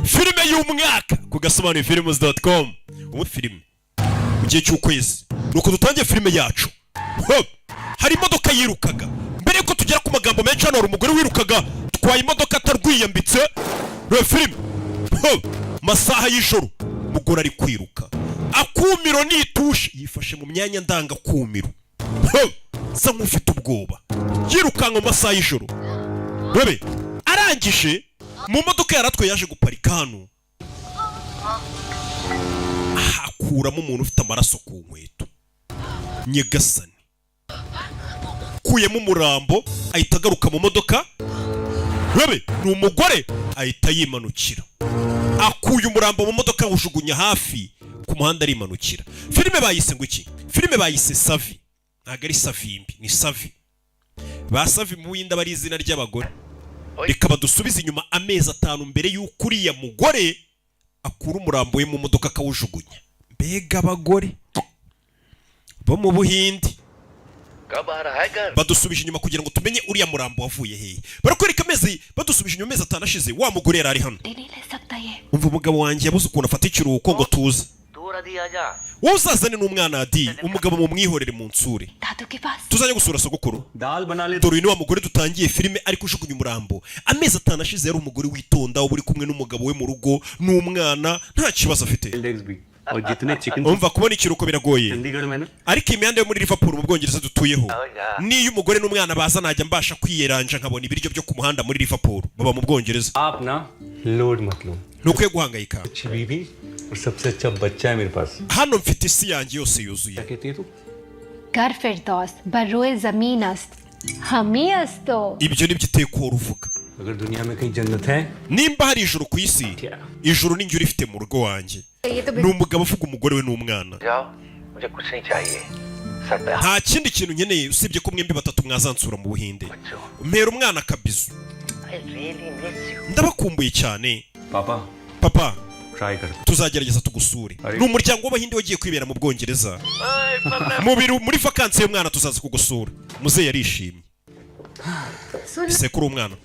filime y'umwaka ku gasobanuye films.com. Ubu filime mu gihe cy'ukwezi nuko dutangiye filime yacu. Hari imodoka yirukaga mbere yuko tugera ku magambo menshi. Hano hari umugore wirukaga twaye imodoka atarwiyambitse. Filime masaha y'ijoro umugore ari kwiruka akumiro nitushe yifashe mu myanya ndanga kumiro sa nk'ufite ubwoba yirukanka mu masaha y'ijoro. Bebe arangije mu modoka yaratwe yaje guparika hano akuramo umuntu ufite amaraso ku nkweto nyegasani kuyemo umurambo ahita agaruka mu modoka. Bebe ni umugore ahita yimanukira akuye umurambo mu modoka awujugunya hafi ku muhanda arimanukira. Filime bayise ngo iki? Filime bayise Savi. Ntago ari Savimbi ni Savi. Ba Savi mu Buhinde bari izina ry'abagore. Reka badusubize inyuma amezi 5 mbere y'uko uriya mugore akura umurambo we mu modoka akawujugunya. Mbega abagore bo mu Buhinde badusubije inyuma kugira ngo tumenye uriya murambo wavuye hehe. Barakwereka amezi badusubije inyuma amezi 5 ashize wa mugore yari ari hano. Umva umugabo wanjye yabuze ukuntu afata ikiruhuko ngo tuze. Wowe uzazane n'umwana Adi umugabo mu mwihorere mu nsure tuzanye gusura sogokuru. Dore ni wa mugore dutangiye filime ari kujugunya umurambo amezi 5 ashize. Yari umugore witonda uri kumwe n'umugabo we mu rugo n'umwana nta kibazo afite. Umva kubona ikiruko biragoye ariko imyanda yo muri Liverpool mu Bwongereza dutuyeho niyo umugore n'umwana baza najya mbasha kwiyeranja nkabona ibiryo byo ku muhanda muri Liverpool baba mu Bwongereza. Nukwiye guhangayika. Hano mfite isi yanjye yose yuzuye. घर फिरदौस बरोए ज़मीन अस्त हमें अस्तो. Ibyo nibyo iteko uruvuga. Nimba hari ijuru ku isi ijuru ni njye urifite mu rugo wanjye. Ni umugabo uvuga umugore we n'umwana. Nta kindi kintu nkeneye usibye ko mwembi batatu mwazansura mu Buhinde. Mpera umwana kabizu. Ndabakumbuye cyane. Papa tuzagerageza tugusure. Ni umuryango w'Abahinde wagiye kwibera mu Bwongereza. Muri vakansi y'umwana tuzaza kugusura. Muzehe yarishimye. Sekuru umwana.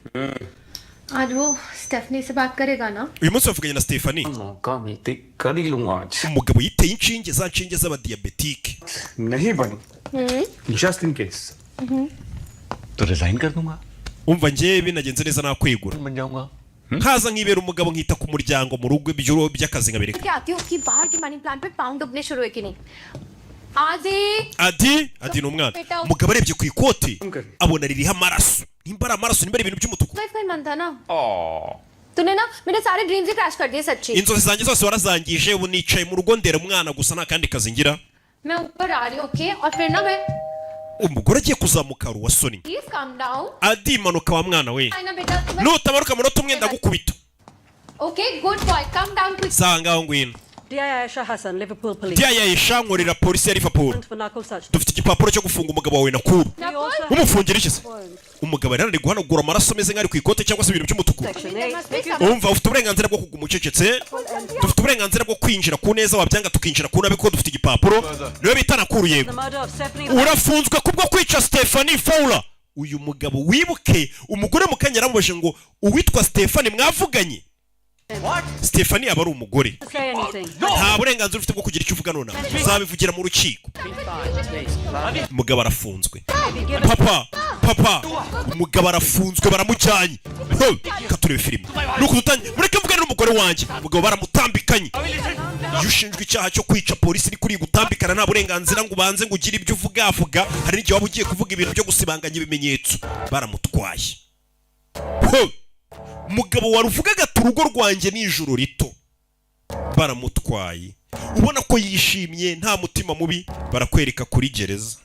आज वो स्टेफनी से बात करेगा ना? Uyu munsi bavuganye na Stephanie. Umugabo yiteye inshinge za nshinge z'abadiabetike. नहीं बनी. Just in case. तो resign कर दूंगा. Umva njye binagenze neza nakwegura. बन जाऊंगा. Nkaza nkibera umugabo nkita ku muryango mu rugo ibyo by'akazi ngabireka. क्या आती हो कि बाहर की मनी प्लांट पे पाउंड अपने शुरू है कि नहीं? Adi ni umwana. Umugabo arebye ku ikoti abona ririho amaraso. Nimba ari amaraso nimba ari ibintu by'umutuku. कोई मन था ना? तूने ना मेरे सारे ड्रीम्स ही क्रैश कर दिए सच्ची. Inzozi zanjye zose warazangije ubu nicaye mu rugo ndera umwana gusa nta kandi kazi ngira. मैं ऊपर आ रही हूँ ओके और फिर ना मैं umugore agiye kuzamuka ruwa soni. Please calm down. Adi manuka wa mwana we. ना बेटा Nutamanuka munota umwe ndagukubita. Okay good boy calm down quick. Sanga ngwino. Dia Aisha Hassan, Liverpool Police. Dia Aisha nkorera polisi ya Liverpool. Dufite igipapuro cyo gufunga umugabo wawe Nakuru. Umufungira iki se? Umugabo ari guhanagura amaraso ameze nk'ari ku ikote cyangwa se ibintu by'umutuku. Umva ufite uburenganzira bwo kuguma ucecetse. Dufite uburenganzira bwo kwinjira ku neza wabyanga tukinjira ku nabi ko dufite igipapuro. Niwe bita Nakuru yego. Urafunzwe kubwo kwica Stephanie Fowler. Uyu mugabo wibuke umugore mu kanya yaramubajije ngo uwitwa Stephanie mwavuganye. Stephanie aba ari umugore. Nta burenganzira ufite bwo kugira icyo uvuga none. Uzabivugira mu rukiko. Umugabo arafunzwe. Papa umugabo arafunzwe baramujyanye. Katurebe filime. Nuko dutangiye mureke mvugane n'umugore wanjye. Umugabo baramutambikanye. Iyo ushinjwe icyaha cyo kwica polisi ni kuri gutambikana nta burenganzira ngo ubanze ngo ugire ibyo uvuga. Hari n'igihe waba ugiye kuvuga ibintu byo gusibanganya ibimenyetso. Baramutwaye. Mugabo waruvugaga turugo rwanjye n'ijuru rito baramutwaye ubona ko yishimye nta mutima mubi barakwereka kuri gereza.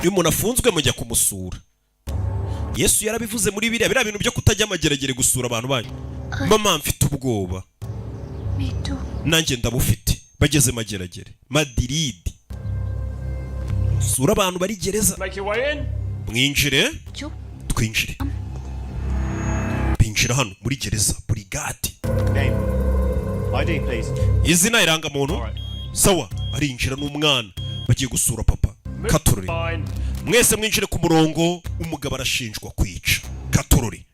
Iyo umuntu afunzwe mujya kumusura. Yesu yarabivuze muri biriya bintu byo kutajya amageragere gusura abantu banyu. Mama mfite ubwoba nanjye ndabufite. Bageze mageragere Madrid sura abantu bari gereza. Mwinjire twinjire. Binjira hano muri gereza brigade. ID please. Izina iranga muntu. Sawa arinjira n'umwana bagiye gusura papa. Katorori. Mwese mwinjire ku murongo. Umugabo arashinjwa kwica. Katorori.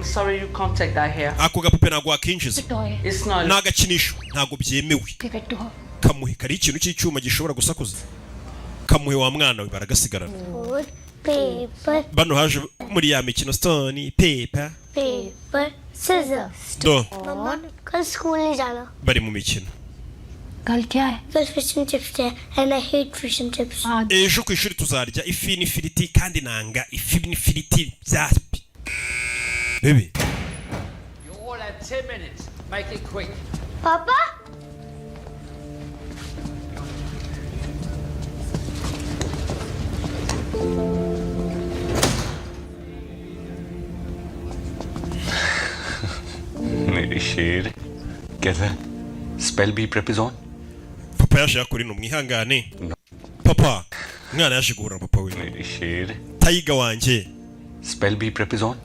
I'm sorry, you can't take that here. ako gapupe ntabwo wakinjiza toy. It's not. ni agakinisho ntabwo byemewe Give it to her. kamuhe kari ikintu cy'icyuma gishobora gusakuza kamuhe wa mwana we baragasigarana Wood, paper, bano haje muri ya mikino stone paper paper, scissors. do मम्मा कल स्कूल नहीं जाना bari mu mikino कल क्या है? कल fish and chips है and I hate fish and chips. हाँ ejo ku ishuri tuzarya ifi n'ifiriti kandi nanga ifi n'ifiriti byapi bebe You all have 10 minutes. Make it quick. पापा मेरे शेर कैसा है स्पेल बी प्रेपिजॉन papa yaje yakora ino mwihangane papa umwana yaje guhura na papa we मेरे शेर tayiga wanjye spell B प्रेपिजॉन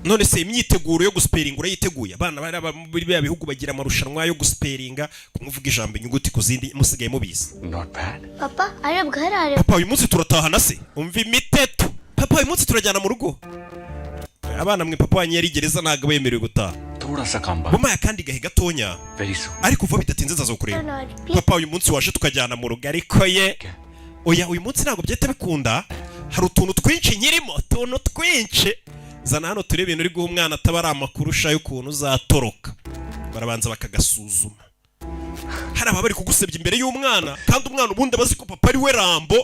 none se imyiteguro yo gusiperinga urayiteguye abana bari muri bya bihugu bagira amarushanwa yo gusiperinga kumvuga ijambo inyuguti ku zindi musigaye mubizi not bad पापा अरे अब घर आ रहे हो papa uyu munsi turatahana se umva imiteto papa uyu munsi turajyana mu rugo abana mwe papa wanyu yari gereza ntabwo bemerewe gutaha थोड़ा सा काम बाकी bumaye akandi gahe gatonya very soon ariko vuba bidatinze nzaza kureba Not papa uyu munsi waje tukajyana mu rugo ariko ye oya uyu munsi ntabwo byahita bikunda hari utuntu twinshi nkirimo utuntu twinshi zana hano turebe ibintu uri guha umwana ataba ari amakuru ushaye ukuntu uzatoroka barabanza bakagasuzuma hari ababa bari kugusebya imbere y'umwana kandi umwana ubundi abazi ko papa ari we rambo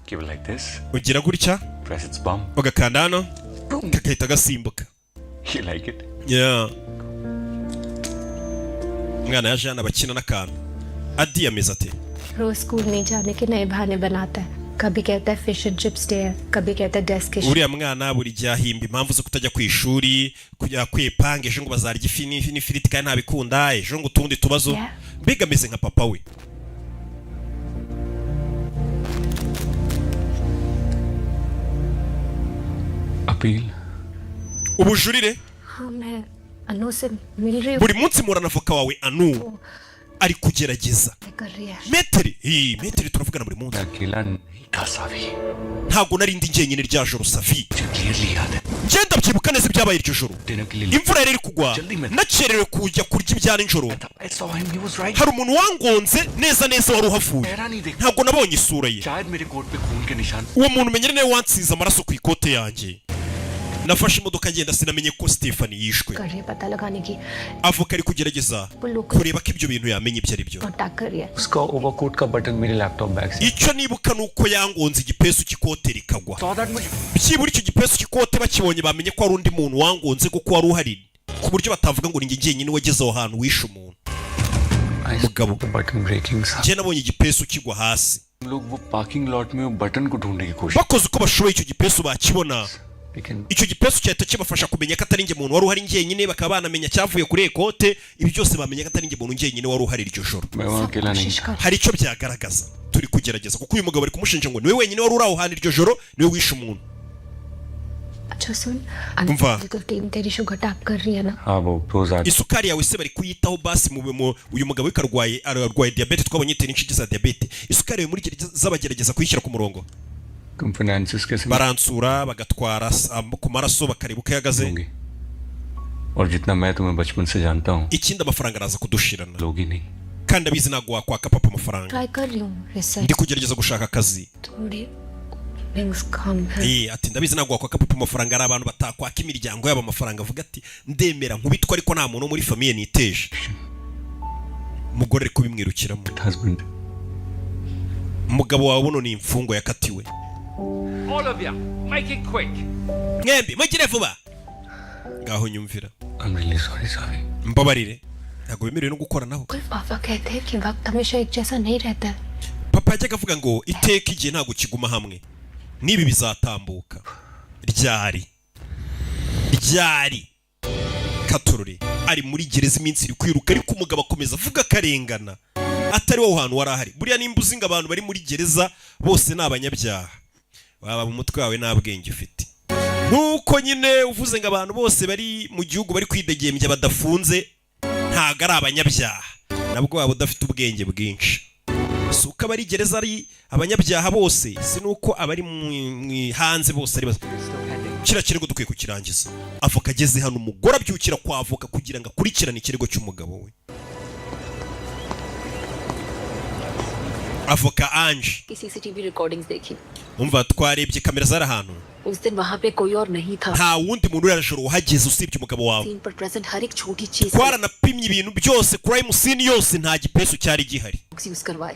keep it like this ugira gutya press it's bomb ugakanda hano kagahita gasimbuka you like it yeah umwana yaje hano abakina n'akantu adi yameze ati रोज स्कूल नहीं जाने के नए बहाने बनाता है कभी कहता है फिश एंड चिप्स डे है कभी कहता है डेस्क के uriya mwana buri gihe ahimba impamvu zo kutajya ku ishuri kujya kwepanga ejo ngo bazarya ifi n'ifiriti kandi ntabikunda ejo ngo utundi tubazo Yeah. mbega ameze nka papa we appeal ubujurire हाँ मैं अनु से मिल रही हूँ buri munsi murana avoka wawe anu ari kugerageza कर रही है meteri turavugana buri munsi मैं अकेला नहीं था सावी ntabwo nari ndi njyenyine rya joro savi मुझे क्लियरली याद है ngenda byibuka neza ibyabaye iryo joro dinner के लिए imvura yari iri kugwa nakererewe kujya kurya ibya nijoro I saw him, he was right. hari umuntu wangonze neza neza wari uhavuye चेहरा नहीं देखा ntabwo nabonye isura ye शायद मेरे कोट पे खून के निशान uwo muntu umenyere niwe wansize amaraso ku ikote yanjye nafashe imodoka ngenda sinamenye ko Stefani yishwe कर रही है पता लगाने की avoka ari kugerageza kureba ko ibyo bintu yamenye ibyo ari byo attack कर रही है उसका ओवरकोट का बटन मेरे लैपटॉप बैग से icyo nibuka ni uko yangonze igipesu cy'ikote rikagwa saw that much byibura icyo gipesu cy'ikote bakibonye bamenye ko hari undi muntu wangonze kuko wari uhari ku buryo batavuga ngo ni njye jyenyine wageze aho hantu wishe umuntu I Mugabo. saw the button breaking sound. njye nabonye igipesu kigwa hasi हम लोग वो parking lot में वो बटन को ढूंढने की कोशिश bakoze uko bashoboye icyo gipesu bakibona We can icyo gipesu cyahita kibafasha kumenya ko atari njye muntu wari uhari njyenyine bakaba banamenya cyavuye kuri ekote ibi byose bamenya ko atari njye muntu njyenyine wari uhari iryo joro मैं वहाँ अकेला नहीं कोशिश कर hari icyo byagaragaza turi kugerageza kuko uyu mugabo ari kumushinja ngo niwe wenyine wari uri aho hantu iryo joro niwe wishe umuntu अच्छा सुन वाह। Analytical team तेरी sugar tap कर रही है ना हाँ वो रोज isukari yawe se bari kuyitaho basi uyu mugabo we arwaye diyabete twabonye yitera inshinge za diyabete isukari yawe muri z'abagerageza kuyishyira ku murongo finances कैसे baransura bagatwara ku maraso bakareba uko ihagaze होंगे और जितना मैं तुम्हें बचपन से जानता हूँ ikindi amafaranga araza kudushirana लोग ही नहीं kandi abizi ntabwo wakwaka papa amafaranga try कर रही हूँ research ndi kugerageza gushaka akazi थोड़ी लिंक्स कम है ati ndabizi ntabwo wakwaka papa amafaranga hari abantu batakwaka imiryango yabo amafaranga avuga ati ndemera nkubitwa ariko nta muntu wo muri famiye niteje umugore ari kubimwirukiramo husband umugabo wawe buno ni imfungwa yakatiwe All of you, make it quick. mwembi mugire vuba ngaho nyumvira I am really sorry सावी mbabarire ntabwo bemerewe no gukoranaho कोई पापा कहते हैं कि वक्त हमेशा एक जैसा नहीं रहता है papa yajyaga avuga ngo iteka igihe ntabwo kiguma hamwe n'ibi bizatambuka ryari katururi ari muri gereza iminsi iri kwiruka ariko umugabo akomeza avuga akarengana atari wowe hantu wari ahari buriya nimba uzi ngo abantu bari muri gereza bose ni abanyabyaha waba mu mutwe wawe nta bwenge ufite nk'uko nyine uvuze ngo abantu bose bari mu gihugu bari kwidegembya badafunze ntabwo ari abanyabyaha nabwo waba udafite ubwenge bwinshi si uko abari gereza ari abanyabyaha bose si nuko abari hanze bose ari kiriya kirego dukwiye kukirangiza. Avoka ageze hano umugore abyukira kwa avoka kugira ngo akurikirane ikirego cy'umugabo we. Avoka Ange की CCTV recordings देखी umva twarebye kamera zari ahantu उस दिन वहाँ पे कोई और नहीं था nta wundi muntu uri arajoro uhageze usibye umugabo wawe. Scene पर प्रेजेंट हर एक छोटी चीज Twaranapimye ibintu byose crime scene yose nta gipesu cyari gihari. Use करवाए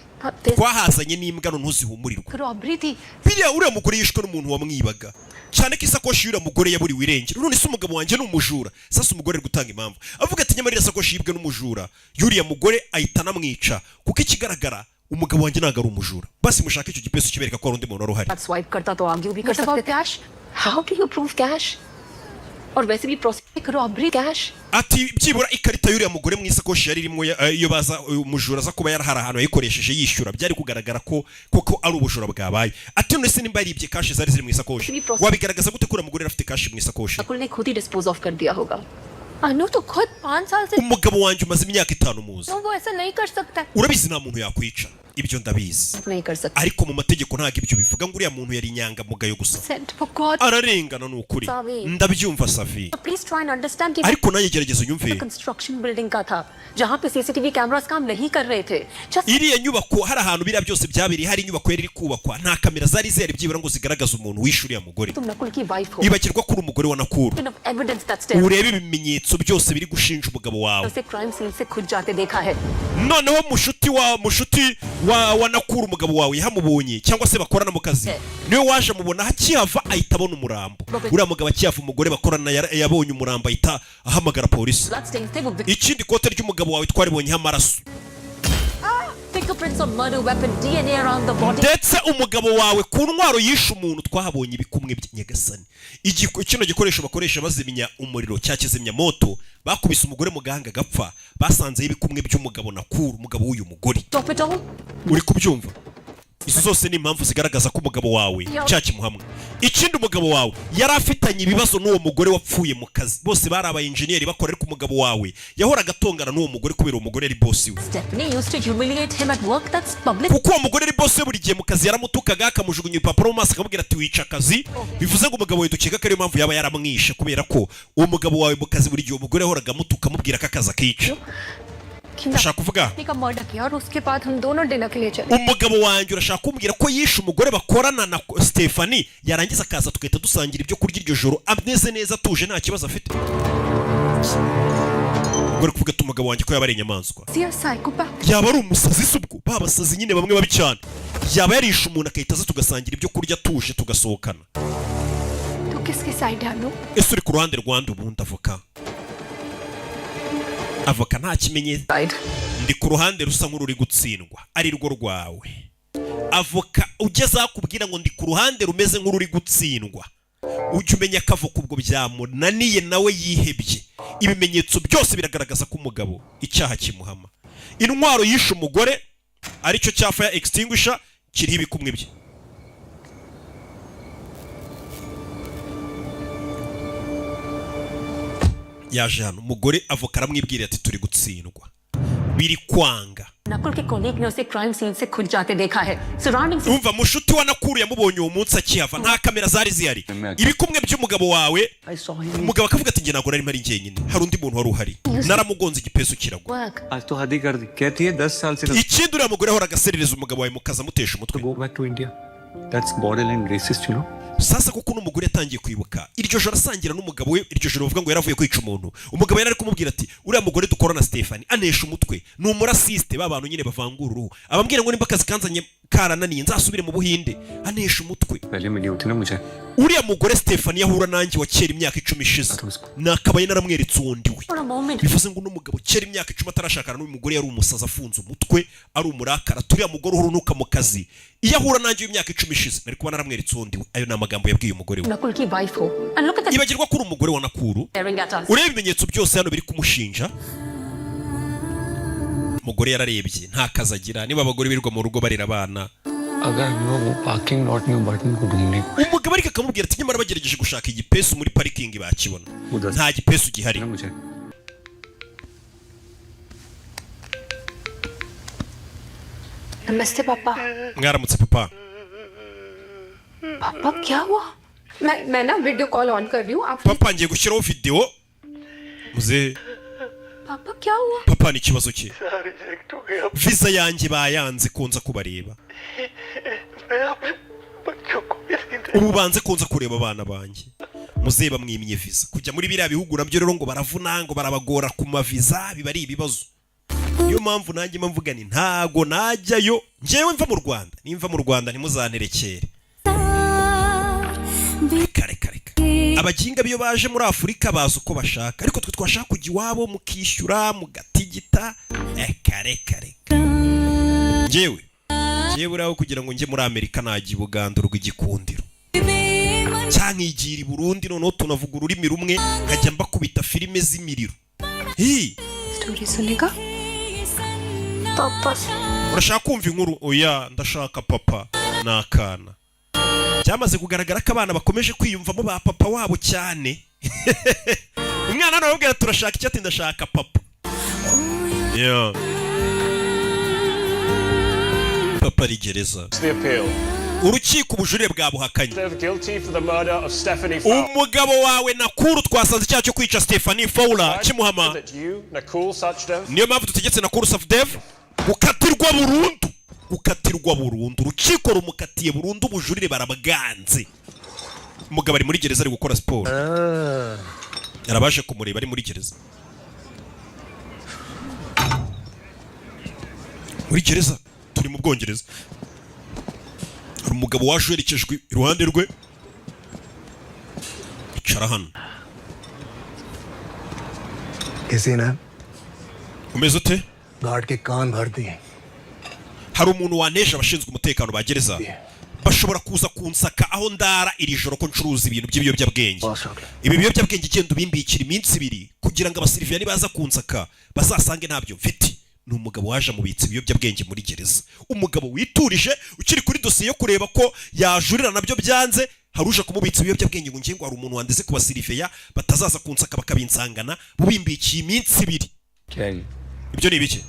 Twahazanye n'imbwa no ntuzihumurirwa. Robbery थी Biriya uriya mugore yishwe n'umuntu wamwibaga cyane ko isakoshi y'uriya mugore yaburiwe irengero. None se umugabo wanjye ni umujura. Sasa umugore ari gutanga impamvu avuga ati nyamara iriya sakoshi yibwe n'umujura. Yuriya mugore ahita anamwica kuko ikigaragara umugabo wanjye ntabwo ari umujura. Basi mushaka icyo gipesu kibereka ko hari undi muntu wari uhari. Swipe करता तो आगे भी कर सकते थे cash how do you prove cash और वैसे भी process robbery cash Ati byibura ikarita y'uriya mugore mu isakoshi yari irimo iyo baza umujura aza kuba yarahari ahantu yayikoresheje yishyura byari kugaragara ko koko ari ubujura bwabaye. Ati none se nimba yaribye kashi zari ziri mu isakoshi wabigaragaza gute ko uriya mugore afite kashi mu isakoshi? अकुल ने खुद ही dispose of कर दिया होगा अनु तो खुद 5 साल से Umugabo wanjye umaze imyaka 5 muzi. वो ऐसा नहीं कर सकता Urabizi nta muntu yakwica. Ibyo ndabizi. नहीं कर सकता Ariko mu mategeko ntabwo ibyo bivuga ngo uriya muntu yari inyangamugayo gusa. Sent for God Ararengana ni ukuri. Savi. Ndabyumva Savi. Please try and understand कि Ariko nanjye gerageza unyumve. Construction building का था जहां पे CCTV cameras काम नहीं कर रहे थे Just Iriya nyubako hari ahantu biriya byose byabereye hari inyubako yari iri kubakwa nta kamera zari zihari byibura ngo zigaragaza umuntu wishe uriya mugore. तुम नकुल की वाइफ हो Ibagirwa ko uri umugore wa Nakuru. enough evidence that still Urebe ibimenyetso byose biri gushinja umugabo wawe. उसे crime scene से खुद जाते देखा है Noneho mushuti wa Nakuru umugabo wawe yahamubonye cyangwa se bakorana mu kazi. Niwe waje amubona hakihava ahita abona umurambo. Uriya mugabo akihava umugore bakorana yabonye umurambo ahita ahamagara polisi. Blood stains थे वो Ikindi kote ry'umugabo wawe twaribonyeho amaraso. fingerprints on murder weapon DNA around the body Ndetse umugabo wawe ku ntwaro yishe umuntu twahabonye ibikumwe by'inyagasani. Kino gikoresho bakoresha bazimya umuriro cyakizimya moto bakubise umugore mu gahanga gapfa basanzeyo ibikumwe by'umugabo Nakuru umugabo w'uyu mugore. Stop it all. Uri kubyumva? Izo zose ni impamvu zigaragaza ko umugabo wawe cyakimuhamwe. Ikindi umugabo wawe yari afitanye ibibazo n'uwo mugore wapfuye mu kazi. Bose bari aba engineer bakorera ku mugabo wawe. Yahoraga atongana n'uwo mugore kubera uwo mugore ari boss we. Stephanie used to humiliate him at work. That's public. Kuko uwo mugore ari boss we buri gihe mu kazi yaramutukaga akamujugunya ibipapuro mu maso akamubwira ati wica akazi. Bivuze ngo umugabo we dukeka ko ari impamvu yaba yaramwishe kubera ko uwo mugabo wawe mu kazi buri gihe umugore yahoraga amutuka amubwira ko akazi akica. Urashaka kuvuga का मर्डर किया और उसके बाद हम दोनों डिनर के लिए चले umugabo wanjye urashaka kumbwira ko yishe umugore bakorana na Stephanie yarangiza akaza tugahita dusangira ibyo kurya iryo joro ameze neza atuje nta kibazo afite. Ngore kuvuga ati umugabo wanjye ko yaba ari inyamaswa yaba ari umusazi subwo babasazi nyine bamwe babi cyane yaba yarishe umuntu akahita aza tugasangira ibyo kurya atuje tugasohokana. तो किसके साइड है no Ese uri ku ruhande rwande ubundi avoka nta kimenyetso ndi ku ruhande rusa nk'ururi gutsindwa ari rwo rwawe. Avoka ugeze akubwira ngo ndi ku ruhande rumeze nk'ururi gutsindwa ujye umenya ko avoka ubwo byamunaniye nawe yihebye. Ibimenyetso byose biragaragaza ko umugabo icyaha kimuhama. Intwaro yishe umugore aricyo cya fire extinguisher kiriho ibikumwe bye. Yaje hano umugore avoka aramwibwira ati turi gutsindwa biri kwanga. Nakul के कोलीग ने उसे crime scene से खुद जाते देखा है surroundings Umva mushuti wa Nakuru yamubonye uwo munsi akihava nta kamera zari zihari. Ibikumwe by'umugabo wawe umugabo akavuga ati nge ntabwo nari mpari njyenyine hari undi muntu wari uhari naramugonze igipesu kiragwa. आज तो हद ही कर दी कहती है 10 साल से Ikindi uriya mugore ahora agaserereza umugabo wawe mukaza amutesha umutwe. go back to India. That's borderline racist, you know. Sasa kuko n'umugore yatangiye kwibuka iryo joro asangira n'umugabo we iryo joro bavuga ngo yaravuye kwica umuntu. Umugabo yari ari kumubwira ati uriya mugore dukorana Stephanie anesha umutwe ni umurasiste babantu nyine bavangura uruhu abambwira ngo nimba akazi kanzanye karananiye nzasubire mu Buhinde anesha umutwe. पहले मिली होती ना मुझे Uriya mugore Stephanie yahura nanjye wa kera imyaka 10 ishize nakabaye naramweretse undi we. Bivuze ngo n'umugabo kera imyaka 10 atarashakana n'uyu mugore yari umusaza afunze umutwe ari umurakara turiya mugore urunuka mu kazi iyo ahura nanjye imyaka 10 ishize nari kuba naramweretse undi we. Ayo namagambo yabwiye umugore we. Nakul की वाइफ हो and look at the Ibagirwa ko uri umugore wa Nakuru staring at us ureba ibimenyetso byose hano biri kumushinja. Umugore yararebye nta kazi agira niba abagore birirwa mu rugo barira abana. अगर मैं वो parking lot में बटन को ढूंढने Umugabo ariko akamubwira ati nyamara bagerageje gushaka igipesu muri parikingi bakibona nta gipesu gihari. ना मुझे नमस्ते पापा Mwaramutse papa. पापा क्या हुआ मैं ना वीडियो कॉल ऑन कर रही हूँ आप papa ngiye gushyiraho video muze पापा क्या हुआ papa ni kibazo ki visa yanjye bayanze kunza kubareba ubu banze kunza kureba abana banjye muze bamwimye visa kujya muri biriya bihugu nabyo rero ngo baravuna ngo barabagora ku maviza biba ari ibibazo niyo mpamvu nanjye mvuga ni ntago najyayo njyewe mva mu Rwanda nimva mu Rwanda ntimuzanterekere kare abaginga biyo baje muri Afurika baza uko bashaka ariko twe twashaka kujya iwabo mukishyura mugatigita kare njyewe raho kugira ngo njye muri Amerika najya Buganda rw'igikundiro cyangwa igira i Burundi noneho tunavuga ururimi rumwe nkajya mbakubita filime z'imiriro story सुनेगा पापा urashaka kumva inkuru oya ndashaka papa nakana cyamaze kugaragara ko abana bakomeje kwiyumvamo ba papa wabo cyane umwana nawe ubwira turashaka icyo ati ndashaka papa papa ari gereza urukiko ubujurire bwabuhakanye umugabo wawe Nakuru twasanze icyaha cyo kwica Stephanie Fowler kimuhama niyo mpamvu dutegetse Nakuru Safdev gukatirwa burundu urukiko rumukatiye burundu ubujurire barabwanze umugabo ari muri gereza ari gukora siporo yarabashe kumureba ari muri gereza turi mu Bwongereza hari umugabo waje yerekejwe iruhande rwe icara hano कैसे ना umeze ute guard के कान भर दिए hari umuntu wanesha abashinzwe umutekano ba gereza bashobora kuza kunsaka aho ndara iri joro ko ncuruza ibintu by'ibiyobyabwenge ibi biyobyabwenge igenda ubimbikira iminsi ibiri kugira ngo abasiriviyani baza kunsaka bazasange ntabyo mfite ni umugabo waje amubitsa ibiyobyabwenge muri gereza umugabo witurije ukiri kuri dosiye yo kureba ko yajurira nabyo byanze haruje kumubitsa ibiyobyabwenge ngo ngiye ngo hari umuntu wandeze ku basiriviya batazaza kunsaka bakabinsangana bubimbikiye iminsi ibiri ibyo ni ibiki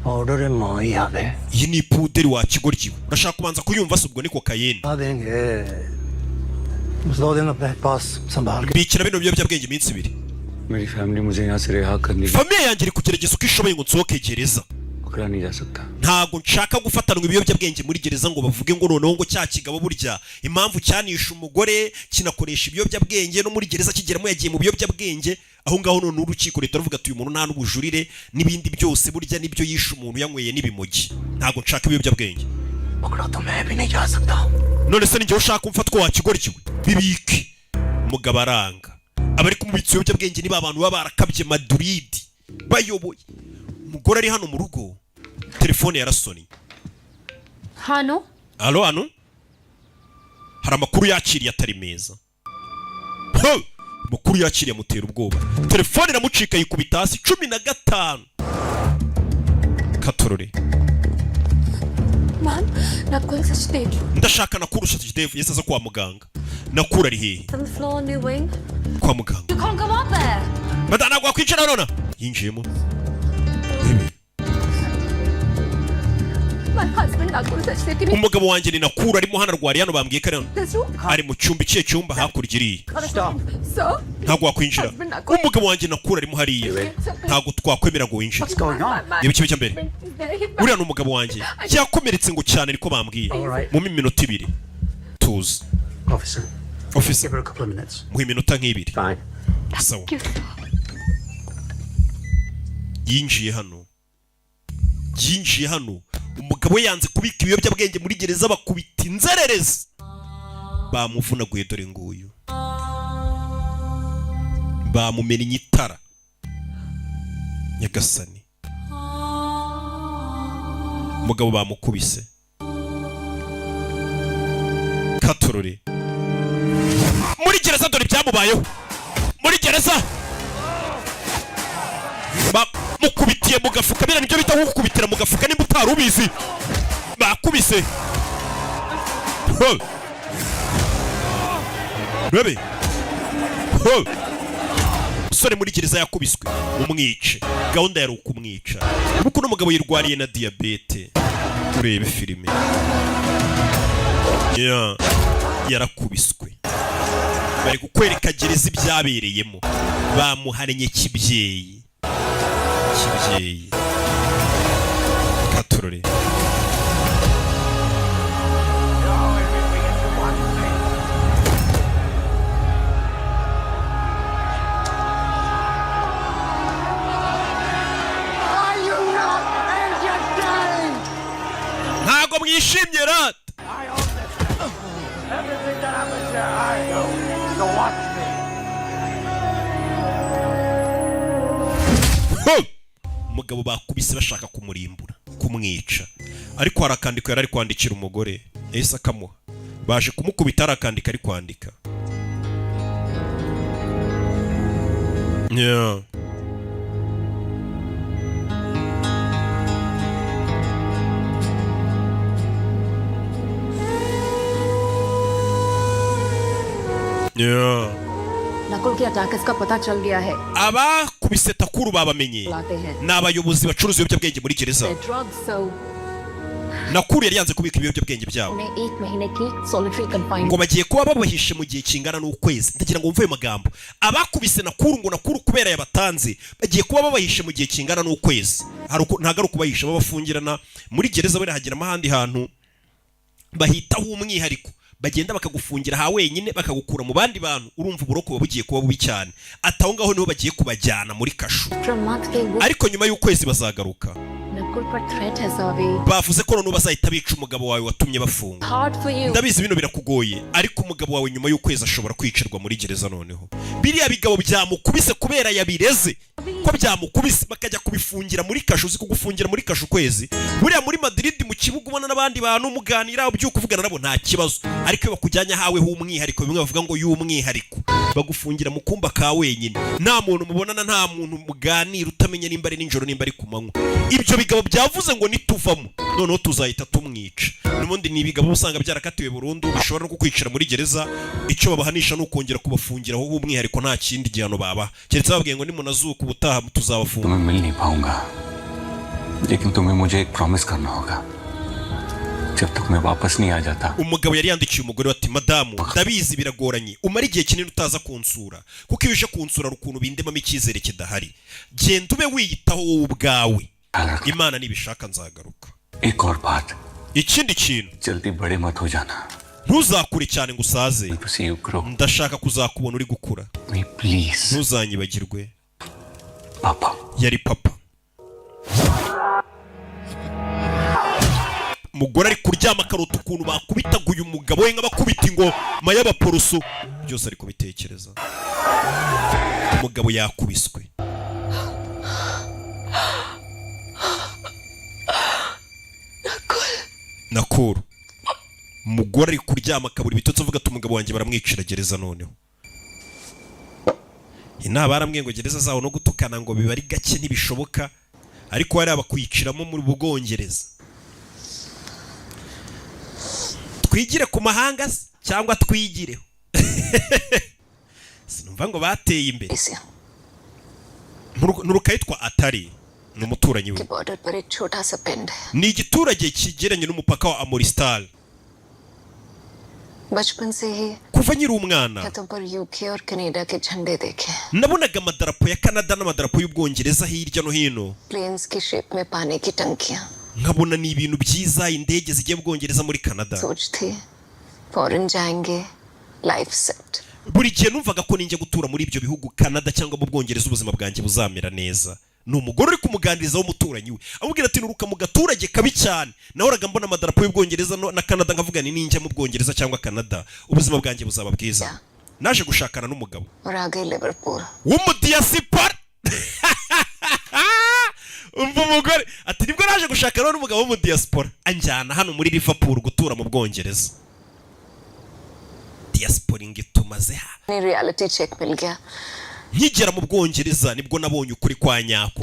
order है माँ ही आ गए iyi ni puderi wa kigoryiwe urashaka kubanza kuyumva se ubwo ni kokayeni आ देंगे बस 2 दिन अपने पास संभाल के bikira bino biyobyabwenge iminsi ibiri मेरी फैमिली मुझे यहाँ से रिहा करने famiye yanjye iri kugerageza uko ishoboye ngo nsohoke gereza पकड़ा नहीं जा सकता ntago nshaka gufatanwa ibiyobyabwenge muri gereza ngo bavuge ngo noneho ngo cya kigabo burya impamvu cyanisha umugore kinakoresha ibiyobyabwenge no muri gereza kigeramo yagiye mu biyobyabwenge aho ngaho none urukiko leta ruvuga ati uyu muntu nta n'ubujurire n'ibindi byose burya nibyo yishe umuntu yanyweye n'ibimogi ntago nshaka ibiyobyabwenge पकड़ा तो मैं भी नहीं जा सकता none se ninjye ushaka umfatwa wa kigoryiwe bibike umugabo aranga abari kumubitsa ibiyobyabwenge niba abantu baba barakabye maduridi bayoboye umugore ari hano mu rugo telefone yarasoni hano hano hari amakuru yakiriye atari meza amakuru yakiriye amutera ubwoba telefone iramucika yikubita hasi 15 katorore man Nakuru Sachdev ndashaka Nakuru Sachdev yese aza kwa muganga Nakuru ari hehe 7th floor, new wing. kwa muganga you can't go up there badana gwa kwicara nona yinjiyemo my husband Nakuru Sachdev umugabo wanjye ni Nakuru arimo hano arwariye hano bambwiye ko ari mu cyumba ikihe cyumba hakurya iriya sir ntabwo wakwinjira umugabo wanjye Nakuru arimo hariya ntabwo twakwemera ngo winjire niba ikibi cya mbere uriya ni umugabo wanjye yakomeretse ngo cyane niko bambwiye mu minota 2 tuzi officer mu minota nk'ibiri sawa yinjiye hano umugabo we yanze kubika ibiyobyabwenge muri gereza bakubita inzererezi bamuvunaguye dore nguyu bamumennye itara nyagasani umugabo bamukubise katorore muri gereza dore ibyamubayeho muri gereza mukubitiye mu gafuka bira nibyo bita gukubitira mu gafuka nimba utari ubizi bakubise bebe sore muri gereza yakubiswe umwice gahunda yari ukumwica kuko n'umugabo yirwariye na diabete urebe filime yarakubiswe bari kukwereka gereza ibyabereyemo bamuhannye kibyeyi katurore ntago mwishimye rat umugabo bakubise bashaka kumurimbura kumwica ariko harakandika yari ari kwandikira umugore yahise akamuha baje kumukubita harakandika ari kwandika Nakul की अटैकर्स का पता चल गया है abakubise Takuru babamenye n'abayobozi bacuruza ibiyobyabwenge muri gereza Nakuru yari yanze kubika ibiyobyabwenge byabo ngo bagiye kuba babahishe mu gihe kingana n'ukwezi ndagira ngo mvuye amagambo abakubise Nakuru ngo Nakuru kubera yabatanze bagiye kuba babahishe mu gihe kingana n'ukwezi ntago ari kubahisha babafungirana muri gereza bari hagira amahandi hantu bahitaho umwihariko bagenda bakagufungira ha wenyine bakagukura mu bandi bantu urumva uburoko bugiye kuba bubi cyane ataho ngaho niho bagiye kubajyana muri kashu ariko nyuma y'ukwezi bazagaruka bavuze ko none bazahita bica umugabo wawe watumye bafunga ndabizi bino birakugoye ariko umugabo wawe nyuma y'ukwezi ashobora kwicirwa muri gereza noneho biriya bigabo byamukubise kubera yabireze ko byamukubise bakajya kubifungira muri kashu uzi kugufungira muri kashu kwezi buriya muri Madrid mu kibuga ubona n'abandi bantu muganira ubyuka uvugana nabo nta kibazo ariko bakujyanye hawe h'umwihariko bimwe bavuga ngo y'umwihariko bagufungira mu kumba ka wenyine nta muntu mubonana nta muntu muganira utamenya nimba ari ninjoro nimba ari ku manywa ibyo bigabo byavuze ngo nituvamo noneho tuzahita tumwica n'ubundi ni ibigabo usanga byarakatiwe burundu bishobora no kukwicira muri gereza icyo babahanisha no kongera kubafungira aho h'umwihariko nta kindi gihano baba keretse babwiye ngo nimunazuka ubutaha tuzabafunga तुम्हें मिल नहीं पाऊंगा लेकिन तुम्हें मुझे एक प्रॉमिस करना होगा जब तक मैं वापस नहीं आ जाता umugabo yari yandikiye umugore ati madamu ndabizi biragoranye umara igihe kinini utaza kunsura kuko iyo uje kunsura rukuntu bindemamo icyizere kidahari genda ube wiyitaho wowe ubwawe Imana nibishaka nzagaruka एक और बात ikindi kintu जल्दी बड़े मत हो जाना ntuzakure cyane ngo usaze ndashaka kuzakubona uri gukura please ntuzanyibagirwe papa yari papa umugore ari kuryama akarota ukuntu bakubitaguye umugabo we nk'abakubita ingoma y'abaporoso byose ari kubitekereza umugabo yakubiswe Nakuru umugore ari kuryama akabura ibitotsi avuga ati umugabo wanjye baramwicira gereza noneho inaba baramwe ngo gereza zawo no gutukana ngo biba ari gake ntibishoboka ariko hari abakwiciramo muri Bwongereza twigire ku mahanga cyangwa twigireho sinumva ngo bateye imbere n'urukayitwa Atari n'umuturanyi we ni igiturage kigeranye n'umupaka wa Amoristal kuva nyiri umwana nabonaga amadarapo ya Canada n'amadarapo y'Ubwongereza hirya no hino nkabona ni ibintu byiza indege zigiye Bwongereza muri Canada buri gihe numvaga ko ninjye gutura muri ibyo bihugu Canada cyangwa mu Bwongereza ubuzima bwanjye buzamera neza n'umugore uri kumuganiriza w'umuturanyi we amubwira ati nuruka mu gaturage kabi cyane nahoraga mbona amadarapo y'Ubwongereza na Canada nkavuga ni ninjye mu Bwongereza cyangwa Canada ubuzima bwanjye buzaba bwiza naje gushakana n'umugabo w'umudiaspora umva umugore ati nibwo naje gushakana n'umugabo w'umudiaspora anjyana hano muri Liverpool gutura mu Bwongereza diaspora ingitumaze ha ni reality check मिल गया nkigera mu Bwongereza nibwo nabonye ukuri kwa nyako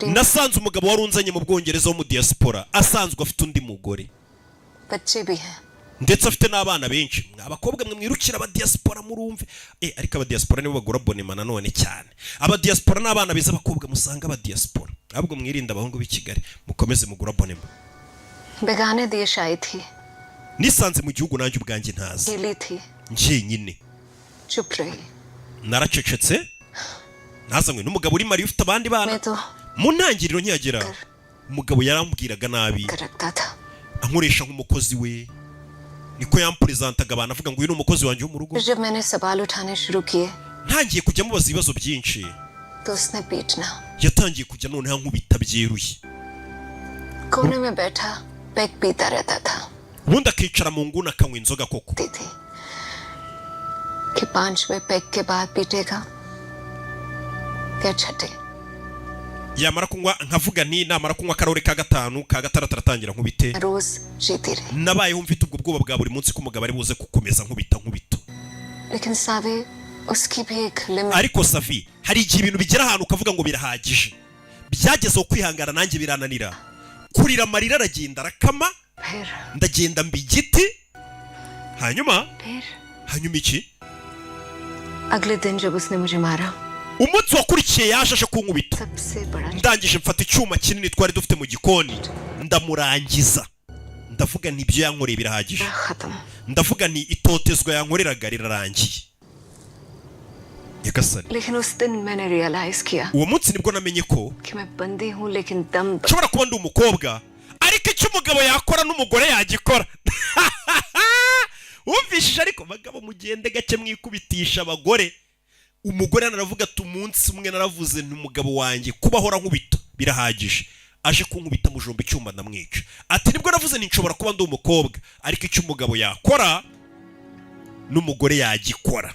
nasanze umugabo warunzanye mu Bwongereza wo mu diaspora asanzwe afite undi mugore ndetse afite n'abana benshi abakobwa mwe mwirukira aba diaspora murumve ariko aba diaspora nibo bagura bonema nanone cyane aba diaspora n'abana beza abakobwa musanga aba diaspora ahubwo mwirinda abahungu b'i Kigali mukomeze mugura bonema बेगाने देश आई थी nisanze mu gihugu nanjye ubwanjye ntazi अकेली थी njyenyine चुप रही naracecetse nazanywe n'umugabo uri Mariya ufite abandi bana मैं तो mu ntangiriro nkiyagera umugabo yarambwiraga nabi करता था ankoresha nk'umukozi we niko yampresentaga abantu avuga ngo uyu ni umukozi wanjye wo mu rugo फिर जब मैंने सवाल उठाने शुरू किए ntangiye kujya mubaza ibibazo byinshi तो उसने पीटना yatangiye kujya noneho nkubita byeruye कोने में बैठा पैक पीता रहता था ubundi akicara mu nguni akanywa inzoga koko थी कि 5वें पैक के बाद पीटेगा क्या छठे yamara kunywa nkavuga nti namara kunywa akarore ka gatanu ka gatandatu aratangira nkubite रोज जीती रही nabayeho mfite ubwo bwoba bwa buri munsi ko umugabo ari buze gukomeza nkubita लेकिन सावे उसकी भी एक limit ariko Safi hari igihe ibintu bigera ahantu ukavuga ngo birahagije byagezeho kwihangana nanjye birananira kurira amarira aragenda arakama फिर ndagenda mba igiti hanyuma iki अगले दिन जब उसने मुझे मारा umunsi wakurikiye yaje aje kunkubita सबसे बड़ा ndangije mfata icyuma kinini twari dufite mu gikoni ndamurangiza ndavuga nti ibyo yankoreye birahagije खत्म ndavuga nti itotezwa yankoreraga rirarangiye yagasani लेकिन उस दिन मैंने रियलाइज किया uwo munsi nibwo namenye ko कि मैं बंदी हूँ लेकिन दम nshobora kuba ndi umukobwa ariko icyo umugabo yakora n'umugore yagikora wumvishije ariko bagabo mugende gake mwikubitisha abagore umugore naravuga ati umunsi umwe naravuze nti umugabo wanjye kubahora nkubita birahagije aje kunkubita mujomba icyuma ndamwica ati nibwo navuze nti nshobora kuba ndi umukobwa ariko icyo umugabo yakora n'umugore yagikora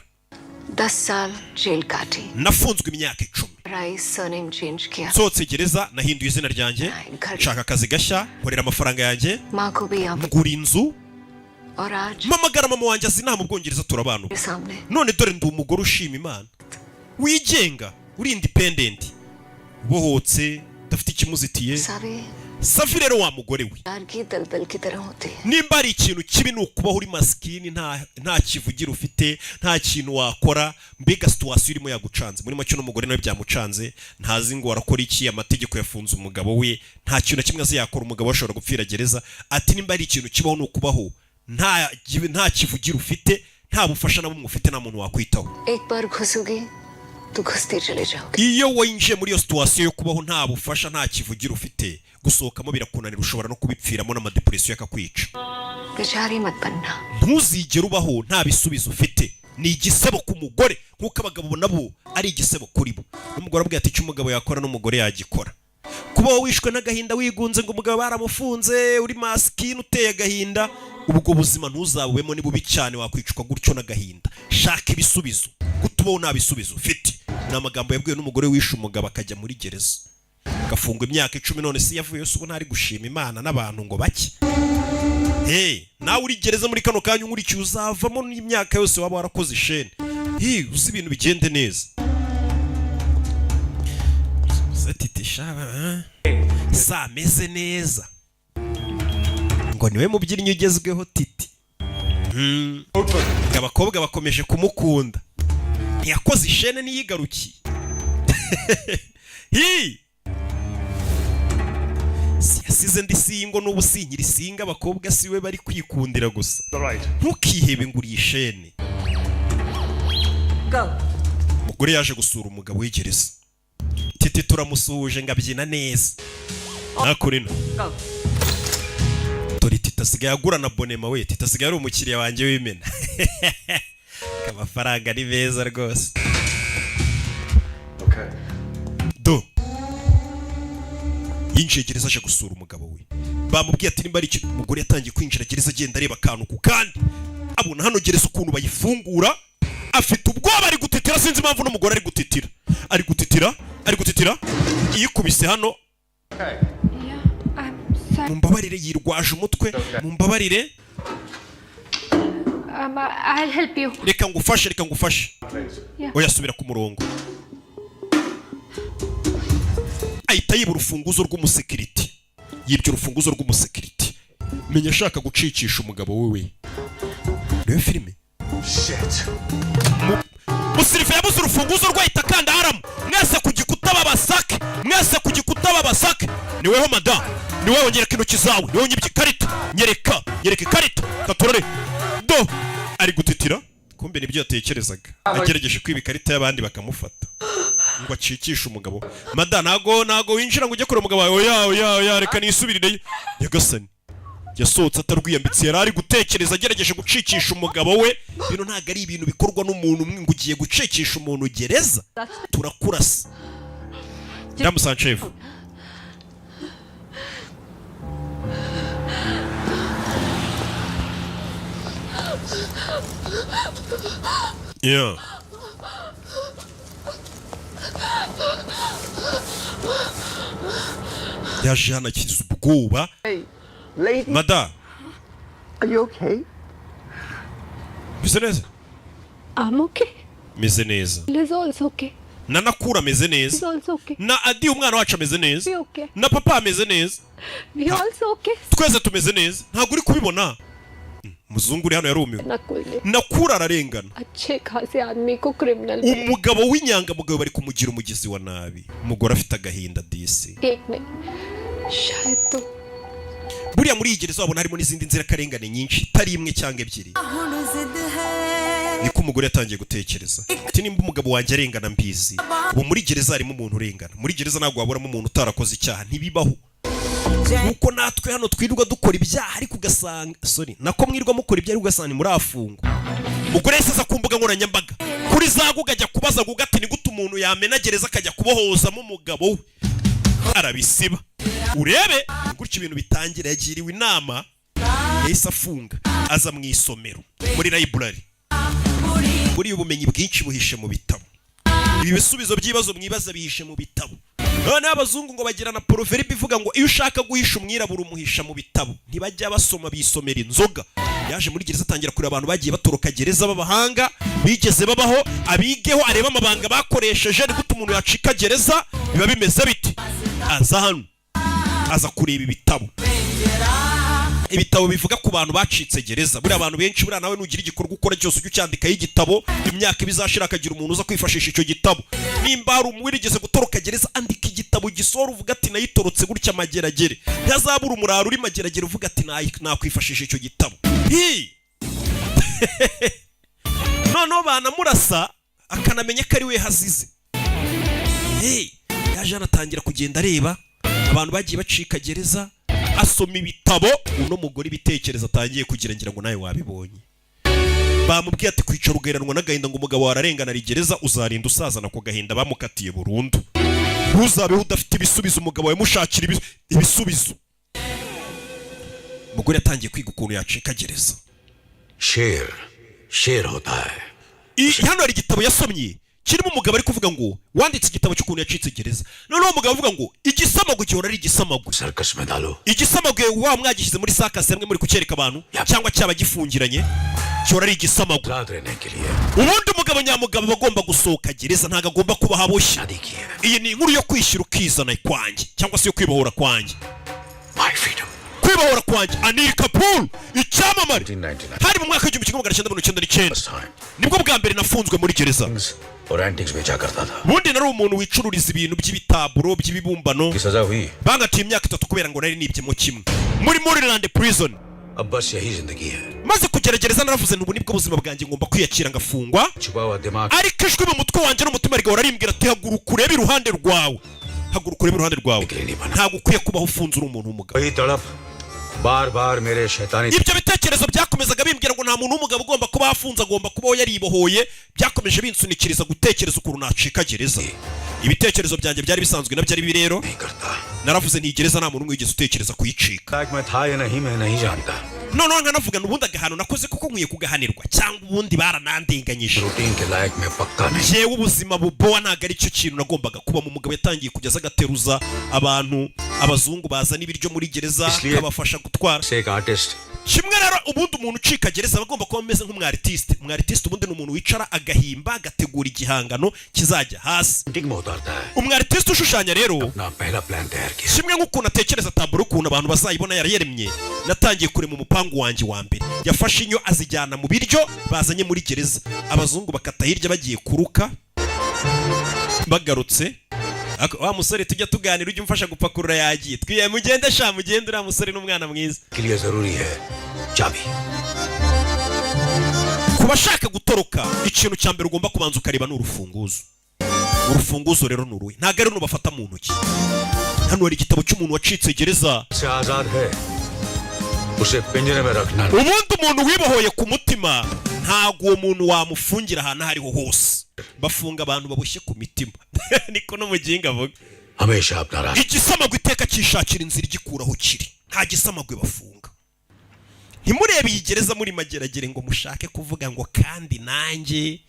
10 साल जेल काटी nafunzwe imyaka 10 rice surname change किया nsohotse gereza nahinduye izina ryanjye nshaka akazi gashya nkorera amafaranga yanjye माँ को भी आप ngura inzu और आज mpamagara mama wanjye azi inama mu Bwongereza turabanuka मेरे सामने none dore ndi umugore ushima Imana wigenga uri independent bohotse dafite ikimuzitiye Save Safi rero wa mugore we यार की दलदल की तरह होते हैं nimba ari ikintu kibi ni ukubaho uri maskini nta kivugira ufite nta kintu wakora mbega situation irimo yagucanze muri macyo n'umugore nawe byamucanze ntazi ngo arakora iki amategeko yafunze umugabo we nta kintu na kimwe azi yakora umugabo ashobora gupfira gereza ati nimba ari ikintu kibaho ni ukubaho nta kivugira ufite nta bufasha na bumwe ufite nta muntu wakwitaho एक बार घुसोगे तो घुसते चले जाओगे iyo winjiye muri iyo situation yo kubaho nta bufasha nta kivugira ufite gusohokamo birakunanira ushobora no kubipfiramo n'amadepression yakakwica बेचारी मत बनना ntuzigere ubaho nta bisubizo ufite ni igisebo ku mugore nk'uko abagabo nabo ari igisebo kuri bo n'umugore abwira ati icyo umugabo yakora n'umugore yagikora kubaho wishwe n'agahinda wigunze ngo umugabo baramufunze uri maskini uteye agahinda ubwo buzima ntuzabubemo ni bubi cyane wakwicwa gutyo n'agahinda shaka ibisubizo kutubaho nta bisubizo ufite ni amagambo yabwiwe n'umugore wishe umugabo akajya muri gereza gafungwa imyaka 10 none si yavuye yose ubu ntari gushima Imana n'abantu ngo bake nawe uri gereza muri kano kanya unkurikiye uzavamo n'imyaka yose waba warakoze ishene uzi ibintu bigende neza satite shaba sameze neza ngo niwe mubyinnyi ugezweho titi abakobwa bakomeje kumukunda ntiyakoze ishene niyigarukiye siyasize ndi singo n'ubu sinkiri singa abakobwa siwe bari kwikundira gusa ntukihebe ngo uri ishene umugore yaje gusura umugabo w'igereza titi turamusuhuje ngo abyina neza nakurino dore titi asigaye agura na bonema we titi asigaye ari umukiriya wanjye w'imena amafaranga ni meza rwose do yinjiye gereza aje gusura umugabo we bamubwiye ati nimba ari ikintu umugore yatangiye kwinjira gereza agenda areba akantu ku kandi abona hano gereza ukuntu bayifungura afite ubwoba ari gutitira sinzi impamvu n'umugore ari gutitira yikubise hano mumbabarire yirwaje umutwe mumbabarire I'll help you. reka ngufashe oya subira ku murongo ahita yiba urufunguzo rw'umusekiriti yibye urufunguzo rw'umusekiriti menya ashaka gucikisha umugabo we reba filime musirife yabuze urufunguzo rwahita kanda haramu mwese ku gikuta babasake ni weho madam, ni wewe nyereka intoki zawe, ni wewe nyibye ikarita, nyereka ikarita katurare do. Ari gutitira kumbe nibyo yatekerezaga, agerageje kwiba ikarita y'abandi bakamufata ngo acikishe umugabo. Madam nago winjira ngo ujye kure umugabo wawe, oya reka nisubirire. Yagasani yasohotse atarwiyambitse, yari ari gutekereza agerageje gucikisha umugabo we. Bino ntago ari ibintu bikorwa n'umuntu umwe ngo ugiye gucikisha umuntu gereza, turakurasa. Damu Sanchez. Yeah. Yaje hano akiza ubwoba. Mada, Are you okay? meze neza? I'm okay. Meze neza. Liz also okay. Na Nakura ameze He's neza. also okay. Na Adi umwana wacu ameze neza. We okay. Na papa ameze neza. We also okay. Twese tumeze neza. Ntabwo uri kubibona. Muzungu uri hano yarumiwe. Nakul ne Nakura ararengana. अच्छे खासे आदमी को criminal Umugabo w'inyangamugayo bari kumugira umugizi wa nabi. Umugore afite agahinda disi. एक नहीं शायद तो Buriya muri iyi gereza wabona harimo n'izindi nzirakarengane nyinshi, itari imwe cyangwa ebyiri. Niko umugore yatangiye gutekereza ati nimba umugabo wanjye arengana mbizi, ubu muri gereza harimo umuntu urengana. Muri gereza ntabwo waburamo umuntu utarakoze icyaha, ntibibaho. Nuko natwe hano twirirwa dukora ibyaha ariko ugasanga nako mwirwa mukora ibyaha ugasanga muri afungwa. Umugore yese aza ku mbuga nkoranyambaga kuri za Google ajya kubaza Google ati ni gute umuntu yamena gereza akajya kubohozamo umugabo we, arabisiba. Urebe gutyo ibintu bitangira. Yagiriwe inama yahise afunga, aza mu isomero muri library. Muri ubumenyi bwinshi buhishe mu bitabo, ibi bisubizo by'ibibazo mwibaza bihishe mu bitabo. None abazungu ngo bagira na proverbe ivuga ngo iyo ushaka guhisha umwirabura umuhisha mu bitabo. Ntibajya basoma bisomera inzoga. Yaje muri gereza atangira kuri abantu bagiye batoroka gereza b'abahanga bigeze babaho, abigeho areba amabanga bakoresheje ni gute umuntu yacika gereza biba bimeze biti. Aza hano aza kureba ibitabo bivuga ku bantu bacitse gereza. Buri abantu benshi, buri nawe nugira igikorwa ukora cyose ujye ucyandikaho igitabo, imyaka bizashira akagira umuntu uza kwifashisha icyo gitabo. Nimba hari umwirigeze gutoroka gereza, andika igitabo gisora uvuga ati nayitorotse gutya mageragere. Ntazabura umuraro uri mageragere uvuga ati nakwifashisha icyo gitabo. Noneho banamurasa akanamenya ko ari we hazize. Yaje anatangira kugenda areba abantu bagiye bacika gereza, asoma ibitabo. Uno mugore ibitekerezo atangiye kugira ngira ngo nawe wabibonye. Bamubwiye ati kwicara ugeranwa n'agahinda ngo umugabo wararengana ari gereza uzarinda usazana ko gahinda bamukatiye burundu. Ntuzabeho udafite ibisubizo, umugabo yamushakira ibisubizo. Umugore yatangiye kwiga ukuntu yacika gereza. शेर होता है. Hano hari igitabo yasomye kirimo umugabo ari kuvuga ngo wanditse igitabo cy'ukuntu yacitse gereza. Noneho umugabo avuga ngo igisamago gihora ari igisamago. Circus में डालो. Igisamago wa mwagishyize muri sakasi hamwe muri kucyereka abantu cyangwa cyaba gifungiranye gihora ari igisamago. रात रहने के लिए. Ubundi umugabo nyamugabo bagomba gusohoka gereza, ntago agomba kuba haboshye. शादी की है. Iyi ni inkuru yo kwishyira ukizana kwanjye cyangwa se yo kwibohora kwanjye. My freedom. Kwibohora kwanjye. Anil Kapoor icyamamare 1999. hari mu mwaka w'1999 First time. nibwo bwa mbere nafunzwe muri gereza. और एंटिक्स बेचा करता था. Bundi nari umuntu wicururiza ibintu by'ibitaburo by'ibibumbano. की सजा हुई. Bangatiye imyaka 3 kubera ngo nari nibyemo kimwe muri Maryland prison. अब बस यही जिंदगी है. Maze kugerageza naravuze ntubu nibwo buzima bwanjye ngomba kwiyakira ngafungwa. छुपा हुआ दिमाग. Ariko ijwi mu mutwe wanjye n'umutima rigahora rimbwira ati haguruka urebe iruhande rwawe, haguruka urebe iruhande rwawe. Ntabwo ukwiye kubaho ufunze uri umuntu w'umugabo. वही तड़प बार बार मेरे शैतानी. Ibyo bitekerezo byakomezaga bimbwira ngo nta muntu w'umugabo ugomba kuba afunze, agomba kubaho yaribohoye. Byakomeje binsunikiriza gutekereza ukuntu nacika gereza. Ibitekerezo byanjye byari bisanzwe nabyo ari birero. Naravuze nti gereza nta muntu umwe wigeze utekereza kuyicika. मैं था या नहीं मैं नहीं जानता. Noneho nkanavuga n'ubundi agahano nakoze kuko nkwiye kugahanirwa cyangwa ubundi baranandenganyije. Routine के लायक मैं पक्का नहीं. Jewe ubuzima bubowa ntago ari cyo kintu nagombaga kuba. Mu mugabo yatangiye kujya agateruza abantu, abazungu bazana ibiryo muri gereza akabafasha gutwara. से एक artist. Kimwe rero ubundi umuntu ucika gereza bagomba kuba ameze nk'umwartiste. Umwartiste ubundi ni umuntu wicara agahimba agategura igihangano kizajya hasi. टिक में उतारता है. Umwartiste ushushanya rero अपना पहला प्लान तैयार किया. kimwe nk'ukuntu atekereza taburo ukuntu abantu bazayibona yarayeremye. Natangiye kurema umupangu wanjye wa mbere. Yafashe inyo azijyana mu biryo bazanye muri gereza. Abazungu bakata hirya bagiye kuruka. Bagarutse wa musore tujya tuganira ujye umfasha gupakurura yagiye twiye mugende sha mugende uriya musore n'umwana mwiza के लिए जरूरी है चाबी kubashaka gutoroka ikintu cya mbere ugomba kubanza ukareba n'urufunguzo urufunguzo rero nuruwe ntago ari nubafata mu ntoki hano hari igitabo cy'umuntu wacitse gereza से आजाद है उसे पिंजरे में रखना umuntu wibohoye ku mutima ntago uwo muntu wamufungira ahantu hariho hose bafunga abantu baboshye ku mitima niko no muginga avuga हमेशा अपना रास्ता igisamagwe iteka cyishakira inzira igikuraho kiri nta gisamagwe bafunga ntimurebe iyi gereza muri mageragere ngo mushake kuvuga ngo kandi nanjye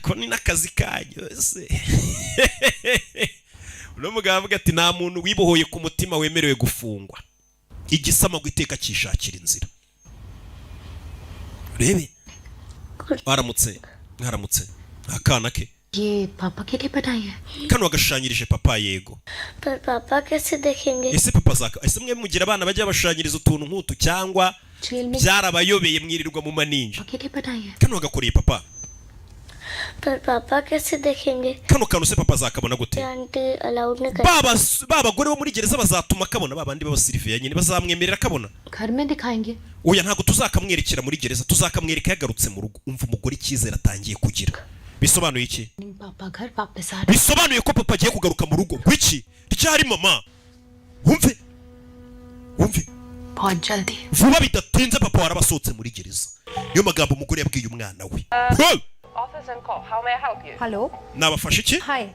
ko ni n'akazi kanyu se uno mugabo avuga ati nta muntu wibohoye ku mutima wemerewe gufungwa igisamagwe iteka cyishakira inzira rebe mwaramutse akana ke ये पापा के लिए बनाई है kano wagashushanyirije papa yego पर पापा कैसे देखेंगे ese papa zaka ese mwe mugira abana bajya bashushanyiriza utuntu nk'utu cyangwa jail में byarabayobeye mwirirwa mu maninja के लिए बनाई है kano wagakoreye papa पर पापा कैसे देखेंगे kano kantu se papa zakabona gute aunty allowed नहीं कर babagore bo muri gereza bazatuma kabona babandi b'abasiriviya nyine bazamwemerera kabona घर में दिखाएंगे oya ntago tuzakamwerekera muri gereza tuzakamwereka yagarutse mu rugo umva umugore icyizere atangiye kugira bisobanuye iki पापा घर वापस आ रहे bisobanuye ko papa agiye kugaruka mu rugo gwiki ryari mama wumve बहुत जल्दी vuba bidatinze papa warabasohotse muri gereza niyo magambo umugore yabwiye umwana we Hello. nabafashe iki Hi.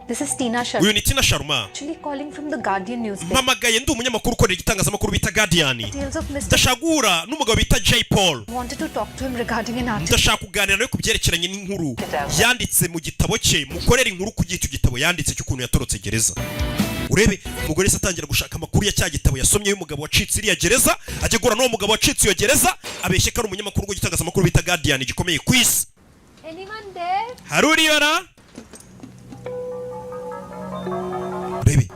This is Tina Sharma. uyu ni Tina Sharma Actually calling from the Guardian newspaper. mpamagaye ndi umunyamakuru ukorera igitangazamakuru bita Guardian Details of Mr. ndashagura n'umugabo bita Jay Paul wanted to talk to him regarding an article. ndashaka kuganira nawe ku byerekeranye n'inkuru yanditse mu gitabo cye mukorera inkuru ku gito gitabo yanditse cy'ukuntu yatorotse gereza urebe umugore se atangira gushaka amakuru ya cya gitabo yasomye y'umugabo wacitse iriya gereza ajya gura n'uwo mugabo wacitse iyo gereza abeshye ko ari umunyamakuru w'igitangazamakuru bita Guardian gikomeye ku isi Anyone there? hari uriyora urebe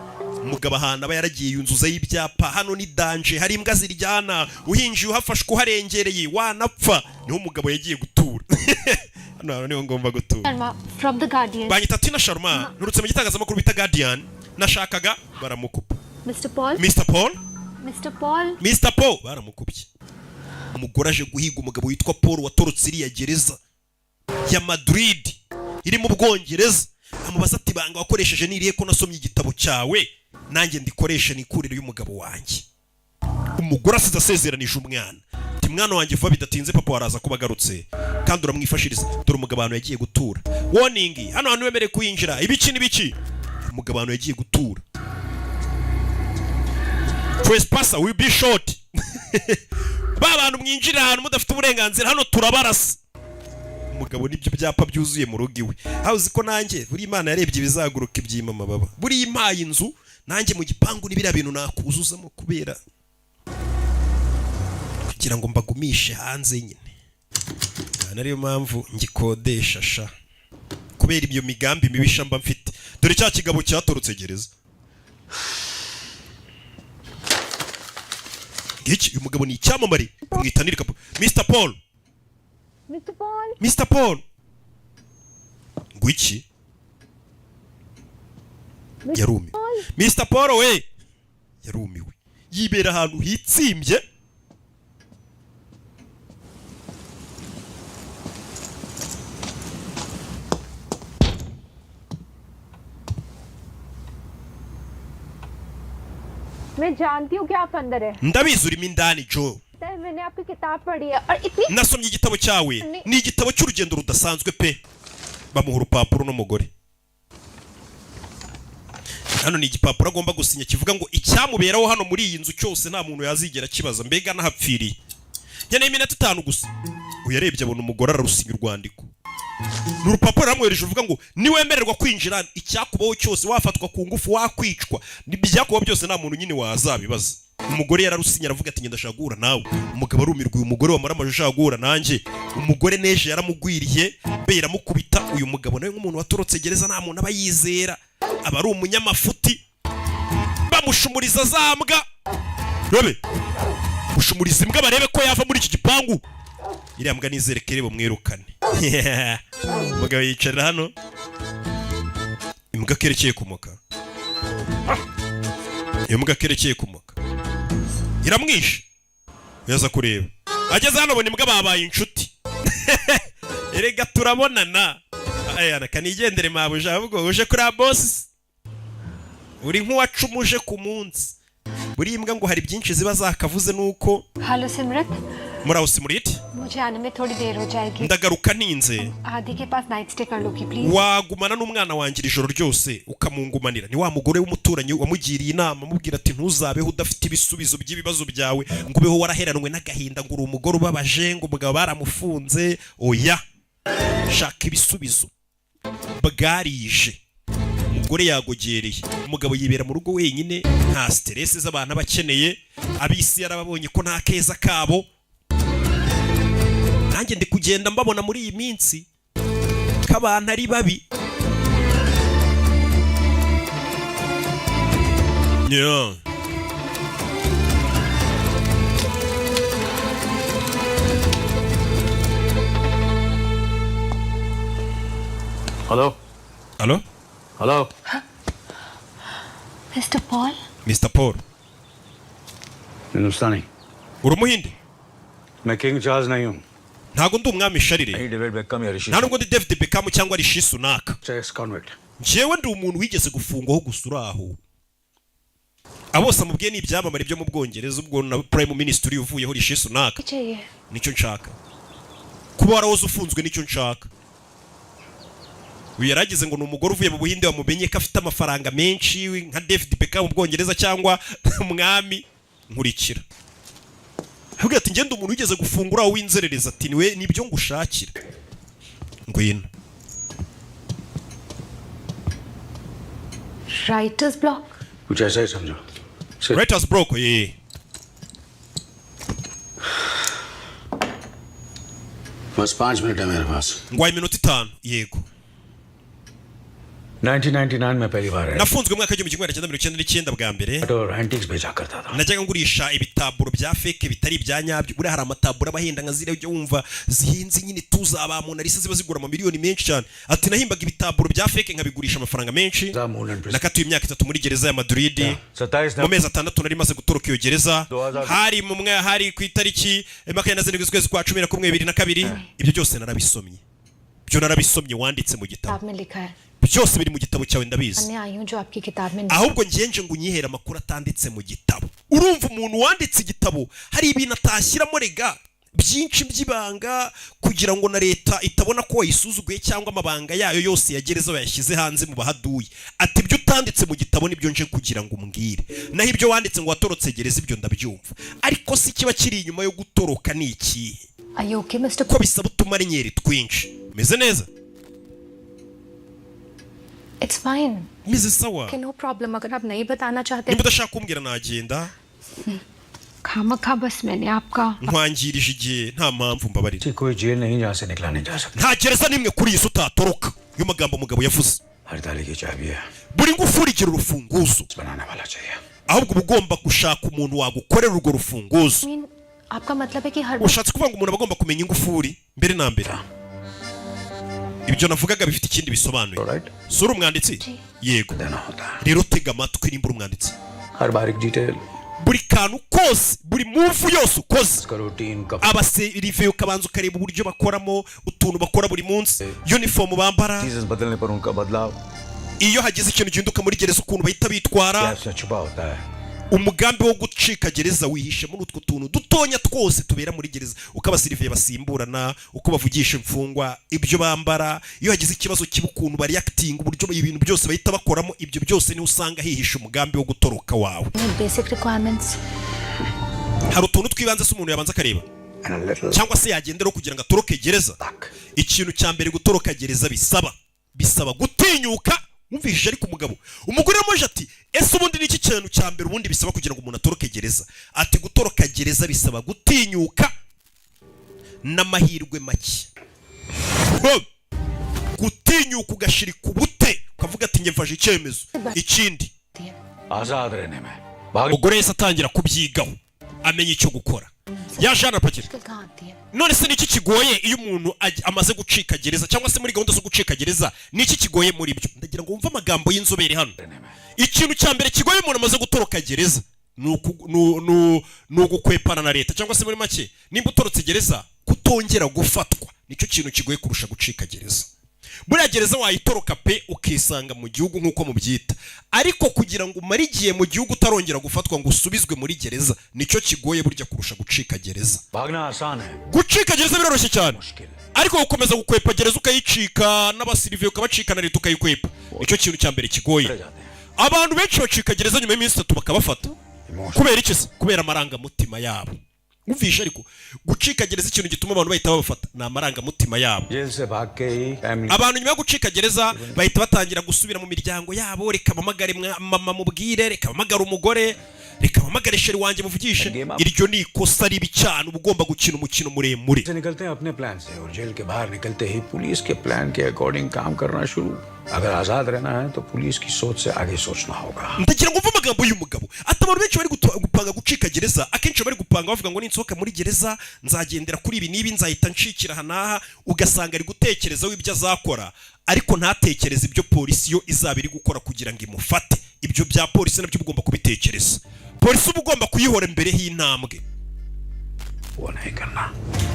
umugabo ahantu aba yaragiye yunzuzaho ibyapa hano ni danje hari imbwa ziryana uhinjiye uhafashwe uharengereye wanapfa niho umugabo yagiye gutura hano niho ngomba gutura Sharma from the Guardian. banyita Tina Sharma nturutse mu gitangazamakuru bita Guardian nashakaga baramukupa Mr. Paul. Mr. Paul Mr. Paul. Mr. Paul baramukubye umugore aje guhiga umugabo witwa Paul watorotse iriya gereza ya Madrid iri mu Bwongereza amubaza ati banga wakoresheje niriye ko nasomye igitabo cyawe nanjye ndikoresha nikurire y'umugabo wanjye umugore asize asezeranije umwana ati mwana wanjye vuba bidatinze papa waraza kuba agarutse kandi uramwifashiriza dore umugabo abantu yagiye gutura warning hano hantu wemereye kuyinjira ibiki umugabo abantu yagiye gutura trespasser will be shot ba bantu mwinjira ahantu mudafite uburenganzira hano turabarasa umugabo nibyo byapa byuzuye mu rugo iwe aho uzi ko nanjye buri Imana yarebye bizaguruka ibyima amababa buri impaye inzu nanjye mu gipangu n'ibira bintu nakuzuzamo kubera kugira ngo mbagumishe hanze nyine ariyo mpamvu ngikodesha sha kubera ibyo migambi mibisha mba mfite dore cya kigabo cyatorotse gereza iki uyu mugabo ni icyamamare kumwitanira Mr. Paul Mr. Paul. Mr. Paul ngwiki yarumiwe Mr. Paul we yarumiwe yibera ahantu hitsimbye मैं जानती हूँ कि आप अंदर है ndabizi urimo indani Joe मैंने आपकी किताब पढ़ी है और इतनी nasomye igitabo cyawe ni igitabo cy'urugendo rudasanzwe pe bamuha urupapuro n'umugore hano ni igipapuro agomba gusinya kivuga ngo icyamuberaho hano muri iyi nzu cyose nta muntu yazigera kibaza mbega nahapfiriye nkeneye iminota 5 gusa uyarebye abona umugore ararusinya urwandiko n'urupapuro ramwereje uvuga ngo niwemererwa kwinjira icyakubaho cyose wafatwa ku ngufu wakwicwa n'ibyakubaho byose nta muntu nyine wazabibaza umugore yararusinya aravuga ati ngenda shagura nawe umugabo arumirwa uyu mugore wamara amaje shagura nanjye umugore neje yaramugwiriye be yaramukubita uyu mugabo nawe nk'umuntu watorotse gereza nta muntu aba yizera aba ari umunyamafuti bamushumuriza zambwa robe mushumuriza imbwa barebe ko yava muri iki gipangu iriya mbwa nizerekere bamwirukane umugabo yicara hano imbwa imbwa kerekeye kumuka iyo mbwa kerekeye kumuka iramwishe yaza kureba ageze hano abona imbwa babaye inshuti erega turabonana ayana kanigendere mabuja ahubwo uje kuri boss uri nk'uwacumuje ku munsi buri imbwa ngo hari byinshi ziba zakavuze nuko hello Simrat muraho Simuriti मुझे आने में थोड़ी देर हो जाएगी ndagaruka ninze आदि के पास night stay कर लोगी please wagumana n'umwana wanjye ijoro ryose ukamungumanira ni wa mugore w'umuturanyi wamugiriye inama amubwira ati ntuzabeho udafite ibisubizo by'ibibazo byawe ngo ubeho waraheranwe n'agahinda ngo uri umugore ubabaje ngo umugabo baramufunze oya shaka ibisubizo bwarije umugore yagogereye umugabo yibera mu rugo wenyine nta stress z'abantu abakeneye abisi yarababonye ko nta keza kabo nanjye ndi kugenda mbabona muri iyi minsi k'abantu ari babi yeah. Hello? Hello? Hello? Mister Paul Mr. Paul Hindustani uri umuhinde मैं king Charles नहीं हूँ ntago ndi umwami sharire नहीं David become या ऋषि nta nubwo ndi David Beckham cyangwa Rishi Sunak x convict njyewe ndi umuntu wigeze gufungwaho gusa uraho abose amubwiye ni ibyamamare byo mu Bwongereza ubwo na Prime Minister uvuyeho Rishi Sunak चाहिए nicyo nshaka kuba warahoze ufunzwe nicyo nshaka uyu yaragize ngo ni umugore uvuye mu Buhinde wamumenye ko afite amafaranga menshi nka David Beckham mu Bwongereza cyangwa umwami nkurikira ahubwo ati ngende umuntu wigeze gufungura w'inzerereza ati niwe nibyo ngushakira ngwino writers block कुछ ऐसा ही समझो Writer's block ye बस 5 मिनट है मेरे पास ngwaye iminota 5 yego 1999 में पहली बार है nafunzwe mu mwaka w'igihumbi kimwe magana cyenda mirongo icyenda n'icyenda bwa mbere और एंटिक्स बेचा करता था najyaga ngurisha ibitaburo bya fake bitari ibya nyabyo buriya hari amataburo abahenda nka ziriya ujya wumva zihinze nyine tuzaba mu narisa ziba zigura amamiliyoni menshi cyane ati nahimbaga ibitaburo bya fake nkabigurisha amafaranga menshi nakatuye imyaka 3 muri gereza ya Madrid mu mezi 6 nari maze gutoroka iyo gereza hari ku itariki 27 z'ukwezi kwa 11 2022 ibyo byose narabisomye byo narabisomye wanditse mu gitabo में लिखा है byose biri mu gitabo cyawe ndabizi मैं आई हूँ जो आपकी किताब में ahubwo ngenje ngo unyihera amakuru atanditse mu gitabo urumva umuntu wanditse igitabo hari ibintu atashyiramo rega byinshi by'ibanga kugira ngo na leta itabona ko wayisuzuguye cyangwa amabanga yayo yose yagereza bayashyize hanze mu bahaduye ati ibyo utanditse mu gitabo nibyo nje kugira ngo umbwire naho ibyo wanditse ngo watorotse gereza ibyo ndabyumva ariko si kiba kiri inyuma yo gutoroka ni iki ko bisaba utumarenyeri twinshi meze neza It's fine. Mrs. Sawa. Okay, no problem. अगर आप नहीं बताना चाहते niba udashaka kumbwira nagenda खामखा बस मैंने आपका nkwangirije igihe nta mpamvu mbabarira कोई जेल नहीं जहाँ से निकला नहीं जा सकता nta gereza nimwe kuri iyi si utatoroka iyo magambo umugabo yavuze हर ताले की चाबी है buri ngufuri igira urufunguzo बनाने वाला चाहिए ahubwo uba ugomba gushaka umuntu wagukorera urwo rufunguzo आपका मतलब है कि हर ushatse kuvuga ngo umuntu aba agomba kumenya ingufuri mbere na mbere ibyo navugaga bifite ikindi bisobanuye sura umwanditsi yego rero tega amatwi nimba umwanditsi हर बारीक detail buri kantu kose buri move yose ukoze abaserive ukabanza ukareba uburyo bakoramo utuntu bakora buri munsi uniform bambara बदलने पर उनका बदलाव iyo hagize ikintu gihinduka muri gereza ukuntu bahita bitwara umugambi wo gucika gereza wihishe muri utwo tuntu dutonya twose tubera muri gereza uko abasiriviye basimburana uko bavugisha imfungwa ibyo bambara iyo hagize ikibazo kiba ukuntu bari acting uburyo ibintu byose bahita bakoramo ibyo byose ni usanga hihisha umugambi wo gutoroka wawe basic requirements hari utuntu twibanze se umuntu yabanza akareba cyangwa se yagenderaho kugira ngo atoroke gereza ikintu cya mbere gutoroka gereza bisaba gutinyuka mumvishije ariko umugore yamoje ati ese ubundi niki kintu cya mbere ubundi bisaba kugira ngo umuntu atoroke gereza ati gutoroka gereza bisaba gutinyuka n'amahirwe make gutinyuka ugashirika ubute ukavuga ati nge mfashe icyemezo ikindi आजाद रहने में umugore yese atangira kubyigaho amenya icyo gukora yaje anapakira मुश्किल कहाँ आती है? none se niki kigoye iyo umuntu amaze gucika gereza cyangwa se muri gahunda zo gucika gereza niki kigoye muri byo? Ndagira ngo wumve amagambo y'inzobere hano. Ikintu cya mbere kigoye umuntu amaze gutoroka gereza nugukwepana na leta cyangwa se muri make nimba utorotse gereza kutongera gufatwa nicyo kintu kigoye kurusha gucika gereza. Buriya gereza wayitoroka pe ukisanga mu gihugu nk'uko mubyita, ariko kugira ngo umare igihe mu gihugu utarongera gufatwa ngo usubizwe muri gereza nicyo kigoye burya kurusha gucika gereza. Gucika gereza biroroshye cyane, ariko gukomeza gukwepa gereza ukayicika n'abasiriviye ukabacika na leta ukayikwepa nicyo kintu cya mbere kigoye. Abantu benshi bacika gereza nyuma y'iminsi 3 bakabafata. Kubera iki se? Kubera amarangamutima yabo. Umvisha ariko gucika gereza ikintu gituma abantu bahita babafata na amarangamutima yabo. Abantu nyuma yo gucika gereza bahita batangira gusubira mu miryango yabo, reka bamagare mama mubwire, reka bamagare umugore, reka bamagare sheri wanjye muvugishe. Iryo ni ikosa ribi cyane, ugomba gukina umukino muremure. निकलते हैं अपने प्लान से और जेल के बाहर निकलते ही पुलिस के प्लान के अकॉर्डिंग काम करना शुरू. अगर आजाद रहना है तो पुलिस की सोच से आगे सोचना होगा. Ndagira ngo mvume amagambo y'umugabo. Atabantu benshi bari gupanga gucika gereza, akenshi bari gupanga bavuga ngo ninsohoka muri gereza nzagendera kuri ibi nibi nzahita nshikira hanaha, ugasanga ari gutekereza w'ibyo azakora ariko ntatekereza ibyo polisi yo izaba iri gukora kugira ngo imufate. Ibyo bya polisi nabyo ugomba kubitekereza. Polisi uba ugomba kuyihora imbere y'intambwe.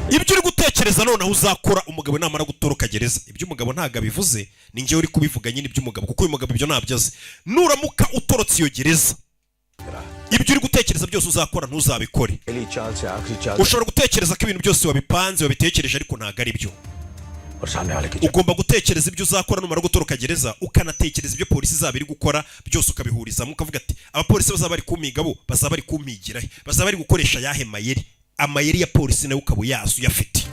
Ibyo uri gutekereza noneho uzakora umugabo namara gutoroka gereza. Ibyo umugabo ntago abivuze, ni njye uri kubivuga nyine iby'umugabo, kuko uyu mugabo ibyo ntabyo azi. Nuramuka utorotse iyo gereza, ibyo uri gutekereza byose uzakora ntuzabikore. Ushobora gutekereza ko ibintu byose wabipanze wabitekereje ariko ntago ari byo. Ugomba gutekereza ibyo uzakora numara gutoroka gereza, ukanatekereza ibyo polisi izaba iri gukora byose ukabihurizamo, ukavuga ati abapolisi bazaba bari kumiga bo bazaba bari kumigira he, bazaba bari gukoresha yahe mayeri. Amayeri ya polisi nayo ukaba uyafite.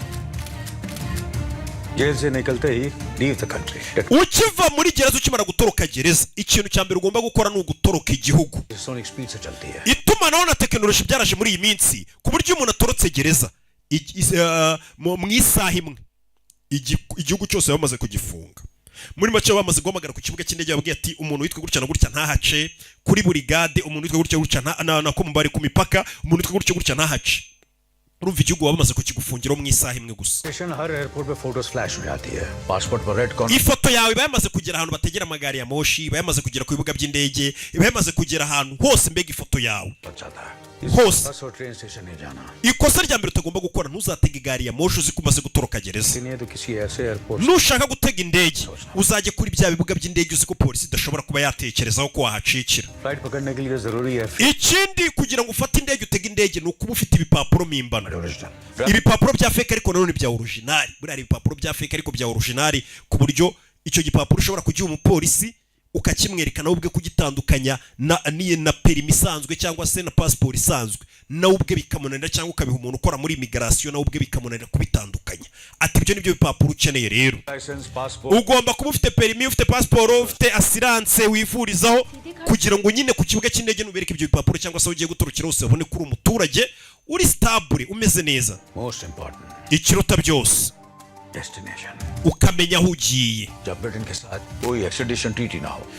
Ukiva muri gereza ukimara gutoroka gereza, ikintu cya mbere ugomba gukora ni ugutoroka igihugu. Itumanaho na tekinoloji byaraje muri iyi minsi ku buryo umuntu atorotse gereza mu isaha imwe igihugu cyose bamaze kugifunga. Muri make bamaze guhamagara ku kibuga cy'indege babwiye ati umuntu witwa gutya na gutya ntahace, kuri burigade umuntu witwa gutya gutya nako mubari ku mipaka umuntu witwa gutya gutya ntahace. Urumva igihugu bamaze kukigufungira mu isaha imwe gusa. Ifoto yawe bayamaze kugera ahantu bategera amagari ya moshi, bayamaze kugera ku bibuga by'indege, bayamaze kugera ahantu hose mbega ifoto yawe hose. Ikosa rya mbere utagomba gukora, ntuzatege igari ya moshi uzi ko umaze gutoroka gereza. Nushaka gutega indege uzajye kuri bya bibuga by'indege uzi ko polisi idashobora kuba yatekerezaho ko wahacikira. Ikindi kugira ngo ufate indege utege indege ni ukuba ufite ibipapuro mimbano. Ibipapuro bya fake ariko nanone bya original. Buriya ibipapuro bya fake ariko bya original ku buryo icyo gipapuro ushobora kugiha umupolisi ukakimwereka nawe ubwe kugitandukanya na perimi isanzwe cyangwa se na passport isanzwe, nawe ubwe bikamunanira, cyangwa ukabiha umuntu ukora muri immigration nawe ubwe bikamunanira kubitandukanya. Ati ibyo nibyo bipapuro ukeneye rero. Ugomba kuba ufite perimi, ufite passport, ufite assurance wivurizaho, kugira ngo nyine ku kibuga cy'indege nubereke ibyo bipapuro cyangwa se ugiye gutorokera hose ubone kuri umuturage uri stable umeze neza. Ikiruta byose ukamenya aho ugiye,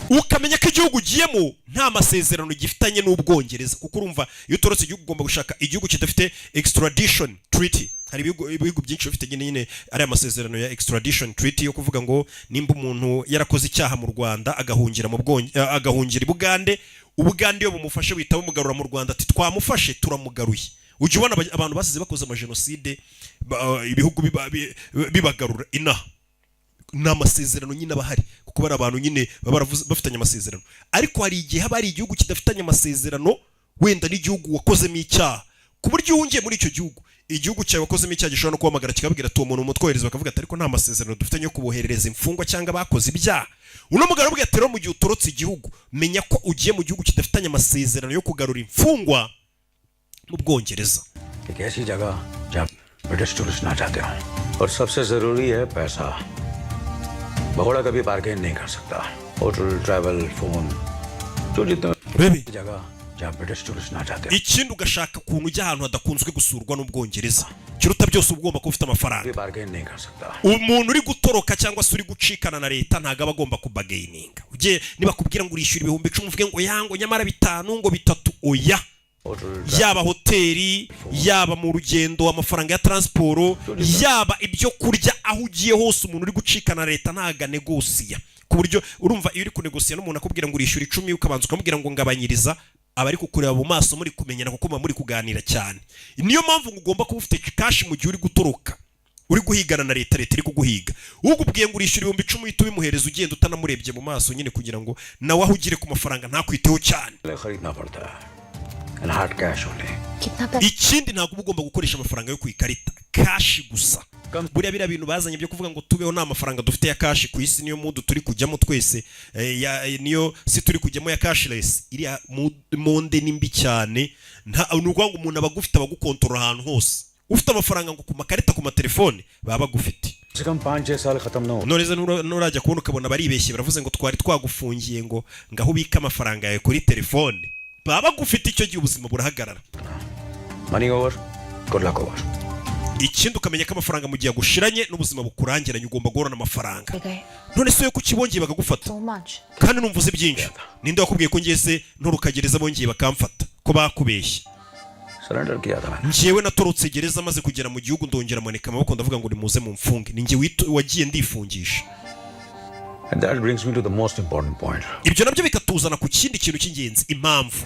ukamenya ko igihugu ugiyemo nta masezerano gifitanye n'Ubwongereza, kuko urumva iyo utorotse igihugu ugomba gushaka igihugu kidafite extradition treaty. Hari ibihugu byinshi bifite nyine ari amasezerano ya extradition treaty yo kuvuga ngo nimba umuntu yarakoze icyaha mu Rwanda agahungira agahungira i Bugande, Ubugande yo bumufashe wita bumugarura mu Rwanda ati twamufashe turamugaruye. Ujye ubona abantu basize bakoze amajenoside ibihugu bibagarura inaha n'amasezerano nyine abahari, kuko bari abantu nyine bafitanye amasezerano. Ariko hari igihe haba hari igihugu kidafitanye amasezerano wenda n'igihugu wakozemo icyaha, ku buryo uhungiye muri icyo gihugu, igihugu cyawe wakozemo icyaha gishobora no kuhamagara kikabwira ati uwo muntu umutwohereza, bakavuga ati ariko nta masezerano dufitanye yo kuboherereza imfungwa cyangwa bakoze ibyaha. Uno mugabo aravuga ati rero mu gihe utorotse igihugu menya ko ugiye mu gihugu kidafitanye amasezerano yo kugarura imfungwa mu Bwongereza. ऐसी जगह जहाँ British tourist ना जाते हों, और सबसे जरूरी है पैसा. भगोड़ा कभी बार्गेन नहीं कर सकता. होटल, ट्रैवल, फोन, जो जितना जगह जहाँ ब्रिटिश टूरिस्ट ना जाते. Ikindi ugashaka ukuntu ujya ahantu hadakunzwe gusurwa n'Ubwongereza. Kiruta byose ugomba kuba ufite amafaranga. Bargain नहीं कर सकता. Umuntu uri gutoroka cyangwa se uri gucikana na leta ntago aba agomba kubagaininga. Uje niba kubwira ngo urishyura 10,000 uvuge ngo yango nyamara 5 ngo 3 oya. yaba hoteli, yaba mu rugendo, amafaranga ya transport, yaba ibyo kurya, aho ugiye hose umuntu uri gucikana leta ntaga negosiya. Ku buryo urumva iyo uri kunegosiya n'umuntu akubwira ngo urishyura 10 ukabanza ukamubwira ngo ngabanyiriza, abari kukureba mu maso muri kumenyana kuko muri kuganira cyane. Niyo mpamvu ugomba kuba ufite cash mu gihe uri gutoroka, uri guhigana na leta iri kuguhiga. Ugubwiye ngo urishyura 10,000 uhita ubimuhereza ugenda utanamurebye mu maso nyine kugira ngo nawe aho ugire ku mafaranga ntakwiteho cyane. Ikindi ntabwo ugomba gukoresha amafaranga yo ku ikarita, cash gusa. Buriya biriya bintu bazanye byo kuvuga ngo tubeho nta mafaranga dufite ya cash ku isi, niyo mudu turi kujyamo twese, niyo si turi kujyamo ya cashless. Iriya monde nimbi cyane, nuko ngo umuntu abagufite abagukontorora ahantu hose. Ufite amafaranga ngo ku makarita ku matelefone baba bagufite. Noneze nurajya kubona ukabona baribeshye baravuze ngo twari twagufungiye ngo ngaho ubika amafaranga yawe kuri telefone. Baba bagufite icyo gihe ubuzima burahagarara. Money over, good luck over. Ikindi ukamenya ko amafaranga mu gihe gushiranye n'ubuzima bukurangiranye ugomba guhorana amafaranga. None se yo kukibongeye bakagufata kandi numvuze byinshi. Ninde wakubwiye ko ngese nturukagereza bongeye bakamfata ko bakubeshye? Njyewe natorotse gereza maze kugera mu gihugu ndongera maneka amaboko ndavuga ngo nimuze mu mfunge. Ninjye wagiye ndifungisha. And that brings me to the most important point. Ibyo nabyo bikatuzana ku kindi kintu cy'ingenzi, impamvu.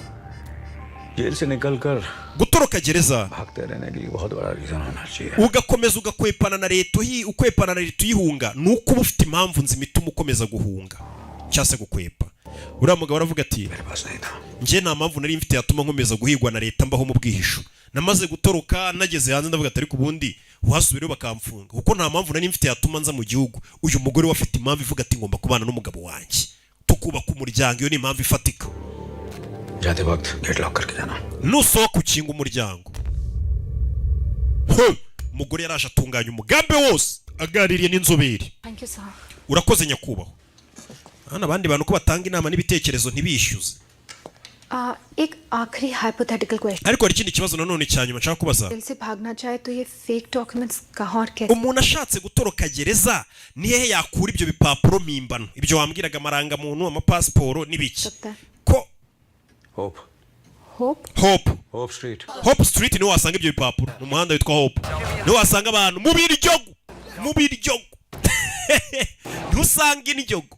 Jail से निकलकर gutoroka gereza भागते रहने के लिए बहुत बड़ा रीजन होना चाहिए. Ugakomeza ugakwepana na leta ukwepana na leta uyihunga nuko uba ufite impamvu nzimituma ukomeza guhunga cyase gukwepa. Uriya mugabo aravuga ati nje nta mpamvu nari mfite yatuma nkomeza guhigwa na leta mbaho mu bwihisho. Namaze gutoroka nageze hanze ndavuga ati ariko ubundi uhasubire bakamfunga kuko nta mpamvu nari mfite yatuma nza mu gihugu. Uyu mugore wafite impamvu ivuga ati ngomba kubana n'umugabo wanjye tukubaka umuryango. Iyo ni impamvu ifatika. जाते वक्त gate lock करके जाना. Nusohoka ukinga umuryango. Umugore yaraje atunganya umugambi wose aganiriye n'inzobere. Thank you sir. Urakoze nyakubahwa. Hano abandi bantu ko batanga inama n'ibitekerezo ntibishyuze. एक आखिरी hypothetical question. Ariko hari ikindi kibazo nanone cyanyuma nshaka kubaza. दिल से भागना चाहे तो ये fake documents कहाँ और कैसे? Umuntu ashatse gutoroka gereza ni hehe yakura ibyo bipapuro mimbano? Ibyo wambwiraga amaranga muntu, amapasiporo n'ibiki? Ko Hope. Hope? Hope Street. Hope Street niho wasanga ibyo bipapuro. Mu muhanda witwa Hope. Niho wasanga abantu mu biryogo. Ntusanga injogo.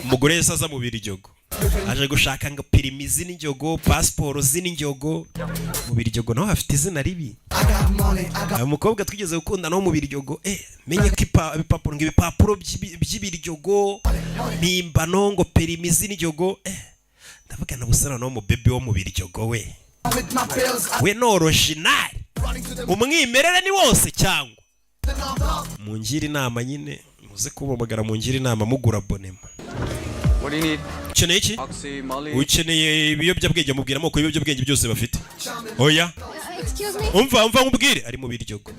Umugore yese aza mu biryogo. Aje gushaka ngo perimizi n'injogo, pasiporo z'injogo. Mu biryogo naho hafite izina ribi. Umukobwa twigeze gukunda no mu biryogo, menye ko ibipapuro by'ibiryogo, mimbano ngo perimizi n'injogo. Ndavuga na busana no mu bebe wo mu biryogo we. We no original. Umwimerere ni wose cyangwa. Mungira inama nyine. Muze kubamagara mungira inama mugura abonema. What do you need? Ukeneye iki? Oxy, Molly. Ukeneye ibiyobyabwenge mubwira amoko y'ibiyobyabwenge byose bafite. Oya. Excuse me. Umva nkubwire ari mu biryogo.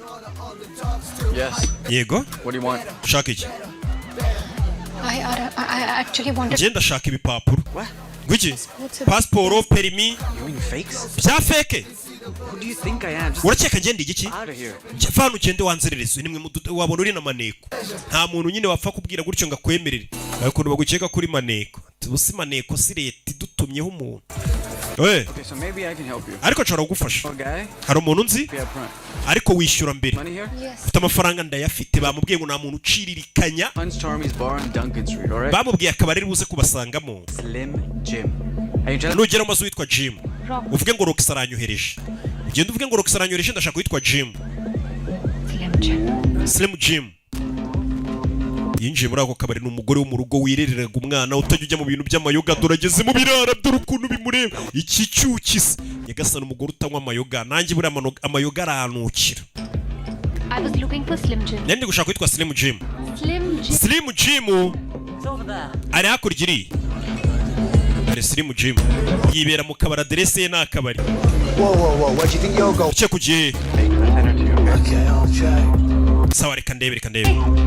Yes. Yego. What do you want? Shaka iki? I actually wanted. Ngenda shaka ibipapuro. What? Gwiki? Passport, permis. You mean fakes? Bya fake. Who do you think I am? Urakeka ngende igiki? Out of here. Fano ugende wanzerereza nimwe wabona uri na maneko. Nta muntu nyine wapfa kubwira gutyo ngo akwemerere. Ariko bagukeka kuri maneko. Tubusi maneko si leta idutumyeho umuntu. Okay, so maybe I can help you. Ariko nshobora kugufasha. Okay. Hari umuntu nzi? Ariko wishyura mbere. Money here? Yes. Ufite amafaranga ndayafite bamubwiye ngo nta muntu uciririkanya. Hans Charmy's bar on Duncan Street, all right? Bamubwiye akabari buze kubasangamo. Slim Jim. Hey, nugera amazu witwa Jim. Uvuge ngo Rox aranyohereje. Ugende uvuge ngo Rox aranyohereje ndashaka witwa Jim. Slim Jim. Yinjiye muri ako kabari n'umugore wo mu rugo wirereraga umwana utajya ujya mu bintu by'amayoga durageze mu birara by'urukundo bimureba iki cyukise nyagasana umugore utanywa amayoga nanjye buri amayoga aranukira. I was looking for Slim Jim. Nende gushaka witwa Slim Jim. Slim Jim. Ari hakurya iri. Ari Slim Jim. Yibera mu kabari adresse ye n'akabari. Whoa, where do you think you're going? Uce kugiye. Okay. Sawa reka ndebe.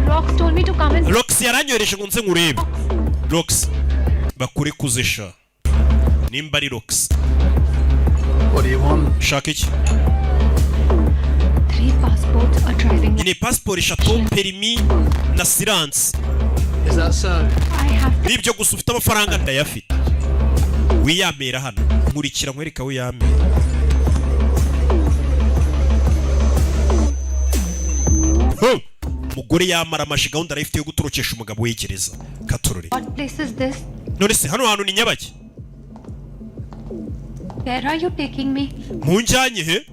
Rox told me to come and. Rox yaranyohereje ngo nze nkurebe. Rox bakure kuzesha. Nimba ari Rox. What do you want? Shaka iki? 3 passports, a driving. Ni passport eshatu, permis na silence. Is that so? I have to. nibyo gusa ufite amafaranga ndayafite wiyamera hano nkurikira nkwereka wiyamera umugore yamara amashi gahunda arayifite yo gutorokesha umugabo wegereza katurore What place is this? none se hano hantu ni Nyabaki Where are you taking me? munjyanye he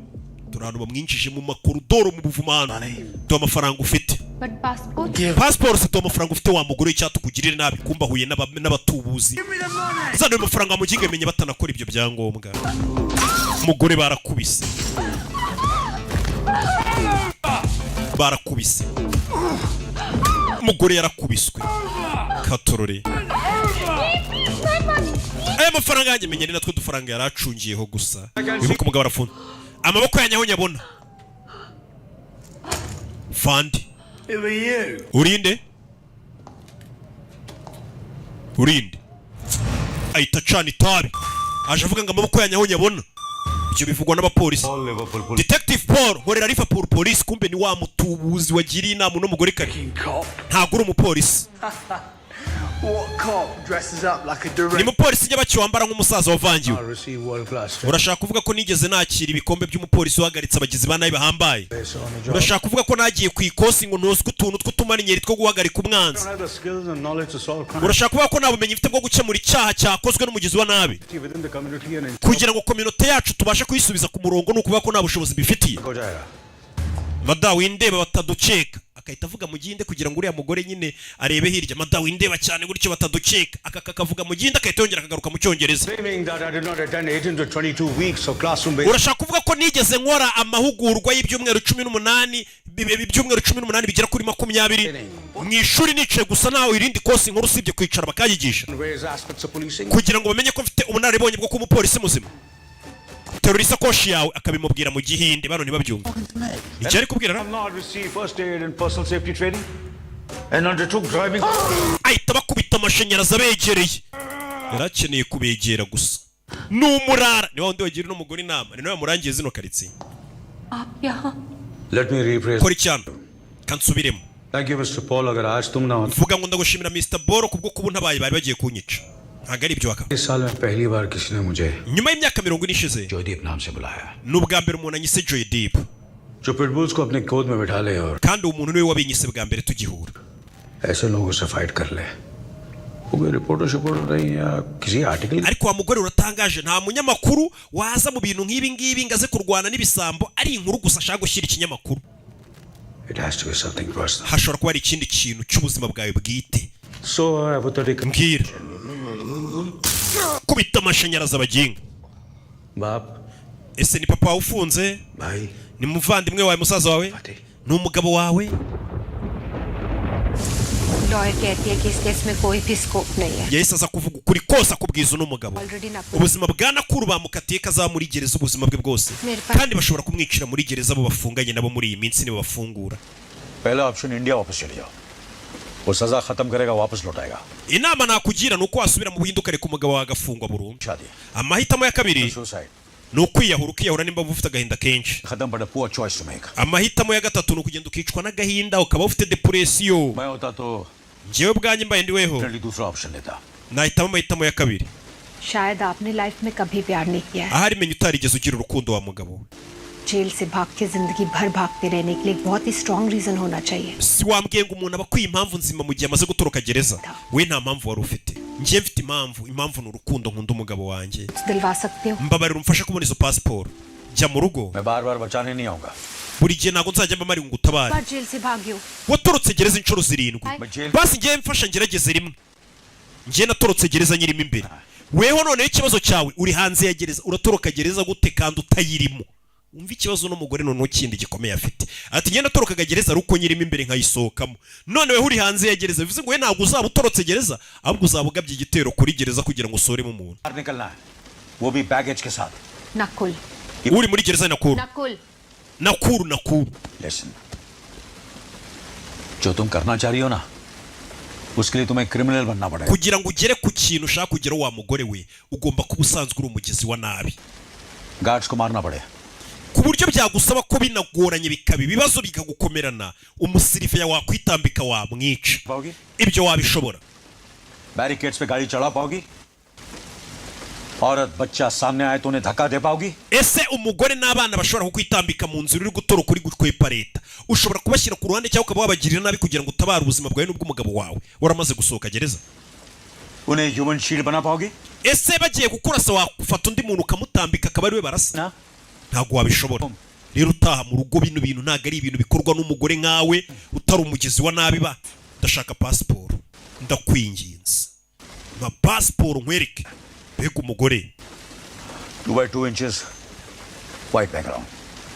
turano bamwinjije mu makorodoro mu buvumano to amafaranga ufite But passport? passport se to amafaranga ufite wa mugore cyatu kugirira nabi kumbahuye n'abatubuzi zano amafaranga muginge menye batanakora ibyo byangombwa umugore barakubise umugore yarakubiswe katorore aya mafaranga yanjye menye ni natwe dufaranga yaracungiyeho gusa wibuka umugabo arafunze amaboko yanyaho nyabona fandi urinde ahita acana itabi aje avuga ngo amaboko yanyaho nyabona ibyo bivugwa n'abapolisi Detective Paul horera Liverpool police kumbe ni wa mutubuzi wagiriye inama n'umugore kare ntago uri umupolisi ni mupolisi Nyabaki wambara nk'umusaza wavangiwe urashaka kuvuga ko nigeze nakira ibikombe by'umupolisi uhagaritse abagizi ba nabi bahambaye urashaka kuvuga ko nagiye ku ikosi ngo ntuzwe utuntu tw'utumarinyeri two guhagarika umwanzi urashaka kuvuga ko nta bumenyi mfite bwo gukemura icyaha cyakozwe n'umugizi wa nabi kugira ngo kominote yacu tubashe kuyisubiza ku murongo ni ukuvuga ko nta bushobozi bifitiye madamu windeba batadukeka akahita avuga mu gihinde kugira ngo uriya mugore nyine arebe hirya madamu windeba cyane gutyo batadukeka akavuga mu gihinde akahita yongera akagaruka mu cyongereza urashaka kuvuga ko nigeze nkora amahugurwa y'ibyumweru 18 bigera kuri 20 mu ishuri nicaye gusa nawe irindi kosi nkuru usibye kwicara bakayigisha kugira ngo bamenye ko mfite ubunararibonye bwo kuba umupolisi muzima terura isakoshi yawe akabimubwira mu gihinde bano ntibabyumva icyo ari kubwira ahita bakubita amashanyarazi abegereye yarakeneye kubegera gusa n'umurara niba wundi wagira n'umugore inama ni nawe yamurangiye zino karitsiye kora icyano kansubiremo vuga ngo ndagushimira Mr. Boro kubwo kuba ntabaye bari bagiye kunyica ntabwo ari ibyo wakaba nyuma y'imyaka 40 ishize n'ubwa mbere umuntu anyise Joydeep kandi umuntu niwe wabinyise bwa mbere tugihura ariko wa mugore uratangaje nta munyamakuru waza mu bintu nk'ibi ngibi ngo aze kurwana n'ibisambo ari inkuru gusa ashaka gushyira ikinyamakuru hashobora kuba ari ikindi kintu cy'ubuzima bwawe bwite mbwira kubita amashanyarazi abaginga ese ni papa wawe ufunze ni muvandimwe wawe musaza wawe ni umugabo wawe yahise aza kuvuga ukuri kose akubwiza n'umugabo ubuzima bwa Nakuru bamukatiye kazaba muri gereza ubuzima bwe bwose kandi bashobora kumwicira muri gereza abo bafunganye nabo muri iyi minsi nibo bafungura inama nakugira nuko wasubira mu buhinduka reka umugabo wawe agafungwa burundu amahitamo ya kabiri ni ukwiyahura ukiyahura nimba ufite agahinda kenshi amahitamo ya gatatu ni ukugenda ukicwa n'agahinda ukaba ufite depression njyewe bwanjye mbaye ndiweho nahitamo amahitamo ya kabiri ahari menya utarigeze ugira urukundo wa mugabo jail से भाग के जिंदगी भर भागते रहने के लिए एक बहुत ही स्ट्रॉन्ग रीजन होना चाहिए si wambwiye ngo umuntu aba akwiye impamvu nzima mu gihe amaze gutoroka gereza we nta mpamvu wari ufite njye mfite impamvu ni urukundo nkunda umugabo wanjye दिलवा सकते हो mbabarira umfashe kubona izo passport jya mu rugo buri gihe ntabwo nzajya mba mari ngo utabare jail से भागे हो watorotse gereza inshuro 7 basi njye mfasha ngerageze rimwe njye natorotse gereza nyirimo imbere weho none ikibazo cyawe uri hanze ya gereza uratoroka gereza gute kandi utayirimo umva ikibazo n'umugore none kindi gikomeye afite ati ngenda torokaga gereza ruko nyirimo imbere nkayisohokamo none we uri hanze ya gereza bivuze ngo we ntabwo uzaba utorotse gereza ahubwo uzaba ugabye igitero kuri gereza kugira ngo usoremo umuntu Nakul uri muri gereza Nakuru Nakuru Listen, जो तुम करना चाह रही हो ना उसके लिए तुम्हें क्रिमिनल बनना पड़ेगा kugira ngo ugere ku kintu ushaka kugeraho wa mugore we ugomba kuba usanzwe uri umugizi wa nabi guards को मारना पड़े ku buryo byagusaba ko binagoranye bikaba ibibazo bikagukomerana, umusirife ya wakwitambika wamwica. Ibyo wabishobora. Barricades पे गाड़ी चढ़ा पाओगी? औरत बच्चा सामने आए तो उन्हें धक्का दे पाओगी? ese umugore n'abana bashobora kukwitambika mu nzira uri gutoroka uri gutwepa leta, ushobora kubashyira ku ruhande cyangwa ukaba wabagirira nabi kugira ngo utabare ubuzima bwawe n'ubw'umugabo wawe waramaze gusohoka gereza? उन्हें ह्यूमन शील्ड बना पाओगी? ese bagiye kukurasa wafata undi muntu ukamutambika akaba ariwe barasa? ntabwo wabishobora. rero utaha mu rugo bino bintu ntabwo ari ibintu bikorwa n'umugore nkawe utari umugizi wa nabi. Ba ndashaka pasiporo, ndakwinginze nka pasiporo nkwereke. Mbega umugore 2 by 2 inches white background,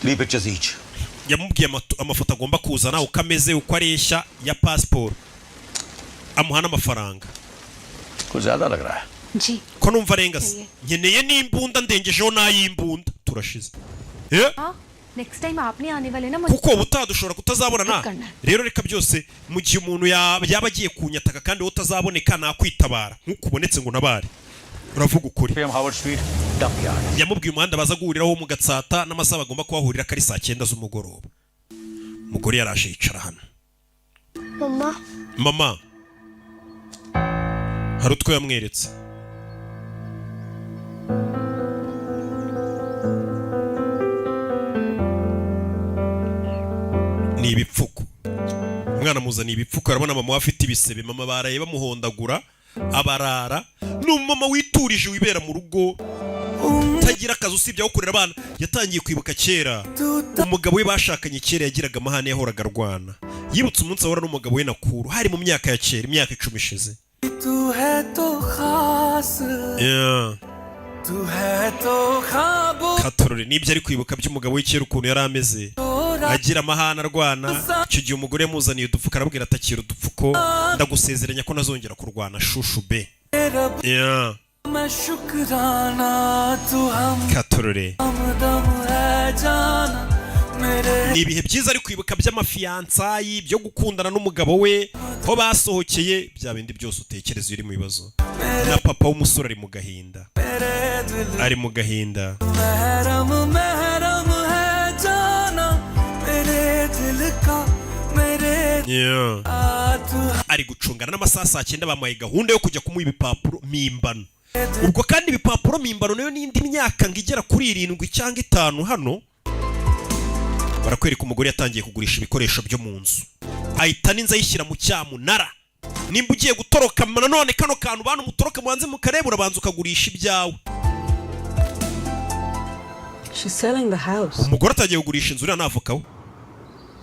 3 pictures each. yamubwiye amafoto agomba kuzana uko ameze uko areshya ya pasiporo, amuha n'amafaranga. कुछ ज्यादा लग रहा है जी ko numva arengase. nkeneye n'imbunda ndengejeho n'ay'imbunda. turashize हाँ next time आप नहीं आने वाले ना मुझे kuko ubutaha dushobora kutazabonana. rero reka byose mu gihe umuntu yaba agiye kunyataka kandi wowe utazaboneka nakwitabara nk'uko ubonetse ngo nabare. uravuga ukuri. Howard Street dump yard. yamubwiye umuhanda baza guhuriraho mu Gatsata n'amasaha bagomba kuhahurira kari saa 9 z'umugoroba. umugore yarashe yicara hano. mama hari utwo yamweretse. ni ibipfuko. umwana muzaniye ibipfuko, arabona mama afite ibisebe. mama baraye bamuhondagura abarara. ni umumama witurije wibera mu rugo utagira akazi usibye aho kurera abana. yatangiye kwibuka kera umugabo we bashakanye kera yagiraga amahane yahoraga arwana. yibutse umunsi ahora n'umugabo we Nakuru, hari mu myaka ya kera, imyaka 10 ishize. Katorore nibyo ari kwibuka by'umugabo we kera ukuntu yari ameze, agira amahane arwana. icyo gihe umugore yamuzaniye udupfuko, arabwira atakira udupfuko, ndagusezeranya ko nazongera kurwana shushu be. Katorore ni ibihe byiza ari kwibuka by'amafiyansayi, byo gukundana n'umugabo we, ko basohokeye, bya bindi byose utekereza uri mu bibazo. na papa w'umusore ari mu gahinda, ari mu gahinda. ari gucungana n'amasaha saa 9 bamuhaye gahunda yo kujya kumuha ibipapuro mimbano. ubwo kandi ibipapuro mimbano nayo n'indi myaka ngo igera kuri 7 cyangwa 5 hano barakwereka umugore yatangiye kugurisha ibikoresho byo mu nzu, ahita n'inza yishyira mu cyamunara. nimba ugiye gutoroka nanone kano kantu bantu mutoroka mubanze mukareba, urabanza ukagurisha ibyawe. umugore atangiye kugurisha inzu uriya n'avoka we.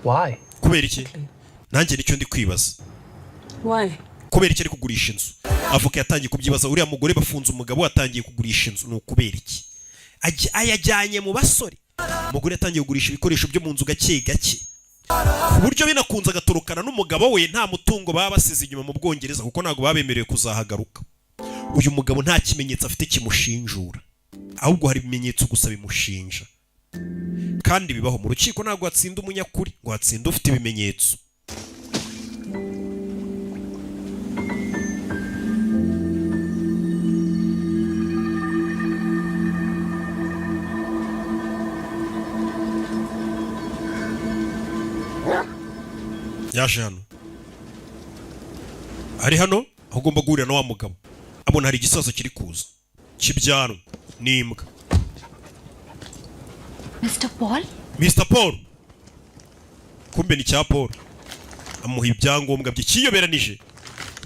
Why? kubera iki? nanjye nicyo ndi kwibaza. kubera iki ari kugurisha inzu? avoka yatangiye kubyibaza. uriya mugore bafunze umugabo atangiye kugurisha inzu, ni ukubera iki? ayajyanye mu basore. umugore yatangiye kugurisha ibikoresho byo mu nzu gake gake, ku buryo binakunze agatorokana n'umugabo we. nta mutungo baba basize inyuma mu Bwongereza kuko ntabwo babemerewe kuzahagaruka. uyu mugabo nta kimenyetso afite kimushinjura, ahubwo hari ibimenyetso gusa bimushinja. kandi bibaho mu rukiko, ntabwo hatsinda umunyakuri ngo hatsinda ufite ibimenyetso. yaje hano, ari hano aho ugomba guhurira na wa mugabo. abona hari igisazo kiri kuza kibyanwa n'imbwa. Mr. Paul kumbe ni cya Paul. amuha ibyangombwa bye kiyoberanije.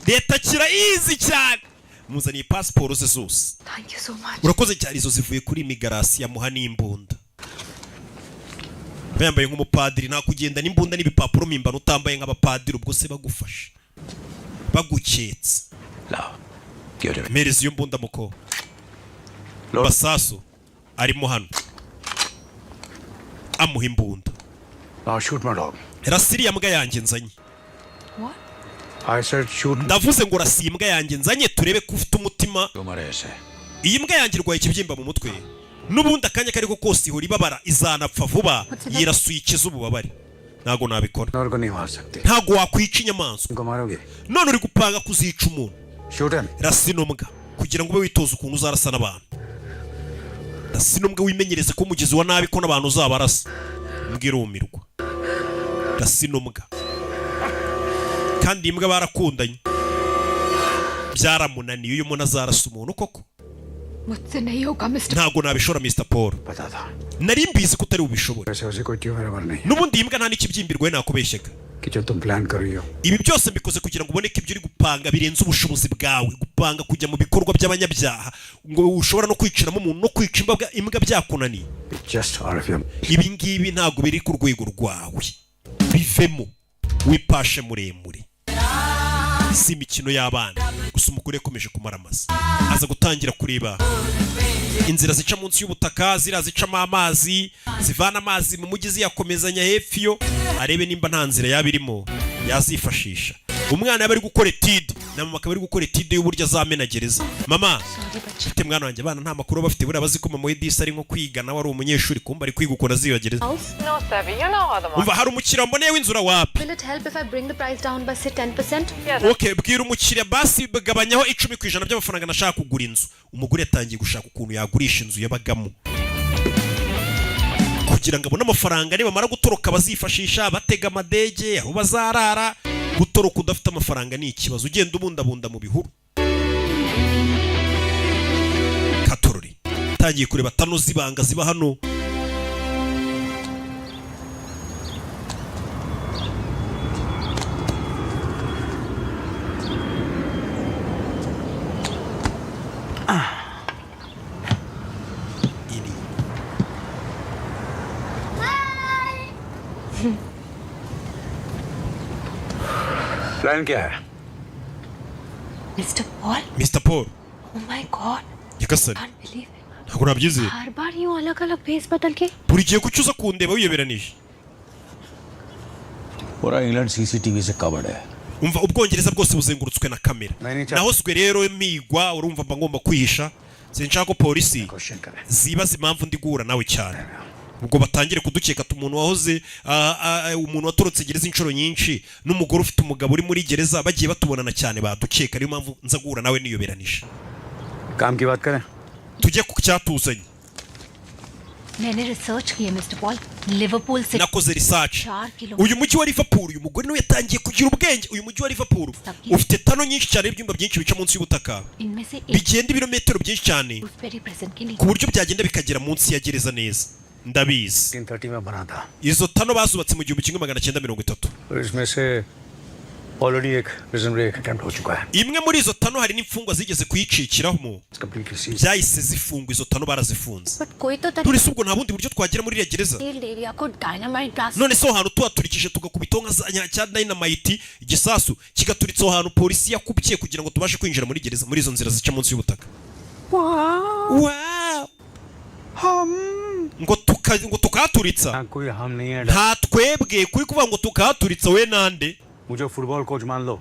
leta kira easy cyane, muzaniye pasiporo ze zose. Thank you so much. urakoze cyane. izo zivuye kuri imigarasi, yamuha n'imbunda. yambaye nk'umupadiri, nta kugenda n'imbunda n'ibipapuro mimbano utambaye nk'abapadiri, ubwo se bagufashe baguketse. mereza iyo mbunda muko. basaso arimo hano, amuha imbunda. rasiri ya mbwa yanjye nzanye. ndavuze ngo rasi imbwa yanjye nzanye turebe ko ufite umutima. iyi mbwa yanjye irwaye ikibyimba mu mutwe, n'ubundi akanya kariko kose ihora ibabara, izanapfa vuba. yirasuye ikiza ububabare. ntago nabikora. ntago wakwica inyamaswa, none uri gupanga kuzica umuntu. rasi n'umbwa kugira ngo ube witoza ukuntu uzarasa n'abantu. Ndasinumbwa wimenyereze ko umugizi wa nabi ko n'abantu uzabarasa. Mbwirumirwa. Ndasinumbwa. Kandi imbwa barakundanye. Byaramunaniye uyu muntu azarasa umuntu koko. मुझसे नहीं होगा mister Ntago nabishora Mr. Paul. पता था Nari mbizi ko utari ubishobora. वैसे उसे कोई ट्यूमर वगैरह नहीं Nubundi imbwa nta n'ikibyimbirwa nakubeshyega. कि जो तुम प्लान कर रही हो Ibi byose mbikoze kugira ngo uboneke ibyo uri gupanga birenze ubushobozi bwawe, gupanga kujya mu bikorwa by'abanyabyaha ngo ushobora no kwiciramo umuntu no kwica imbwa byakunaniye. just out of your Ibi ngibi ntago biri ku rwego rwawe. Bivemo wipashe muremure. Si imikino y'abana gusa umugore yakomeje kumaramaza aza gutangira kureba inzira zica munsi y'ubutaka zicamo amazi zivana amazi mu mujyi ziyakomezanya hepfo yo arebe nimba nta nzira yabirimo yazifashisha. Umwana yaba ari gukora etide na mama akaba ari gukora etide y'uburyo azamenagereza. Mama mfite mwana wanjye abana nta makuru bafite buriya bazi ko mama we disi ari nko kwiga nawe ari umunyeshuri kumba ari kwiga ukuntu aziyogereza. No, Savi, you know how the Umva hari umukiriya mboneye w'inzura wapi? Will it help if I bring the price down by say 10%? Okay, bwira umukiriya basi bagabanyaho 10% by'amafaranga nashaka kugura inzu. Umugore yatangiye gushaka ukuntu yagurisha inzu yabagamo. Kugira ngo abone amafaranga niba mara gutoroka bazifashisha batega amadege aho bazarara. Gutoroka udafite amafaranga ni ikibazo ugenda ubundabunda mu bihuru. Katorori tangiye kureba tano zibanga ziba hano. Plan क्या है Mr. Paul? Mr. Paul Oh my God! yakasari Can't believe it. ntabwo nabyizeye. हर बार यूं अलग-अलग भेस बदल के Buri gihe kuki uza kundeba wiyoberanije. पूरा England CCTV से कवर्ड है Umva ubwongereza bwose buzengurutswe na kamera. Nani cha- Nahoswe rero migwa urumva mba ngomba kwihisha. Sinshaka ko polisi question करें zibaza impamvu ndi guhura nawe cyane. Ubwo batangire kudukeka umuntu wahoze umuntu watorotse gereza inshuro nyinshi n'umugore ufite umugabo uri muri gereza bagiye batubonana cyane badukeka niyo mpamvu nza guhura nawe niyoberanije. काम की बात करें Tujye ku cyatuzanye. मैंने रिसर्च की है mister Paul Liverpool से Nakoze research. 4 kilo Uyu mujyi wa Liverpool uyu mugore niwe yatangiye kugira ubwenge. Uyu mujyi wa Liverpool ufite tano nyinshi cyane ibyumba byinshi bica munsi y'ubutaka. इनमें से एक Bigenda ibirometero byinshi cyane very present के लिए ku buryo byagenda bikagera munsi ya gereza neza. Ndabizi. 1930 में बना था Izo tano bazubatse mu 1930. और इसमें से ऑलरेडी एक प्रिजन ब्रेक अटेम्प्ट हो चुका है Imwe muri izo tano hari n'imfungwa zigeze kuyicikiramo. Completely seize Byahise zifungwa izo tano barazifunze. But कोई तो None se ubwo nta bundi buryo twagera muri iriya gereza? Area को dynamite blast None se aho hantu tuhaturikije tugakubitaho nka cya dynamite igisasu kigaturitse aho hantu polisi yakubye kugira ngo tubashe kwinjira muri gereza muri izo nzira zica munsi y'ubutaka. Wow! Ngo tukahaturitsa. कोई हम नहीं है Nta twebwe kuri kuvuga ngo tukahaturitsa we nande? मुझे football coach मान लो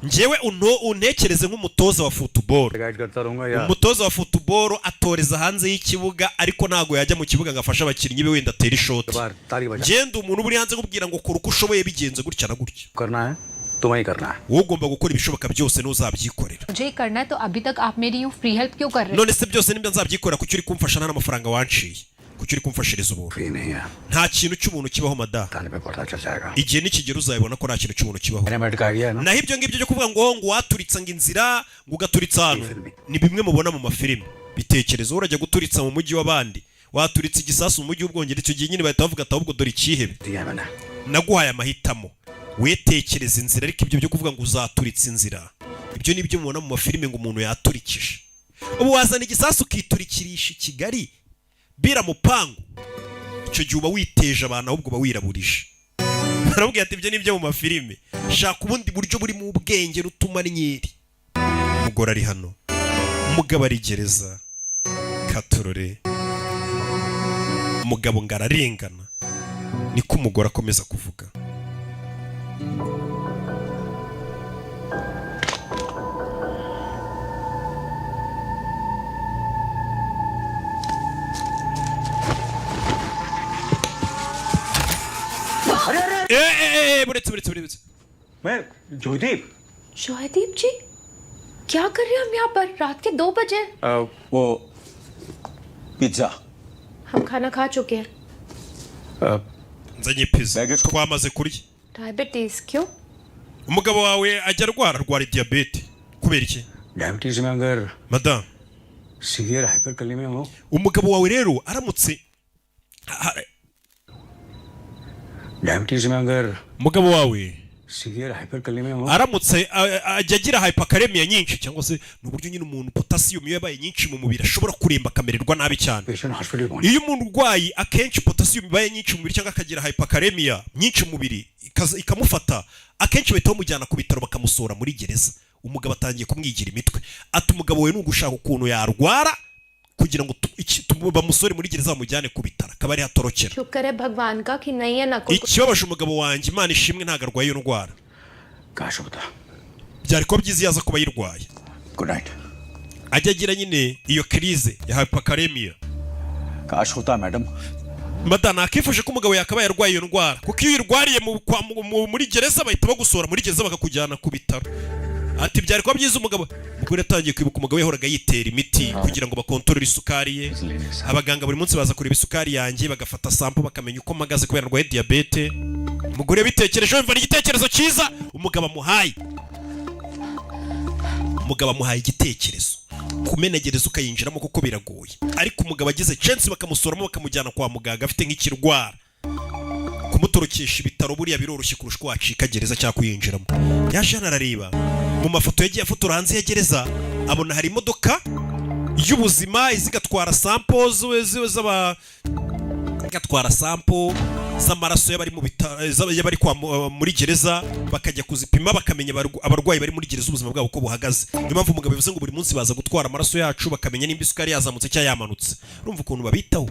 Njyewe untekereze nk'umutoza wa football. Guide करता रहूंगा या Umutoza wa football atoreza hanze y'ikibuga ariko ntago yajya mu kibuga ngafasha abakinnyi be wenda atera ishoti. बार ताली बजा Ngende umuntu uri hanze nkubwira ngo kora uko ushoboye bigenze gutya na gutya. करना है तुम्हें ही करना है Wowe ugomba gukora ibishoboka byose n'uzabyikorera. मुझे ही करना है तो अभी तक आप मेरी यूं फ्री हेल्प क्यों कर रहे None se byose nibyo nzabyikorera kuki uri kumfasha nta n'amafaranga wanciye. Kuki uri kumfashiriza ubu. Free नहीं है Nta kintu cy'umuntu kibaho mada. ताने पे पता चल जाएगा Igihe nikigera uzabibona ko nta kintu cy'umuntu kibaho. मैंने का आइडिया है ना Naho ibyo ngibyo byo kuvuga ngo waturitsa ngo inzira ngo ugaturitsa hano ni bimwe mubona mu mafilimi. Bitekerezo urajya guturitsa mu mujyi w'abandi. Waturitsa igisasu mu mujyi w'Ubwongereza icyo gihe nyine bahita bavuga ati ahubwo dore ikihebe. दिया मैंने Naguhaye amahitamo. Wetekereza inzira ariko ibyo byo kuvuga ngo uzaturitsa inzira. Ibyo nibyo mubona mu mafilimi ngo umuntu yaturikije. Ubu wazana igisasu ukiturikirisha i Kigali bira mupangu. Icyo gihe uba witeje abantu ahubwo uba wiraburije. Barabwira ati ibyo nibyo mu mafilimi. Shaka ubundi buryo buri mu bwenge rutuma nyeri. Umugore ari hano. Umugabo ari gereza. Katorore. Umugabo ngararengana. Niko umugore akomeza kuvuga. buretse मैं जोदीप शोहदीप जी क्या कर रहे हैं हम यहाँ पर रात के 2 बजे वो पिज्जा हम खाना खा चुके हैं। nzanye pizza twamaze kurya. Diabetes क्यों? umugabo wawe ajya arwara diabete kubera iki? Diabetes में अगर madam सीवियर हाइपरकैलेमिया हो, umugabo wawe rero aramutse diabetes में अगर umugabo wawe सीवियर हाइपरकैलेमिया हो, aramutse ajya agira hyperkalemia nyinshi cyangwa se n'uburyo nyine umuntu potassium yabaye nyinshi mu mubiri ashobora kuremba akamererwa nabi cyane. Patient hospital पहुंचे, iyo umuntu urwaye akenshi potassium ibaye nyinshi mu mubiri cyangwa akagira hyperkalemia nyinshi mu mubiri ikamufata, akenshi bahita bamujyana ku bitaro bakamusora muri gereza. Umugabo atangiye kumwigira imitwe, ati umugabo we n'ugushaka ukuntu yarwara kugira ngo bamusore muri gereza bamujyane ku bitaro akaba ari hatorokera. शुक्र है भगवान का कि नहीं है ना कोई। ikibabaje umugabo wanjye Imana ishimwe ntago arwaye iyo ndwara. काश होता। byari kuba byiza yaza kuba yirwaye. Good night. ajya agira nyine iyo crise ya hyperkalemia. काश होता madam. madana akifuje ko umugabo yakabaye arwaye iyo ndwara kuko iyo irwariye muri gereza bahita bagusora muri gereza bakakujyana ku bitaro. ati byari kuba byiza umugabo atangiye kwibuka umugabo yahoraga yitera imiti kugira ngo bakontorore isukari ye. abaganga buri munsi baza kureba isukari yanjye bagafata sample bakamenya uko mpagaze kubera ndwaye diabete. umugore bitekereje yumva ari igitekerezo cyiza umugabo amuhaye igitekerezo kumenegereza ukayinjiramo kuko biragoye, ariko umugabo agize chance bakamusoramo bakamujyana kwa muganga afite nk'ikirwara, kumutorokesha ibitaro buriya biroroshye kurusha ko wacika gereza cyangwa kuyinjiramo. yaje arareba mu mafoto yagiye afotora hanze ya gereza, abona hari imodoka y'ubuzima izigatwara samples gatwara sample z'amaraso y'abari mu y'abari muri gereza bakajya kuzipima bakamenya abarwayi bari muri gereza ubuzima bwabo uko buhagaze. Niyo mpamvu umugabo bivuze ngo buri munsi baza gutwara amaraso yacu bakamenya nimba isukari yazamutse cyangwa yamanutse. Urumva ukuntu babitaho.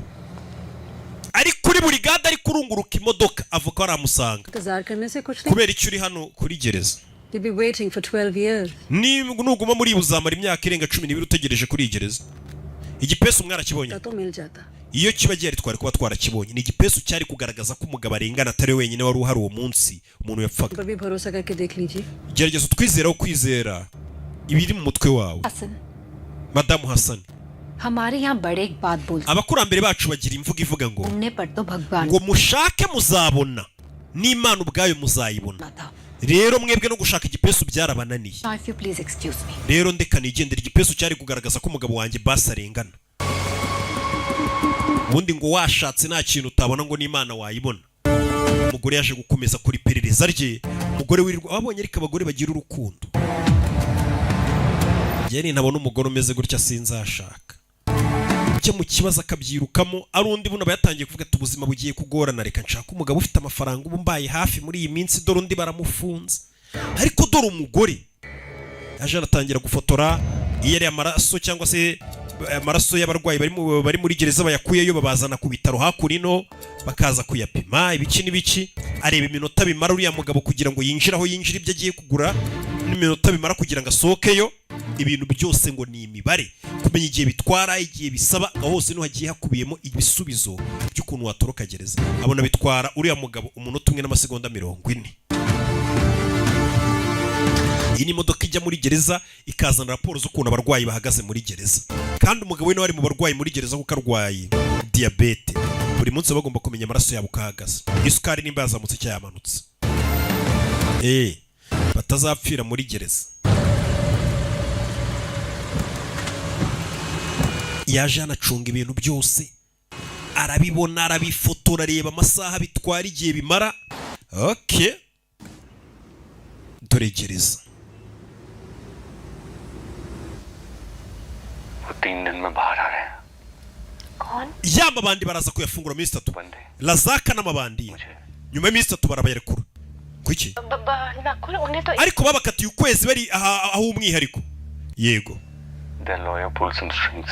ari kuri buri gade ari kurunguruka imodoka avuka aramusanga kubera icyo uri hano kuri gereza. nuguma muri uzamara imyaka irenga 12 utegereje kuri gereza. igipesu mwarakibonye iyo kiba gihari twari kuba twarakibonye. ni igipesu cyari kugaragaza ko umugabo arengana atari wenyine wari uhari uwo munsi umuntu yapfaga. gerageza twizeraho kwizera ibiri mu mutwe wawe. Madamu Hassan, हमारे यहाँ बड़े एक बात बोलते abakurambere bacu bagira imvugo ivuga ngo ngo mushake muzabona n'Imana ubwayo muzayibona. rero mwebwe no gushaka igipesu byarabananiye. rero ndeka nigendera igipesu cyari kugaragaza ko umugabo wanjye basi arengana. ubundi ngo washatse nta kintu utabona ngo n'Imana wayibona. umugore yaje gukomeza kuri perereza rye. umugore wirirwa abonye ariko abagore bagira urukundo. yari nabona umugore umeze gutya sinzashaka. cyo mu kibazo akabyirukamo ari undi buno bayatangiye kuvuga ati ubuzima bugiye kugorana reka nshaka umugabo ufite amafaranga ubu mbaye hafi muri iyi minsi dore undi baramufunze. ariko dore umugore yaje aratangira gufotora iyo ari amaraso cyangwa se amaraso y'abarwayi bari muri gereza bayakuyeyo babazana ku bitaro hakurino bakaza kuyapima ibiki n'ibiki. areba iminota bimara uriya mugabo kugira ngo yinjiraho yinjira ibyo agiye kugura n'iminota bimara kugira ngo asohokeyo. ibintu byose ngo ni imibare kumenya igihe bitwara igihe bisaba aho hose no hagiye hakubiyemo ibisubizo by'ukuntu watoroka gereza. abona bitwara uriya mugabo umunota umwe n'amasegonda 40. iyi ni imodoka ijya muri gereza ikazana raporo z'ukuntu abarwayi bahagaze muri gereza. kandi umugabo we nawe ari mu barwayi muri gereza kuko arwaye diabete. buri munsi bagomba kumenya amaraso yabo kahagaze isukari nimba yazamutse cyangwa yamanutse. batazapfira muri gereza. yaje anacunga ibintu byose arabibona arabifotora areba amasaha bitwara igihe bimara. dore gereza. 3 दिन में बाहर आ रहे हैं. कौन? yamba bandi baraza kuyafungura minsi 3. Lazaka n'amabandi nyuma y'iminsi 3 barabayerekura. Kuki? ariko babakatiye ukwezi bari aho umwihariko. yego.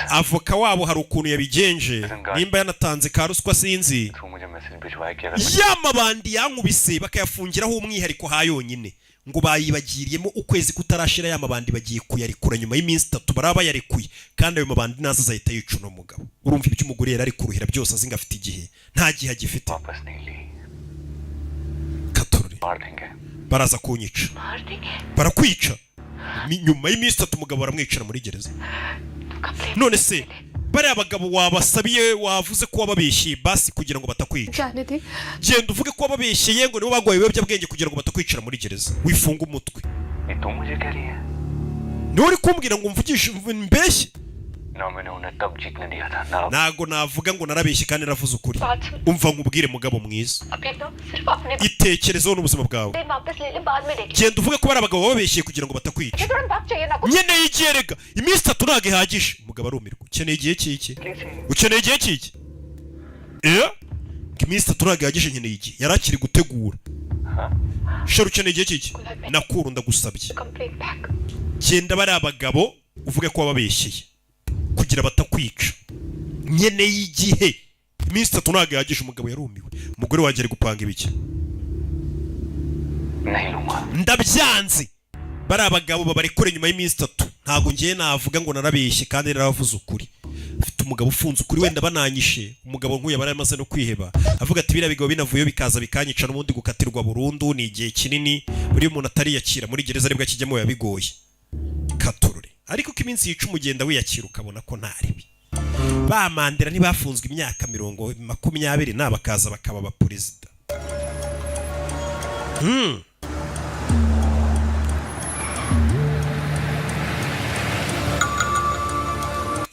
avoka wabo hari ukuntu yabigenje nimba yanatanze ka ruswa sinzi. yamabandi yankubise bakayafungiraho umwihariko ha yonyine ngo bayibagiriyemo ukwezi kutarashira yamabandi bagiye kuyarekura nyuma y'iminsi 3 baraba yarekuye. kandi ayo mabandi naza zahita yica no mugabo. urumva ibyo umugore yari ari kuruhira byose azinga afite igihe nta gihe agifite. baraza kunyica barakwica nyuma y'iminsi 3 umugabo baramwicira muri gereza. none se bari abagabo wabasabiye wavuze ko wababeshye basi kugira ngo batakwica genda uvuge ko wababeshye ngo nibo bagwaye ibiyobyabwenge kugira ngo batakwicira muri gereza wifunga umutwe niwe uri kumbwira ngo mvugishe mbeshye ntago navuga ngo narabeshye kandi naravuze ukuri umva nkubwire mugabo mwiza itekerezeho n'ubuzima bwawe genda uvuge ko bari abagabo babeshye kugira ngo batakwica nkeneye igihe rega iminsi 3 ntago ihagije umugabo arumirwa ukeneye igihe kiki ukeneye igihe kiki iminsi 3 ntago ihagije nkeneye igihe yarakiri gutegura shero ukeneye igihe kiki nakuru ndagusabye genda bari abagabo uvuge ko wababeshyeye kugira batakwica nkeneye igihe iminsi 3 ntago ihagije umugabo yarumiwe umugore wanjye ari gupanga ibiki ndabyanze bari abagabo babarekure nyuma y'iminsi 3 ntago ngiye navuga ngo narabeshye kandi naravuze ukuri afite umugabo ufunze ukuri wenda bananyishe umugabo nk'uyu yabara yamaze no kwiheba avuga ati bira bigabo binavuye bikaza bikanyica n'ubundi gukatirwa burundu ni igihe kinini buri umuntu atari yakira muri gereza aribwo akijyamo yabigoye katurure ariko ko iminsi yica umugenda wiyakira ukabona ko ntaribi bamandera ntibafunzwe imyaka 20 nabakaza bakaba ba president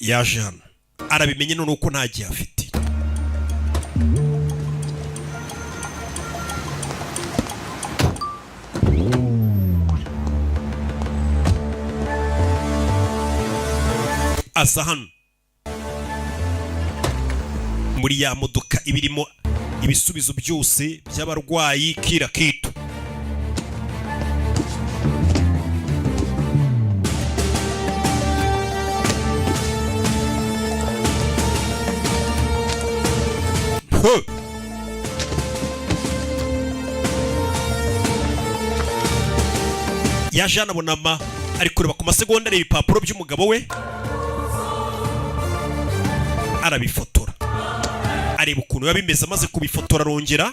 yaje hano arabimenye none uko ntagiye afite aza hano muri ya modoka ibirimo ibisubizo byose by'abarwayi kira kitu yaje anabonama ari kureba ku masegonda areba ibipapuro by'umugabo we arabifotora areba ukuntu yabimeze amaze kubifotora arongera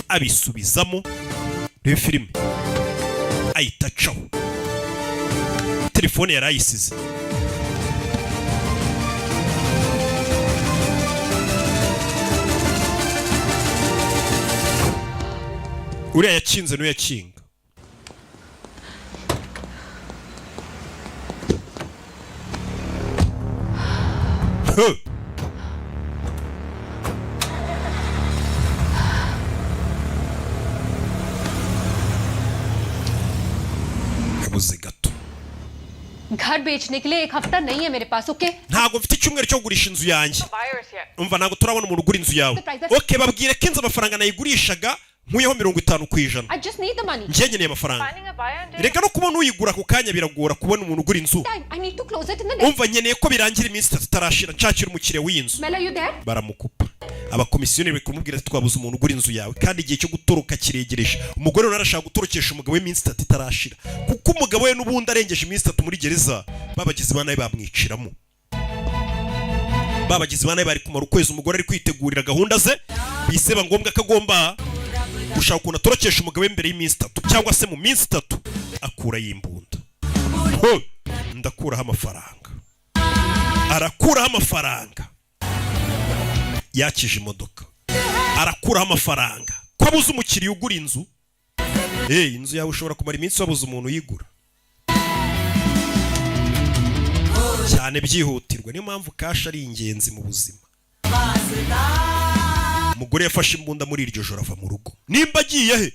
abisubizamo reba filime ahita acaho telefone yarayisize uriya yakinze n'uyakinga yabuze gato घर बेचने के लिए 1 हफ्ता नहीं है मेरे पास okay ntago mfite icyumweru cyo kugurisha inzu yanjye umva ntago turabona umuntu ugura inzu yawe okay babwire ko inzu amafaranga nayigurishaga nkuyeho 50%. I just need the money. Njye nkeneye amafaranga. Reka no kubona uyigura ku kanya biragora kubona umuntu ugura inzu. I need to close it in the next. Umva nkeneye ko birangira iminsi 3 itarashira nshakira umukire w'inzu. Mela, you there? Baramukupa. Abakomisiyoneri bikumubwira ati twabuze umuntu ugura inzu yawe kandi igihe cyo gutoroka kiregereje. Umugore narashaka gutorokesha umugabo w'iminsi 3 itarashira. Kuko umugabo we n'ubundi arengeje iminsi 3 muri gereza babagize banaye bamwiciramo. Babagize banaye bari kumara ukwezi umugore ari kwitegurira gahunda ze biseba ngombwa kagomba gushaka ukuntu atorokesha umugabo imbere y'iminsi 3 cyangwa se mu minsi 3 akura yimbunda. Ndakuraho amafaranga. Arakuraho amafaranga. Yakije imodoka. Arakuraho amafaranga. Ko abuze umukiriya ugura inzu. Inzu yawe ushobora kumara iminsi wabuze umuntu uyigura. Cyane byihutirwa niyo mpamvu cash ari ingenzi mu buzima. Umugore yafashe imbunda muri iryo joro ava mu rugo. Nimba agiye he?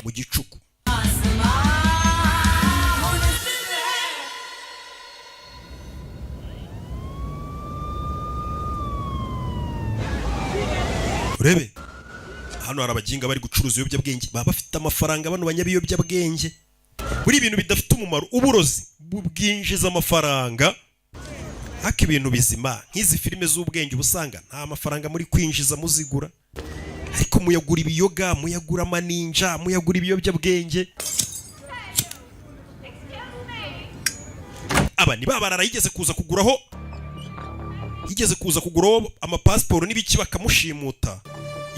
Mu gicuku. Urebe hano hari abaginga bari gucuruza ibiyobyabwenge baba bafite amafaranga bano banyabiyobyabwenge. Buri ibintu bidafite umumaro uburozi bubwinjiza amafaranga. Haka ibintu bizima nk'izi filime z'ubwenge ubusanga nta mafaranga muri kwinjiza muzigura. Ariko muyagura ibiyoga, muyagura amaninja, muyagura ibiyobyabwenge. Aba ni babarara yigeze kuza kuguraho amapasiporo n'ibiki bakamushimuta.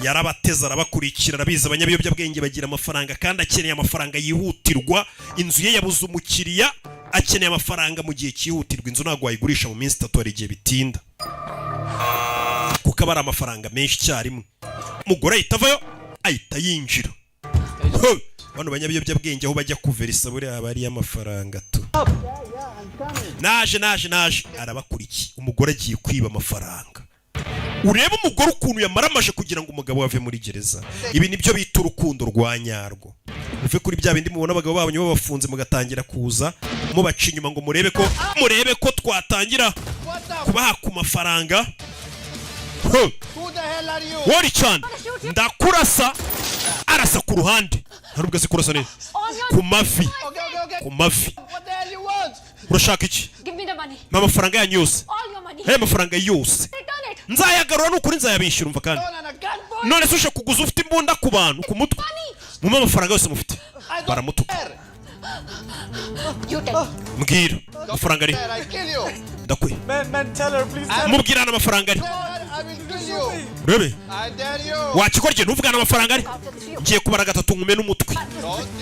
Yarabateza arabakurikira arabiza abanyabiyobyabwenge bagira amafaranga kandi akeneye amafaranga yihutirwa. Inzu ye yabuze umukiriya akeneye amafaranga mu gihe cyihutirwa. Inzu ntabwo wayigurisha mu minsi 3 hari igihe bitinda kuko aba ari amafaranga menshi cyarimwe. Umugore ahita avayo ahita yinjira. Bano banyabiyobyabwenge aho bajya kuverisa buriya aba ari amafaranga tu. Naje arabakurikiye. Umugore agiye kwiba amafaranga. Ureba umugore ukuntu yamaramaje kugira ngo umugabo ave muri gereza. Ibi nibyo bita urukundo rwa nyarwo. Uve kuri bya bindi mubona abagabo babonye babafunze mugatangira kuza mubaca inyuma ngo murebe ko twatangira kubaha ku mafaranga. Wari cyane ndakurasa arasa ku ruhande. Harubwo se kurasa neza ku mavi. Urashaka iki? Amafaranga yanyu yose. Amafaranga yose nzayagarura n'ukuri nzayabishyura. Umva kandi none se ushaka kuguza ufite imbunda ku bantu ku mutwe mu amafaranga yose mufite baramutuka. Mbwira amafaranga ari ndakwe mubwirana amafaranga ari rebe wakikorye ntuvugana amafaranga ari ngiye kubara 3 ngume n'umutwe.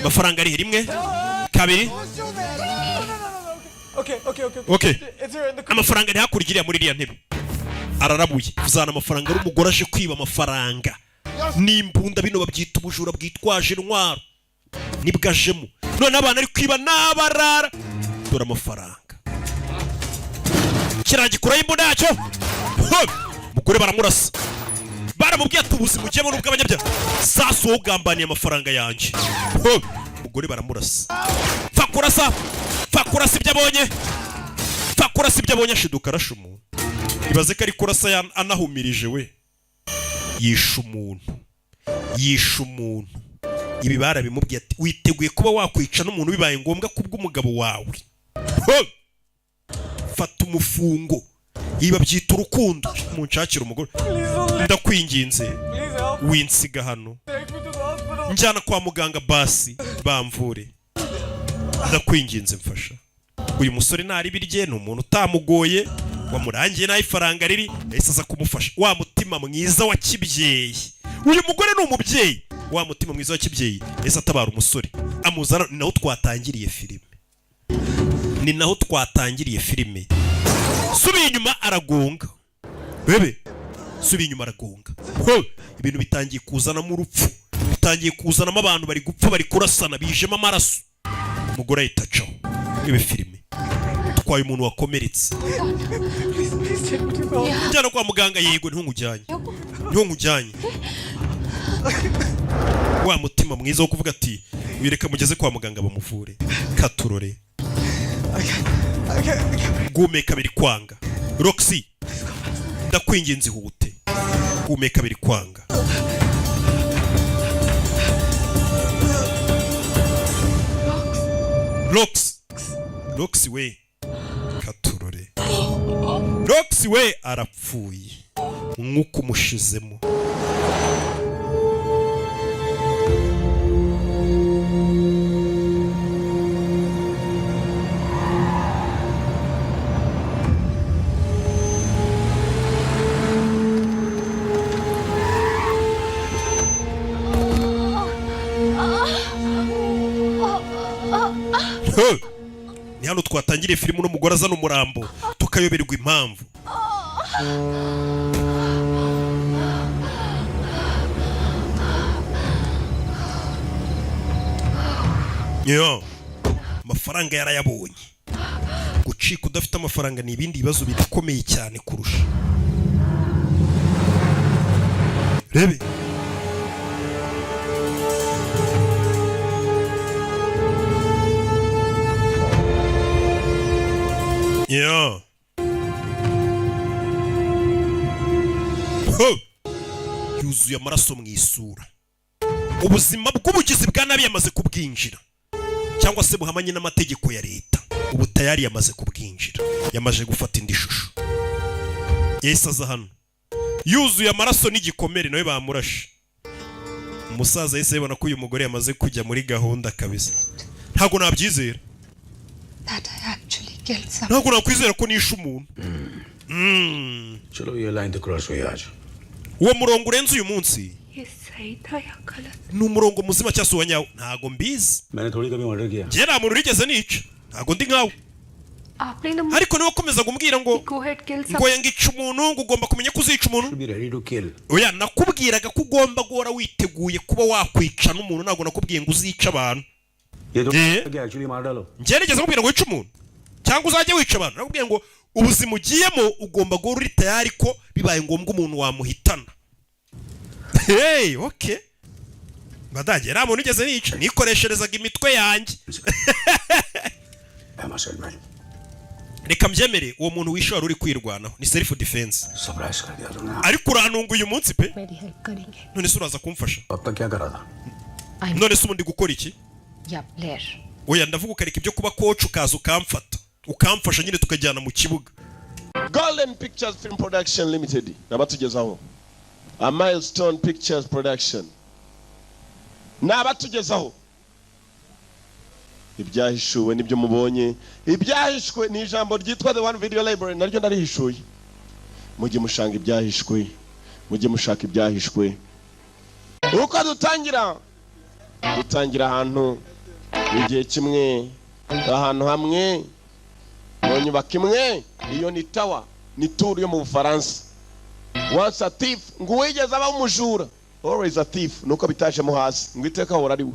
Amafaranga ari 1 2 Okay. Amafaranga ari hakurigiriya muri iriya ntebe. Ararabuye kuzana amafaranga ari umugore aje kwiba amafaranga. N'imbunda bino babyita ubujura bwitwaje intwaro. Nibwajemo. None abana ari kwiba n'abarara. Dora amafaranga. Kiragikura imbunda yacyo. Mugore baramurasa. Baramubwiye tubuzi mujyemo n'ubwo abanyabya. Saso ugambaniye amafaranga yanje. Mugore baramurasa. Fakurasa ibyo abonye ashiduka arasha umuntu. Ibaze ko ari kurasa anahumirije we. Yisha umuntu. Ibi barabimubwiye ati witeguye kuba wakwica n'umuntu bibaye ngombwa kubw'umugabo wawe. Fata umufungo. Iba byita urukundo. Munshakira umugore. Ndakwinginze. Winsiga hano. Njyana kwa muganga basi bamvure. Ndakwinginze mfasha. Uyu musore nari birye n'umuntu utamugoye wamurangiye nayo ifaranga riri yahise aza kumufasha. Wa mutima mwiza wa kibyeyi. Uyu mugore ni umubyeyi. Wa mutima mwiza wa kibyeyi yahise atabara umusore amuzana. Ni naho twatangiriye filime. Subiye inyuma aragonga. Bebe subiye inyuma aragonga. Ibintu bitangiye kuzana mu rupfu. Bitangiye kuzanamo abantu bari gupfa bari kurasana bijema amaraso. Umugore ayitacaho. Ibe filime twaye umuntu wakomeretse. Njyana kwa muganga yego ntungujyanye. Wa mutima mwiza wo kuvuga ati wireka mugeze kwa muganga bamuvure. Katurore gumeka biri kwanga. Roxy ndakwinginze hute. Gumeka biri kwanga. Roxy we katurore. Roxy we arapfuye nk'uko umushizemo. Ni hano twatangiriye filime n'umugore azana umurambo tukayoberwa impamvu. Amafaranga yarayabonye. Gucika udafite amafaranga ni ibindi bibazo bikomeye cyane kurusha. Rebe yuzuye amaraso mu isura. Ubuzima bw'ubugizi bwa nabi yamaze kubwinjira cyangwa se buhamanye n'amategeko ya leta. Ubu tayari yamaze kubwinjira. Yamaje gufata indi shusho. Yahise aza hano yuzuye amaraso n'igikomere nawe bamurashe. Umusaza yahise yibona ko uyu mugore yamaze kujya muri gahunda kabisa. Ntago nabyizera. Ntago nakwizera ko nishe umuntu. चलो ये लाइन तो क्रॉस हुई आज. Uwo murongo urenze uyu munsi ni umurongo muzima cyangwa se uwa nyawo ntago mbizi. मैंने थोड़ी कभी मर्डर किया. Njye nta muntu urigeze nica. ntago ndi nkawe ariko niwe komeza gumbwira ngo ngo yangica umuntu ngo ugomba kumenya kuzica umuntu oya nakubwiraga ko ugomba guhora witeguye kuba wakwica n'umuntu ntago nakubwiye ngo uzica abantu ngerageza kubwira ngo wica umuntu cyangwa uzajye wica abantu nakubwiye ngo ubuzima ugiyemo ugomba guhora uri tayari ko bibaye ngombwa umuntu wamuhitana hey okay badage nta muntu ugeze nica nikoresherezaga imitwe yanjye reka mbyemere uwo muntu wishe wari uri kwirwanaho ni self defense ariko uranunga uyu munsi pe none se uraza kumfasha none se ubundi gukora iki oya ndavuga ukareka ibyo kuba coach ukaza ukamfasha nyine tukajyana mu kibuga. Golden Pictures Film Production Limited nabatugezaho a Milestone Pictures Production nabatugezaho ibyahishuwe nibyo mubonye ibyahishwe ni ijambo ryitwa The One Video Library naryo narihishuye mujye mushanga ibyahishwe mujye mushaka ibyahishwe uko dutangira ahantu igihe kimwe ahantu hamwe mu nyubako imwe iyo ni tower ni tour yo mu Bufaransa once a thief ngo wigeze aba umujura always a thief nuko bitashemo hasi ngo iteka hora ari we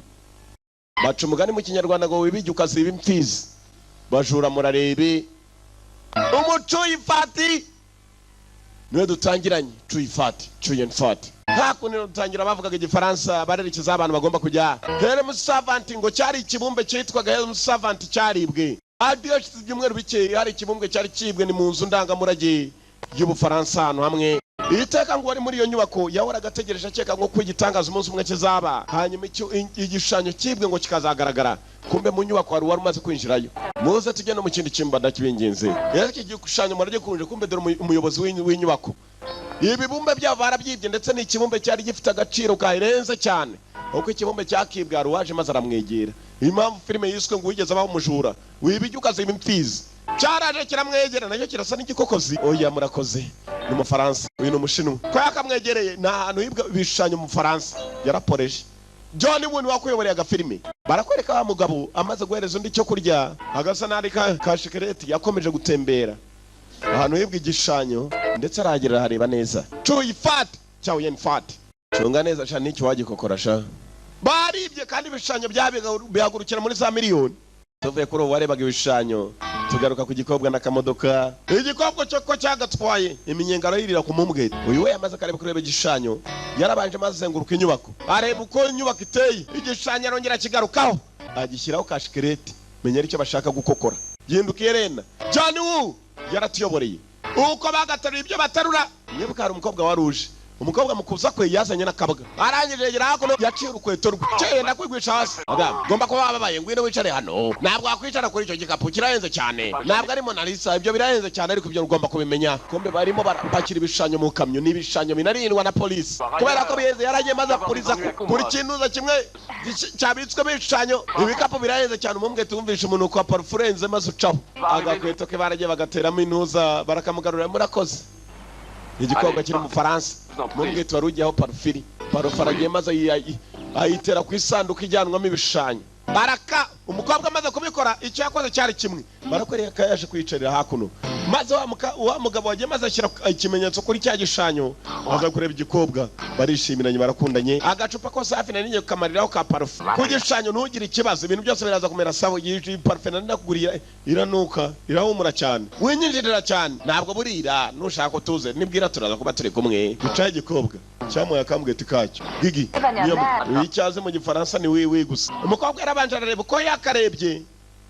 baca umugani mu Kinyarwanda ngo wibijye ukasiba imfizi bajura murarebe umuco yifati niwe dutangiranye Chuyenfati hakuno dutangira bavugaga igifaransa barerekeza abantu bagomba kujya Helm Savant ngo cyari ikibumbe cyitwaga Helm Savant cyaribwe adiyo cy'ibyumweru bike hari ikibumbwe cyari kibwe ni mu nzu ndangamurage y'Ubufaransa hano hamwe iteka ngo wari muri iyo nyubako yahora gategereje akeka ngo kwigitangaza umunsi umwe kizaba hanyuma igishushanyo kibwe ngo kikazagaragara kumbe mu nyubako wari umaze kwinjirayo muze tujye no mu kindi cyimba ndakibingenze iki gishushanyo murage kunje kumbe dore umuyobozi w'inyubako ibibumbe byabo barabyibye ndetse n'ikibumbe cyari gifite agaciro karenze cyane uko ikibumbe cyakibwa ruwaje maze aramwegera impamvu filime yiswe ngo wigeze abaho umujura wibijye ukaziba imfizi cyaraje kiramwegera nacyo kirasa n'igikokozi oya murakoze ni mu Faransa uyu ni umushinwa ko yakamwegereye na hantu hibwa ibishushanyo mu Faransa yaraporeje John Woo wakuyoboreye agafilime barakwereka wa mugabo amaze guhereza undi cyo kurya agasa nari ka shikareti yakomeje gutembera ahantu hibwa igishushanyo ndetse aragerera hareba neza Chuyenfati chunga neza cyane icyo wagikokorasha baribye kandi ibishushanyo byahagurukira muri za miliyoni tuvuye kuri ubu warebaga ibishushanyo tugaruka ku gikobwa n'akamodoka igikobwa cyo ko cyagatwaye iminyengaro yirira ku mumbwe uyu we yamaze kareba kureba igishushanyo yarabanje maze zenguruka inyubako areba uko inyubako iteye igishushanyo arongera kigarukaho agishyiraho kashikereti menya icyo bashaka gukokora gindukiye rena John Woo yaratuyoboreye uko bagataruye ibyo batarura nibuka hari umukobwa waruje umukobwa mukuza kwe yazanye nakabwa arangije yegera hakuno yaciye urukweto rwe cyenda kwigwisha hasi gomba kuba babaye ngwino wicare hano ntabwo wakwicara kuri icyo gikapu kirahenze cyane ntabwo ari Mona Lisa ibyo birahenze cyane ariko ibyo ugomba kubimenya kumbe barimo barapakira ibishushanyo mu kamyo n'ibishushanyo binarindwa na polisi kubera ko bihenze yaragiye maze apuriza buri kintuza kimwe cyabitswemo ibishushanyo ibikapu birahenze cyane umumbwe tumvisha umuntu kwa parufurenze maze ucaho agakweto ke baragiye bagateramo intuza barakamugarura murakoze igikobwa kiri mu Faransa mumbwe twari ujyaho parufaragiye maze ayitera ku isanduku ijyanwamo ibishushanyo baraka umukobwa amaze kubikora icyo yakoze cyari kimwe barakwereka yaje kwicarira hakuno maze wa mugabo wagiye maze ashyira ikimenyetso kuri cya gishushanyo aza kureba igikobwa barishimiranye barakundanye agacupa ko safi na ninye kamariraho ka parufe ku gishushanyo ntugire ikibazo ibintu byose biraza kumera sawa iyi parufe nakuguriye iranuka irahumura cyane winyinjirira cyane ntabwo burira nushaka utuze nibwira turaza kuba turi kumwe gicaye igikobwa cyamuye akambwete kacyo gigi niyo icyaze mu gifaransa ni wiwi gusa umukobwa yarabanje arareba uko yakarebye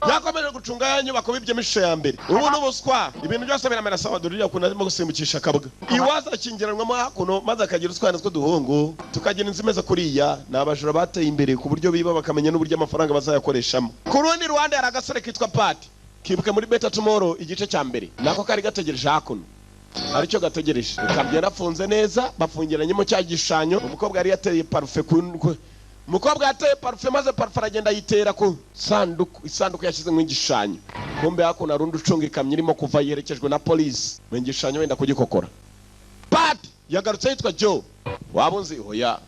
yakomeje gucunga ya nyubako bibye misho ya mbere ubu n'ubuswa ibintu byose biramera sawa durira kunazimo gusimbukisha kabwa iwaza kingiranwamo hakuno maze akagira utwana two duhungu tukagira inzimeza kuriya nabajura bateye imbere ku buryo biba bakamenya n'uburyo amafaranga bazayakoreshamo ku rundi ruhande hari agasore kitwa Pati kibuke muri Better Tomorrow igice cya mbere nako kari gategereje hakuno aricyo gategereje kabye yarafunze neza bafungiranyemo cya gishushanyo umukobwa yari yateye parufe umukobwa yateye parufe maze parufe aragenda yitera ku isanduku yashyize mu igishushanyo kumbe hakuno arundi ucunga ikamyo irimo kuva yerekejwe na polisi mu igishushanyo wenda kugikokora Pati yagarutse yitwa Joe waba unzi hoya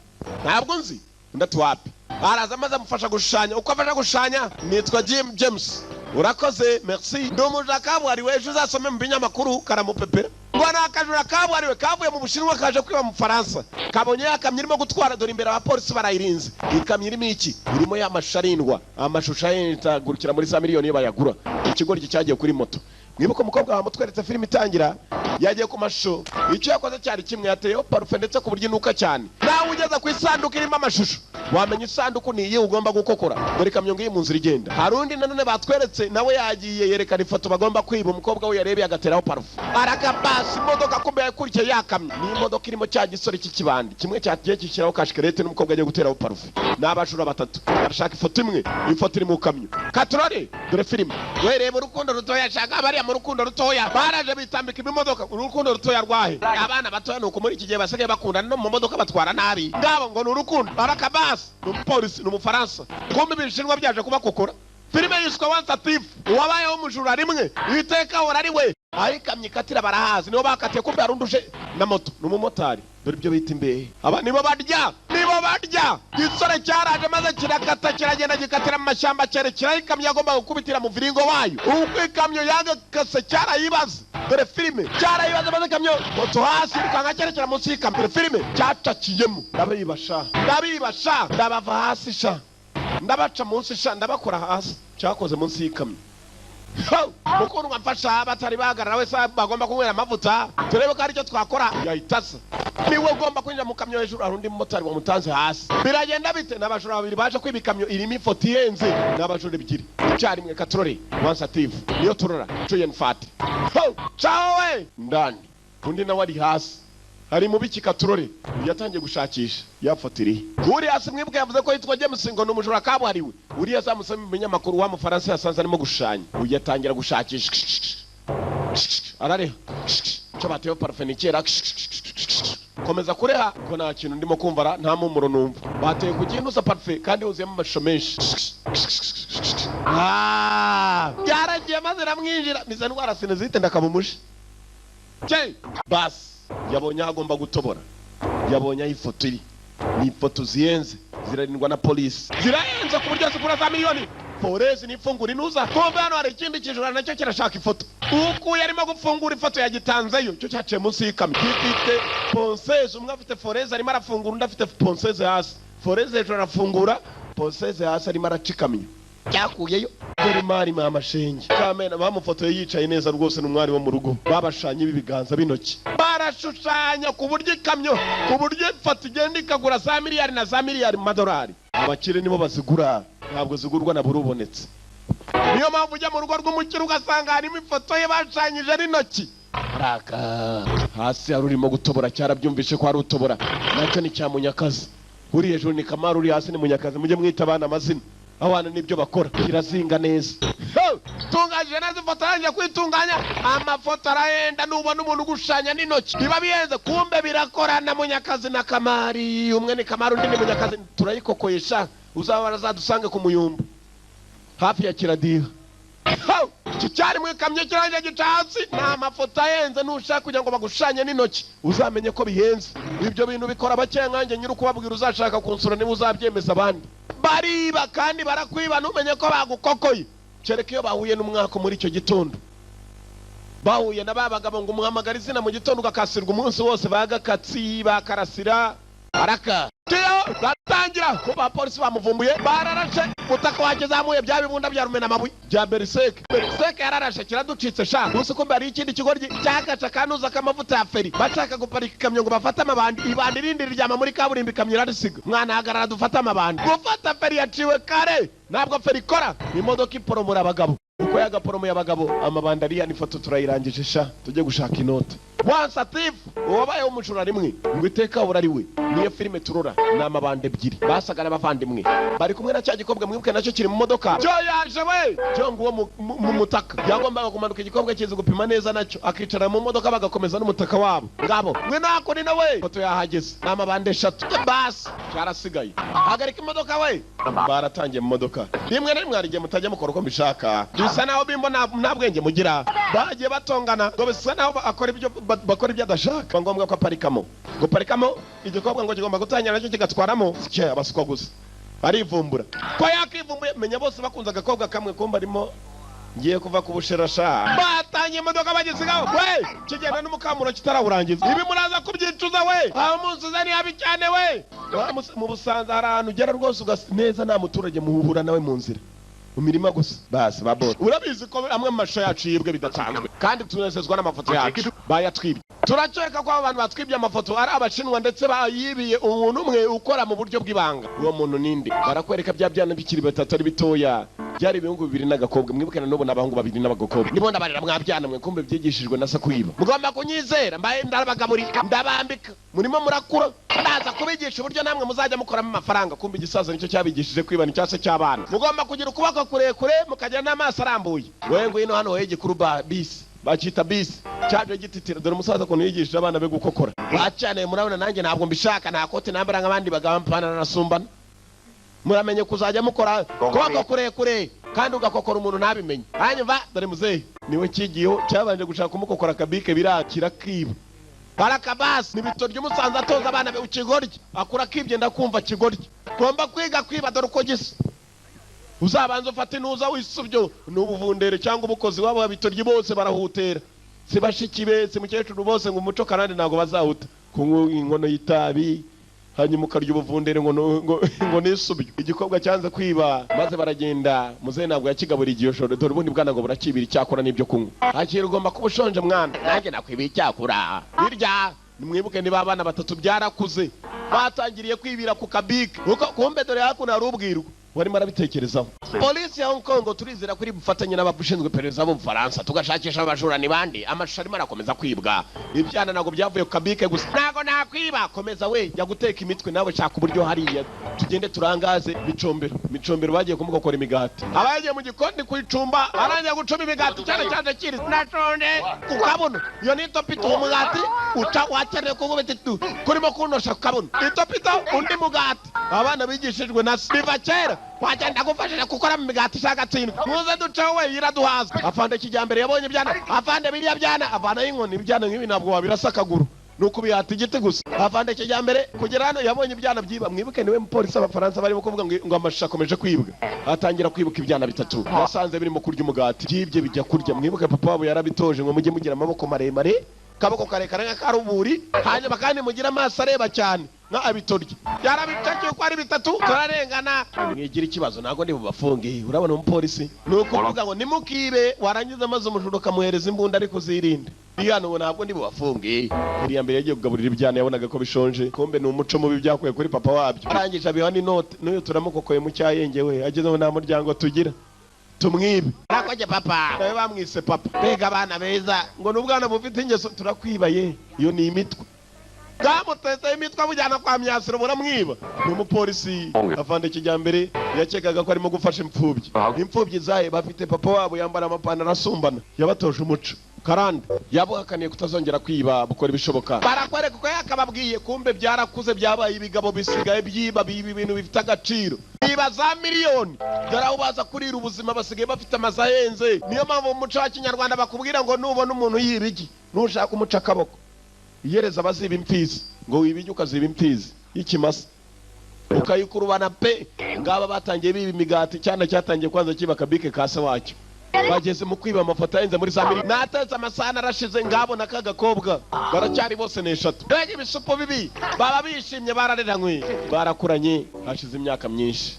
ntabwo nzi ndati wapi araza maze amufasha gushushanya uko afasha gushushanya nitwa James urakoze merci ndumuja kabuhariwe ejo uzasome mu binyamakuru karamupepera ngo nakajura kabuhariwe kavuye mu Bushinwa kaje kwiba mu Faransa kabonye yakamye irimo gutwara dore imbere abapolisi barayirinze ikamye irimo iki irimo y'amasharindwa amashusho yentagurukira muri za miliyoni bayagura ikigo cyagiye kuri moto mwibuko umukobwa wamutweretse film itangira yagiye ku mashusho icyo yakoze cyari kimwe yateyeho parufe ndetse ku buryo inuka cyane nawe ugeze ku isanduku irimo amashusho wamenya isanduku niye ugomba gukokora dore kamyo ngiye mu nzira igenda harundi nanone batweretse nawe yagiye yerekana ifoto bagomba kwiba umukobwa we yarebye agateraho parufe arakapasi imodoka kumbe yakurikiye yakamye ni imodoka irimo cya gisore cy'ikibandi kimwe cyatiye kikiraho kashikarete n'umukobwa agiye guteraho parufe n'abajura batatu arashaka ifoto imwe ifoto iri mu kamyo katurore dore film wereba urukundo rutoya ashaka bari mu rukundo rutoya baraje bitambika imodoka urukundo rutoya rwahe abana batoya nuko muri iki gihe basigaye bakundana no mu modoka batwara nabi ngabo ngo n'urukundo barakabasi n'umupolisi n'umufaransa kumbe ibishinwa byaje kubakokora filime yiswe Once a Thief wabayeho umujura rimwe iteka hora ari we ayikamye katira barahazi nibo bakatiye kumbe yarunduje na moto n'umumotari dore ibyo bita imbehe aba nibo barya gisore cyaraje maze kirakata kiragenda gikatira mu mashyamba cyerekera ikamyo yagomba gukubitira mu viringo wayo uko ikamyo yagakase cyarayibaza dore filime cyarayibaza maze ikamyo moto hasi rukanga cyerekera munsi y'ikamyo dore filime cyacakiyemo ndabibasha ndabava hasi sha ndabaca munsi sha ndabakora hasi cyakoze munsi y'ikamyo mukuru mfasha batari bagarara wese bagomba kunywera amavuta turebe ko aricyo twakora yahitasa niwe ugomba kwinjira mu kamyo hejuru arundi motari wamutanze hasi biragenda bite n'abajura babiri baje kwiba ikamyo irimo ifoto ihenze n'abajura ebyiri icyarimwe katurore Once a Thief niyo turora tuyen fati cawe ndani undi nawe ari hasi hari mu biki katurore yatangiye gushakisha yafatiriye uri hasi mwibuka yavuze ko yitwa James ngo n'umujura kabuhariwe uri yazamusoma mu binyamakuru wa mu Faransa yasanze arimo gushanya uyatangira gushakisha arareha cyo bateyo parfum ikera komeza kureha ko nta kintu ndimo kumva nta mumuro numva bateye kuginuza parfum kandi uziyemo amashusho menshi yaragiye maze ramwinjira niza ndwara sinezite ndakamumushe basi yabonye agomba gutobora yabonye ifoto iri ni ifoto ziyenze zirarindwa na polisi zirayenze ku buryo zikura za miliyoni forezi n'ifungura inuza kumva hano hari ikindi kijura nacyo kirashaka ifoto uko yarimo gufungura ifoto yagitanzeyo cyo cyaciye munsi y'ikamyo gifite ponseze umwe afite forezi arimo arafungura undi afite ponseze hasi forezi hejuru arafungura ponseze hasi arimo aracikamyo cyakuyeyo dore mari mama shenge kamena bamufotoye yicaye neza rwose n'umwari wo mu rugo babashanye ibiganza binoki barashushanya ku buryo ikamyo ku buryo ifoto igenda ikagura za miliyari na za miliyari mu madolari abakire nibo bazigura ntabwo zigurwa na buri ubonetse niyo mpamvu ujya mu rugo rw'umukire ugasanga harimo ifoto ye bashanyije n'intoki araka hasi hari urimo gutobora cyarabyumvishe ko hari utobora nacyo ni cya Munyakazi uri hejuru ni Kamari uri hasi ni Munyakazi mujye mwita abana amazina abana nibyo bakora kirazinga neza tungaje nazo ifoto yanjye kwitunganya amafoto arahenda nubona umuntu gushanya n'intoki biba bihenze kumbe birakorana Munyakazi na Kamari umwe ni Kamari undi ni Munyakazi turayikokoyesha uzabara zadusange ku Muyumbu hafi ya Kiradiha cyari mu kamyo kiranje gitatsi na mafoto ahenze nushaka kugira ngo bagushanye n'intoki uzamenye ko bihenze ibyo bintu bikora bakengange nyiri kubabwira uzashaka kunsura niba uzabyemeza abandi bariba kandi barakwiba numenye ko bagukokoye kereka iyo bahuye n'umwaka muri icyo gitondo bahuye na babagabo ngo umuhamagara izina mu gitondo ugakasirwa umunsi wose bagakatsi bakarasira araka batangira ko ba polisi bamuvumbuye bararashe mutaka wagezamuye bya bibunda bya rumena mabuye bya Berseke yararashe kiraducitse sha gusa ko bari ikindi kigoryi cyakaca kanuza kamavuta ya feri bashaka guparika ikamyo ngo bafata amabandi ibandi rindi ryama muri kaburimbi ikamyo irarisiga mwana hagarara dufata amabandi gufata feri yaciwe kare ntabwo feri ikora imodoka iporomora abagabo uko yagaporomoye abagabo amabandi ariya n'ifoto turayirangije sha tujye gushaka inote Once a Thief wabayeho umujura rimwe ngo iteka hora ari we niyo filime turora n'amabandi ebyiri basagara bavandimwe bari kumwe na cya gikobwa mwibuke nacyo kiri mu modoka cyo yaje we cyo ngo mu mutaka yagombaga kumanuka igikobwa kizi gupima neza nacyo akicara mu modoka bagakomeza n'umutaka wabo ngabo mwe nako ni nawe foto yahageze n'amabandi eshatu basi cyarasigaye hagarika imodoka we baratangiye mu modoka rimwe na rimwe arigiye mutajya mukora uko mbishaka bisa naho bimbo nta bwenge mugira bagiye batongana ngo bisa naho bakora ibyo adashaka ngombwa ko aparikamo guparikamo igikobwa ngo kigomba gutangira nacyo kigatwaramo cye abasukwa gusa arivumbura ko yakivumbuye menya bose bakunze agakobwa kamwe kumba arimo ngiye kuva ku busherasha batanye imodoka bagisigaho we kigenda n'umukamuro kitaraburangiza ibi muraza kubyicuza we aho munsuza ni habi cyane we mu Busanza hari ahantu ugera rwose neza nta muturage muhura nawe mu nzira mu mirima gusa basi babose urabizi ko amwe mu mashusho yacu yibwe bidatanzwe kandi tunezezwa n'amafoto yacu bayatwibye turaceka ko abantu batwibye amafoto ari abashinwa ndetse bayibiye umuntu umwe ukora mu buryo bw'ibanga uwo muntu ninde barakwereka bya byana bikiri batatu ari bitoya byari ibihugu bibiri n'agakobwa mwibukana n'ubu n'abahungu babiri n'abagakobwa nibo ndabarira mwabyana mwe kumbe byigishijwe na se kwiba mugomba kunyizera mbaye ndabagaburira ndabambika murimo murakura ndaza kubigisha uburyo namwe muzajya mukoramo amafaranga kumbe igisaza nicyo cyabigishije kwiba n'icyase cy'abana mugomba kugira ukuboko kurekure mukagira n'amaso arambuye wewe ngwino hano wowe gikuru bisi bakita bisi cyaje gititira dore umusaza kuntu yigishije abana be gukokora bacane murabona nanjye ntabwo mbishaka nta kote nambara nk'abandi bagampana nasumbana muramenye kuzajya mukora kuboko kurekure kandi ugakokora umuntu ntabimenye hanyuma dore muzehe niwe kigiyeho cyabanje gushaka kumukokora akabike birakira kiba barakabasi nibito ry'umusanza atoza abana be ukigorya akura kibye ndakumva kigorya ngomba kwiga kwiba dore uko gisa uzabanza ufate nuza wisubyo n'ubuvundere cyangwa ubukozi wabo babitorye bose barahutera sibashikibe simukecuru bose ngo umuco kanandi nago bazahuta kunywa inkono y'itabi hanyuma ukarya ubuvundere ngo nisubyo igikobwa cyanze kwiba maze baragenda muzehe ntabwo yakigabura igiyo joro dore ubundi bwana ngo burakibira icyakura n'ibyo kunywa hakiri ugomba kuba ushonje mwana nanjye nakwibiye icyakura birya nimwibuke niba abana batatu byarakuze batangiriye kwibira ku kabike kumbe dore hakuno hari ubwirwa warimo arabitekerezaho polisi ya Hong Kong turizera kuri bufatanye n'abashinzwe perereza bo mu Faransa tugashakisha abajura ni bandi amashusho arimo arakomeza kwibwa ibyana nago byavuye ku kabike gusa nago nakwiba komeza we yaguteka imitwe nawe shaka uburyo hariya tugende turangaze micombero bagiye kumukokora imigati abagiye mu gikoni kwicumba aranja gucuma imigati cyane kiri natonde ukabona iyo ni topito umugati uca wakeneye kugubetitu kurimo kunosha ukabona itopito undi mugati abana bigishijwe na biva kera wagenda gufashira gukora mu migati ishagatsindwa muze ducewe yiraduhaza afande kijyambere yabonye ibyana afande biriya byana avana y'inkoni ibyana nk'ibi ntabwo wabirasa akaguru nuko bihata igiti gusa afande kijyambere kugera hano yabonye ibyana byiba mwibuke niwe mupolisi w'abafaransa barimo kuvuga ngo amashusho akomeje kwibwa atangira kwibuka ibyana bitatu yasanze birimo kurya umugati byibye bijya kurya mwibuke papa wabo yarabitoje ngo mujye mugira amaboko maremare kaboko karekare nk'akaruburi hanyuma kandi mugira amaso areba cyane nka abitorye yarabitakiye ko ari bitatu turarengana mwigira ikibazo nago ndi bubafunge urabona umupolisi nuko uvuga ngo nimukibe warangiza amaze umujuru kamuhereza imbunda ariko zirinde hano ngo ntabwo ndi bubafunge iriya mbere yagiye kugaburira ibyana yabonaga ko bishonje kumbe ni umuco mubi byakuye kuri papa wabyo arangije abiha n'inote n'uyu turamukokoye mu cyayenge we ageze ngo nta muryango tugira tumwibe arakoje papa nawe bamwise papa mbega abana beza ngo n'ubwana bufite ingeso turakwibaye iyo ni imitwe bwamutetse imitwe abujyana kwa myasiro buramwiba ni umupolisi afande kijyambere yakekaga ko arimo gufasha imfubyi zaye bafite papa wabo yambara amapantaro asumbana yabatoje umuco karande yabuhakaniye kutazongera kwiba bukora ibishoboka barakwereka ko yakababwiye kumbe byarakuze byabaye ibigabo bisigaye byiba biba ibintu bifite agaciro biba za miliyoni dore aho baza kurira ubuzima basigaye bafite amazu ahenze niyo mpamvu mu muco wa kinyarwanda bakubwira ngo nubona umuntu yiba igi ntushaka umuca akaboko iyereza abaziba imfizi ngo wibijye ukaziba imfizi y'ikimasa ukayikurubana pe ngaba batangiye biba imigati cyane cyatangiye kwanza kiba akabike kase wacyo bageze mu kwiba amafoto ahenze muri za miliyoni natetse amasahani arashize ngabo na kagakobwa baracyari bose n'eshatu mbega ibisupu bibi baba bishimye barareranywe barakuranye hashize imyaka myinshi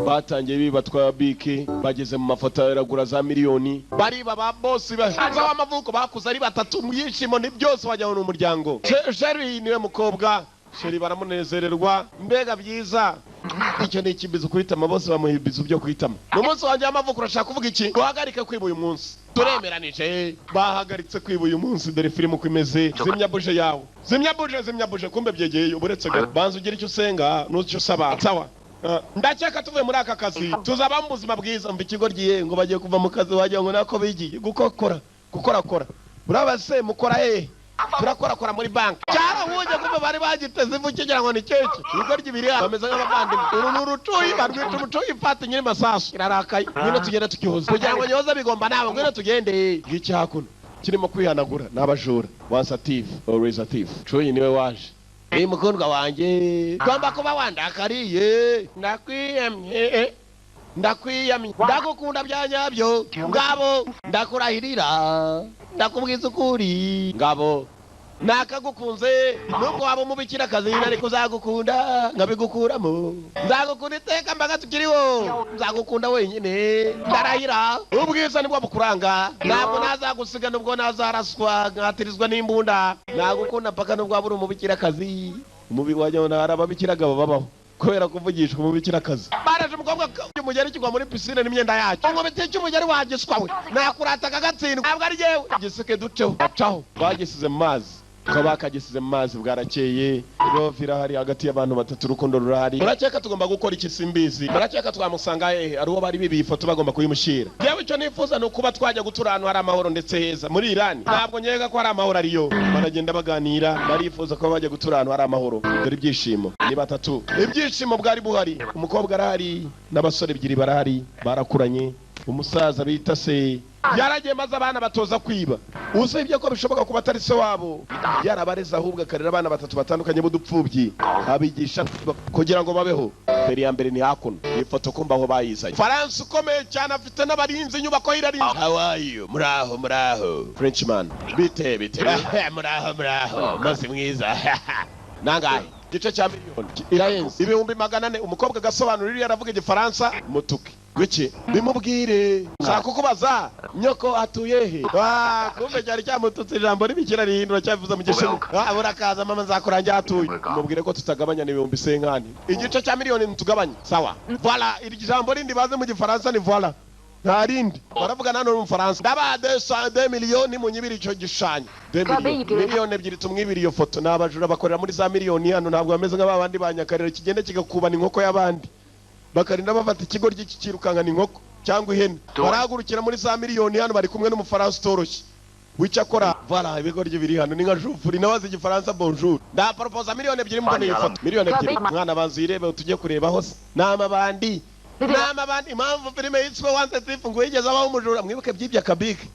batangiye biba twa bike bageze mu mafoto yaragura za miliyoni bariba ba bosi bahanze w'amavuko bakuze ari batatu mu yishimo ni byose wajyaho n'umuryango Sheri niwe mukobwa Sheri baramunezererwa mbega byiza icyo ni ikibizo kuhitama bose bamuhibiza byo kuhitama mu munsi wanjye w'amavuko urashaka kuvuga iki duhagarike kwiba uyu munsi turemeranije bahagaritse kwiba uyu munsi dore filime uko imeze zimya buje yawe zimya buje kumbe byegeye uburetse banza ugira icyo usenga n'icyo usaba sawa ndakeka tuvuye muri aka kazi tuzaba mu buzima bwiza mva ikigo giye ngo bagiye kuva mu kazi wagira ngo nako bigiye gukorakora urabase mukora turakorakora muri banki cyarahuje kumbe bari bagiteze ivu kigira ngo ni keke ibigo ry'ibiri bameze nk'abavandimwe uru ni urucuyi barwita umucuyi ifata nyiri masasu irarakaye ngwino tugende tukihoza kugira ngo nyoza bigomba nawe ngwino tugende ngiki hakuno kirimo kwihanagura n'abajura once a thief always a thief cuyi niwe waje mukundwa wanjye ugomba kuba wandakariye ndakwiyemye ndakwiyamye ndagukunda bya nyabyo ngabo ndakurahirira ndakubwiza ukuri ngabo nakagukunze nubwo waba umubikira akazi ariko uzagukunda nkabigukuramo nzagukunda iteka mbaga tukiriho nzagukunda wenyine ndarahira ubwiza nibwo bukuranga ntabwo nazagusiga nubwo nazaraswa nkatirizwa n'imbunda nagukunda mpaka nubwo waba uri umubikira akazi umubi wajya hari ababikiraga babaho kubera kuvugishwa umubikira akazi baraje umukobwa umugeri kigwa muri pisine n'imyenda yacyo ngo biteke umugeri wagiswa we nakurata kagatsindwa ntabwo ari yewe giseke duceho acaho bagisize mu mazi ukaba kagisize mu mazi bwarakeye love irahari hagati y'abantu batatu urukundo rurahari murakeka tugomba gukora iki simbizi murakeka twamusanga ari uwo bari bibiye ifoto bagomba kuyimushyira yewe icyo nifuza ni ukuba twajya gutura ahantu hari amahoro ndetse heza muri Irani ntabwo nyega ko hari amahoro ariyo baragenda baganira barifuza ko bajya gutura ahantu hari amahoro dore ibyishimo ni batatu ibyishimo bwari buhari umukobwa arahari n'abasore ebyiri barahari barakuranye umusaza bita se yaragiye maze abana batoza kwiba usibye ko bishoboka kuba atari se wabo yarabareza ahubwo akarera abana batatu batandukanye b'udupfubyi abigisha kugira ngo babeho mbere ya mbere ni hakuno ifoto ko mbaho bayizanye France ukomeye cyane afite n'abarinzi inyubako y'irarinzi how are you muraho Frenchman bite muraho maze mwiza nangahe gice cya miliyoni irayenze 400,000 umukobwa agasobanurira yaravuga igifaransa mutuke gwiki bimubwire shaka kukubaza nyoko atuye he kumbe cyari cyamututse ijambo ribikira rihindura cyavuza mu gishinwa burakaza mama nzakurangira atuye mubwire ko tutagabanya ni 1,500 igice cya miliyoni ntugabanya sawa voilà iri jambo rindi baze mu gifaransa ni voilà ntarindi baravuga nano mu Faransa ndaba 2 miliyoni munyibiri cyo gishanya 2 miliyoni ebyiri tumwibiri iyo foto nabajura bakorera muri za miliyoni hano ntabwo bameze nk'abandi banyakarira kigende kigakubana inkoko y'abandi bakarinda bafata ikigo ry'ikirukanga inkoko cyangwa ihene baragurukira muri za miliyoni hano bari kumwe n'umufaransa utoroshye wicakora voilà ibigo ry'ibiri hano ni nka jufuri nabaze igifaransa bonjour nda proposa miliyoni ebyiri mbone iyo foto miliyoni ebyiri mwana banzirebe tujye kureba hose n'amabandi impamvu filime yitwa Wanted Thief ngo yigeze abaho umujura mwibuke byibya kabike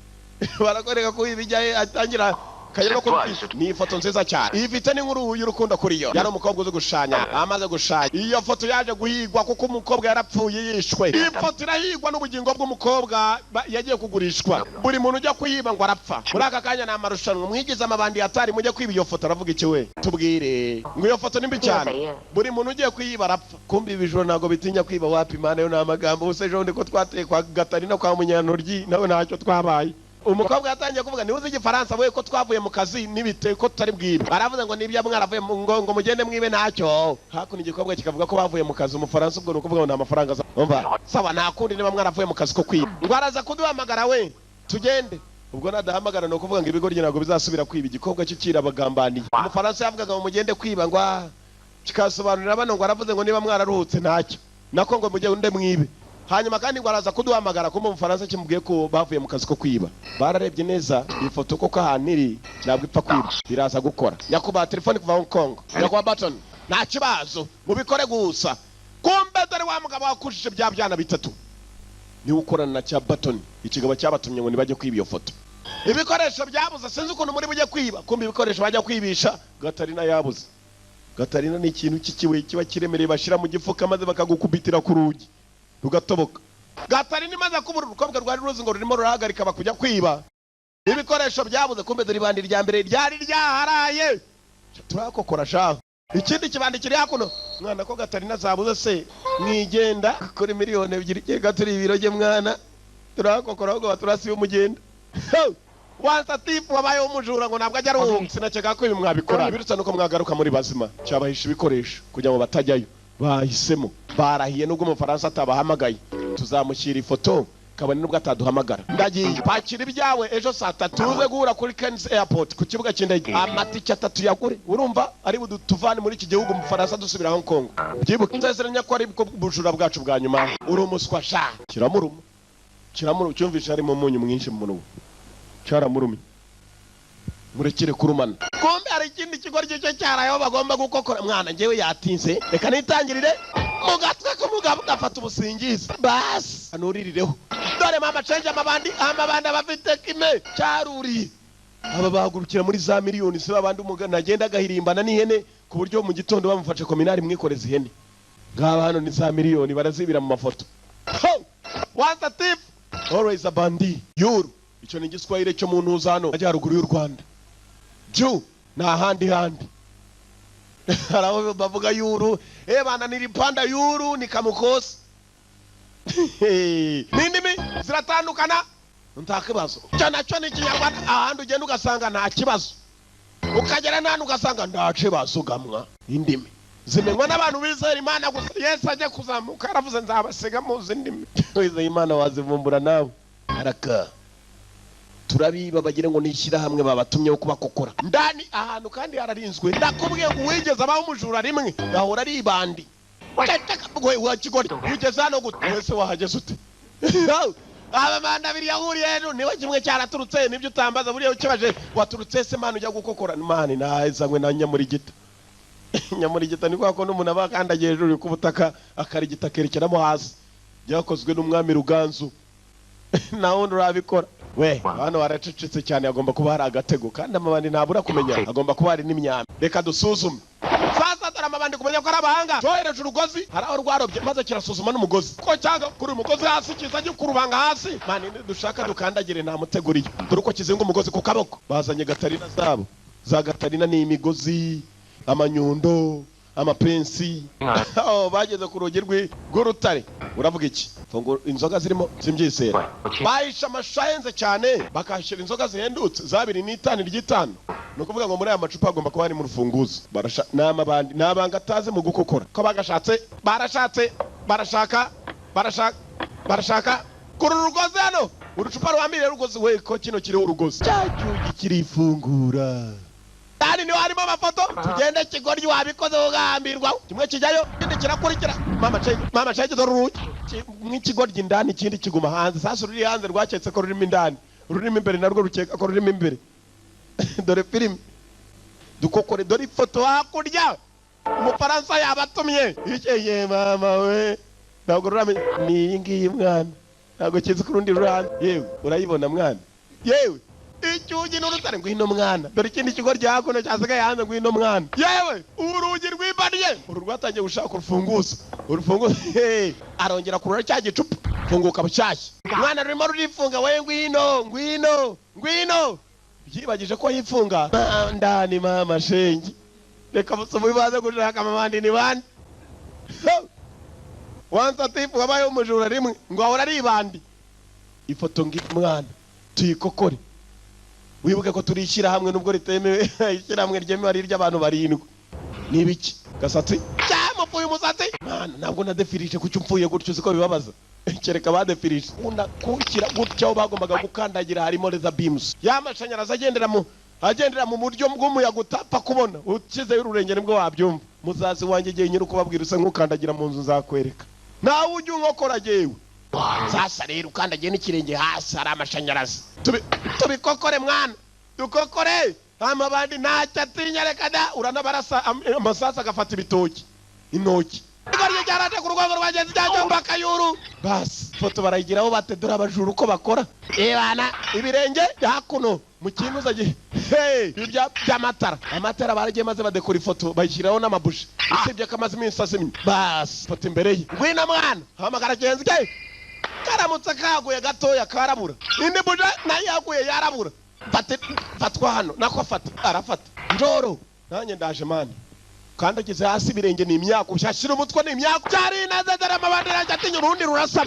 barakoreka ko ibijyaye atangira kayero ko ni ifoto nziza cyane ifite n'inkuru y'urukundo kuri yo yari umukobwa uzi gushanya amaze gushanya iyo foto yaje guhigwa kuko umukobwa yarapfuye yishwe ifoto irahigwa n'ubugingo bw'umukobwa yagiye kugurishwa buri muntu ujya kuyiba ngo arapfa muri aka kanya n'amarushanwa mwigize amabandi yatari mujye kwiba iyo foto aravuga iki we tubwire ngo iyo foto nimbi cyane buri muntu ugiye kuyiba arapfa kumbi ibijoro ntago bitinya kwiba wapi mana yo n'amagambo bose ejo ndiko twateye kwa Gatarina kwa Munyantoryi nawe ntacyo twabaye umukobwa yatangiye kuvuga ni uzi igifaransa we ko twavuye mu kazi nibite ko tutari bwibe baravuze ngo nibya mwaravuye ngo mugende mwibe ntacyo hakuno igikobwa kikavuga ko bavuye mu kazi umufaransa ubwo nukuvuga ngo nta mafaranga umva sawa nakundi niba mwaravuye mu kazi ko kwiba ngo araza kuduhamagara we tugende ubwo nadahamagara no kuvuga ngo ibigo ryinago bizasubira kwiba igikobwa cy'ikira bagambaniye umufaransa yavugaga ngo mugende kwiba ngo kikasobanurira bano ngo aravuze ngo niba mwararuhutse ntacyo nako ngo mugende mwibe hanyuma kandi ngo araza kuduhamagara ko mu Faransa kimubwiye ko bavuye mu kazi ko kwiba bararebye neza ifoto koko ahantu iri ntabwo ipfa kwiba biraza gukora nyakuba telefone kuva Hong Kong nyakuba button nta kibazo mubikore gusa kumbe dore wa mugabo wakushije bya byana bitatu ni ukorana na cya button ikigabo cyabatumye ngo nibajye kwiba iyo foto ibikoresho byabuze sinzi ukuntu muri bujye kwiba kumbe ibikoresho bajya kwibisha Gatarina yabuze Gatarina ni ikintu kikiwe kiba kiremereye bashira mu gifuka maze bakagukubitira ku rugi rugatoboka Gatarina imaze kubura urukobwa rwari ruzi ngo rurimo rurahagarika bakujya kwiba ibikoresho byabuze kumbe dore ibandi rya mbere ryari ryaharaye turakokora shaho ikindi kibandi kiri hakuno mwana ko Gatarina zabuze se mwigenda kuri miliyoni 2 kega turi ibiroge mwana turakokora ahubwo baturasi umugenda Wanted Thief wabaye umujura ngo ntabwo ajya aruhuka sinakeka ko ibi mwabikora birutsa nuko mwagaruka muri bazima cyabahisha ibikoresho kugira ngo batajyayo bahisemo barahiye nubwo umufaransa atabahamagaye tuzamushyira ifoto kabone nubwo ataduhamagara ndagiye pakira ibyawe ejo saa 3 tuze guhura kuri Ken's Airport ku kibuga cy'indege amatike 3 yagure urumva ari budutuvane muri iki gihugu umufaransa dusubira Hong Kong byibuke nzazeranya ko ari bujura bwacu bwa nyuma uri umuswa sha kiramuruma cyumvisha ari mu munyu mwinshi mu munwa cyaramurumye murekere kurumana kombe ari ikindi kigo cyo cyarayo bagomba gukokora mwana ngewe yatinze reka nitangirire mugatwe ko mugabo gafata ubusingizi bas anuririreho dore mama change amabandi bafite kime cyaruri aba bagurukira muri za miliyoni se babandi umugana agenda agahirimbana n'ihene ku buryo mu gitondo bamufashe kominari mwikoreza ihene ngaba hano ni za miliyoni barazibira mu mafoto Once a thief, always a bandit. Yuru, icyo ni igiswahili cyo mu ntuza hano majyaruguru y'u Rwanda. Ju, na handi. Haraho bavuga yuru, bana nilipanda yuru nikamukosa. Nindimi ziratandukana nta kibazo. Cyo ni Kinyarwanda ahandi ugenda ugasanga nta kibazo. Ukagera nani ugasanga nta kibazo gamwa. Indimi zimenywa n'abantu bizera Imana gusa. Yesu ajye kuzamuka aravuze nzabasiga mu zindimi. Wizera Imana wazivumbura nawe. Araka turabiba bagira ngo nishyira hamwe babatumyeho kubakokora ndani ahantu kandi hararinzwe. Ndakubwiye ngo wigeze abaho umujura rimwe gahora ari ibandi. Wakigori ugeze hano gute wese wahageze ute? Abamanda biri yahuriye hano niwe kimwe cyaraturutse nibyo utambaza buriya ukibaje waturutse se Mana ujya gukokora Mana nazanywe na Nyamurigita. Nyamurigita ni kwa ko n'umuntu abakandagiye hejuru ku butaka akarigita kerekeramo hasi byakozwe n'umwami Ruganzu. Naho urabikora we hano waracecetse cyane agomba kuba hari agatego kandi amabandi ntabura kumenya agomba kuba hari n'imyambi. Reka dusuzume sasa dore amabandi kumenya ko ari abahanga cyohereje urugozi hari aho rwarobye maze kirasuzuma n'umugozi ko cyanga kuri umugozi hasi kizajye kurubanga hasi mani dushaka dukandagire nta muteguriye dore uko kizinga umugozi ku kaboko. Bazanye Gatarina zabo za Gatarina ni imigozi amanyundo amapensi bageze ku rugi rw'urutare. Uravuga iki? Fungo inzoga zirimo simbyisera bahisha amashayenze cyane bakashira inzoga zihendutse za 2.5 no kuvuga ngo muri aya macupa agomba kuba ari mu rufunguzo. N'amabandi nabanga ataze mu gukokora ko bagashatse barashaka kuri urugozi hano urucupa rwambire rugozi we ko kino kiri urugozi cyacyugi kirifungura. Dani niho harimo amafoto tugende Kigoryi wabikoze ugambirwa kimwe kijyayo ikindi kirakurikira mama cyaje doruruki mw'Ikigoryi ndani ikindi kiguma hanze. Sasa ruri hanze rwaketse ko rurimo indani rurimo imbere narwo rukeka ko rurimo imbere. Dore film dukokore dore ifoto hakurya umufaransa yabatumye ikeye mama we ntabwo ruramenye ni ngiyi mwana ntabwo kizi ku rundi ruhande. Yewe urayibona mwana yewe icyugi n'urutare ngwino mwana dore ikindi Kigoryi hakuno cyasigaye hanze ngwino mwana yewe urugi rwibaniye uru rwatangiye gushaka urufunguzo arongera kurura cya gicupa funguka bushyashya mwana rurimo rurifunga we ngwino byibagije ko yifunga ndani mama shengi reka musubu bibaze gushaka amabandi ni bandi. Once a thief wabaye umujura rimwe ngo ahora ari ibandi. Ifoto ngi mwana tuyikokore wibuke ko turishyira hamwe nubwo ritemewe ishyira hamwe ryemewe ari ry'abantu barindwi. Nibiki Gasatsi cyamupfuye umusatsi mwana ntabwo nadefirije kucyo mpfuye gutyo ziko bibabaza kereka badefirije kukira gutyo bagombaga gukandagira harimo reza beams y'amashanyarazi agendera mu buryo bw'umuyaga utapfa kubona ukize y'ururengero nibwo wabyumva. Muzazi wanjye giye nyiri kubabwira use nkukandagira mu nzu zakwereka nawe ujye unkokora jewe. Sasa rero ukandagiye n'ikirenge hasi hari amashanyarazi tubikokore mwana dukokore amabandi ntacyo atinya reka da uranabarasa amasasa agafata ibitoki intoki Kigoryi cyaraje ku rwego rwagenzi cyangwa bakayuru basi foto barayigiraho batedura abajuru uko bakora bana ibirenge hakuno mu kintu zagiye by'amatara baragiye maze badekora ifoto bayishyiraho n'amabuji usibye ko amaze iminsi asimye basi foto imbere ye ngwino mwana hamagara genzi ke karamutse kaguye gatoya karabura indi buja nayo yaguye yarabura fatwa hano nako arafata njoro nanjye ndaje mani kandi ageze hasi birenge ni imyaka ushashira umutwe ni imyaka cyari nazadara amabandira atinya urundi rurasa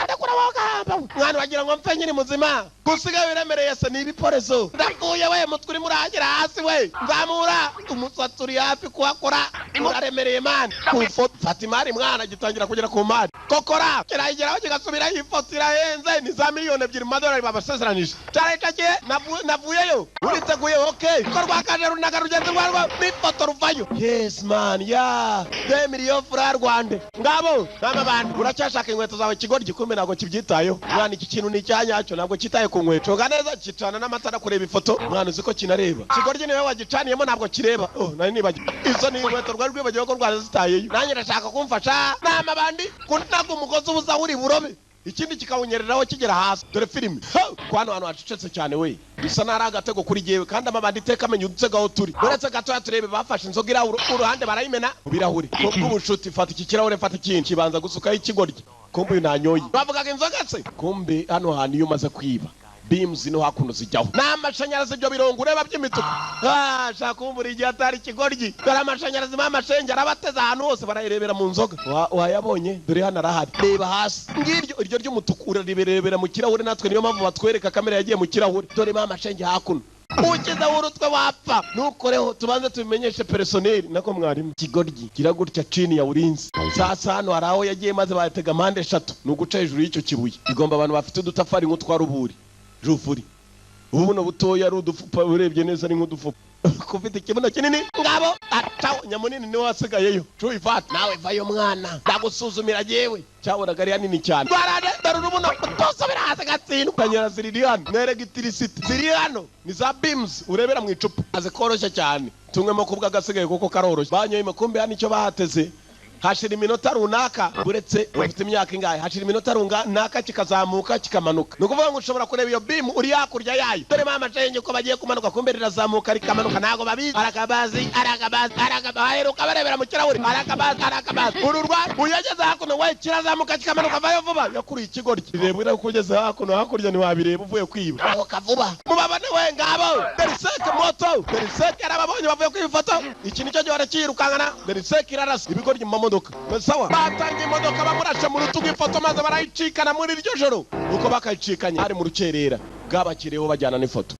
ndakura wogamba mwana wagira ngo mfe nyiri muzima gusiga biremereye se ni ibiporezo ndakuye we mutwe uri muragira hasi we nzamura umusatsi uri hafi kuhakora muraremereye mani Fatimari mwana gitangira kugera ku mari kokora kirayigeraho kigasubira ifoto irahenze ni za miliyoni 2 madolari babasezeranije cyarekakiye navuyeyo uriteguye okay ko rwakaje runaga rugenzi rwarwo n'ifoto ruvayo. Yes man ya 2 miliyoni franga Rwanda ngabo n'amabandi uracyashaka inkweto zawe Kigoryi kumbe ntabwo kibyitayeho mwana iki kintu ni cyanyacyo ntabwo kitaye ku nkweto ganeza kicana n'amatara kureba ifoto mwana uziko kinareba Kigoryi niwe wagicaniyemo ntabwo kireba nari nibagiye izo ni inkweto rwari rwibagiye ko rwanda zitayeyo nanjye ndashaka kumfasha n'amabandi kuntaga umugozi ubuza uri burobe ikindi kikawunyereraho kigera hasi dore filime kwano hano hacecetse cyane we bisa nari agatego kuri jewe kandi amabandi iteka amenye udutsegaho turi uretse gatoya turebe bafashe inzoga iraho uruhande barayimena birahuri ubwo ubushuti fata iki kirahure fata ikindi kibanza gusukaho Ikigoryi kumbe nanyoye bavugaga inzoga se kumbe hano hantu iyo umaze kwiba beams no hakuno zijyaho n'amashanyarazi ibyo birongo ureba by'imituku shaka kumbura igihe atari ikigoryi dore amashanyarazi mamashenge arabateza ahantu hose barayirebera mu nzoga wayabonye dore hano arahari reba hasi ngiryo iryo ry'umutuku urareberera mu kirahure natwe niyo mpamvu batwereka kamera yagiye mu kirahure dore mamashenge hakuno ukiza urutwe wapfa nukoreho tubanze tubimenyeshe personnel nako mwarimu kigoryi kiragutya chini ya ulinzi sasa hano haraho yagiye maze batega mande 3 nuguca hejuru y'icyo kibuye igomba abantu bafite udutafari nk'utwaruburi jufuri ubuno butoya ari udufupa urebye neza ari nk'udufupa kufite ikibuno kinini ngabo atawo nyamunini ni wasigayeyo cuyifata nawe vayo mwana ndagusuzumira jewe cyabonaga ari hanini cyane barade darurubuno utosubira hasi gatsino kanyara ziri hano neregitirisiti ziri hano ni za beams urebera mu icupa aze korosha cyane tumwemo kubwa gasigaye kuko karorosha banyoye makumbe hano icyo bahateze hashira iminota runaka buretse ufite imyaka ingahe hashira iminota runaka kikazamuka kikamanuka nukuvuga ngo ushobora kureba iyo beam uri hakurya yayo dore mama cenge ko bagiye kumanuka kumbe rirazamuka rikamanuka nago babizi arakabazi baheruka barebera mu kirahure arakabazi ururwa uyageze hakuno we kirazamuka kikamanuka vayo vuba yakuriye ikigoryi rebwira kugeze hakuno hakurya ni wabireba uvuye kwiba aho kavuba mubabane we ngabo deriseke moto deriseke arababonye bavuye kwifoto iki nicyo gihe barakirukangana deriseke irarasa ibigoryi mu modoka sawa batangiye imodoka bamurashe mu rutugu ifoto maze barayicikana muri iryo joro uko bakayicikanye ari mu rukerera bwabakireho bajyana n'ifoto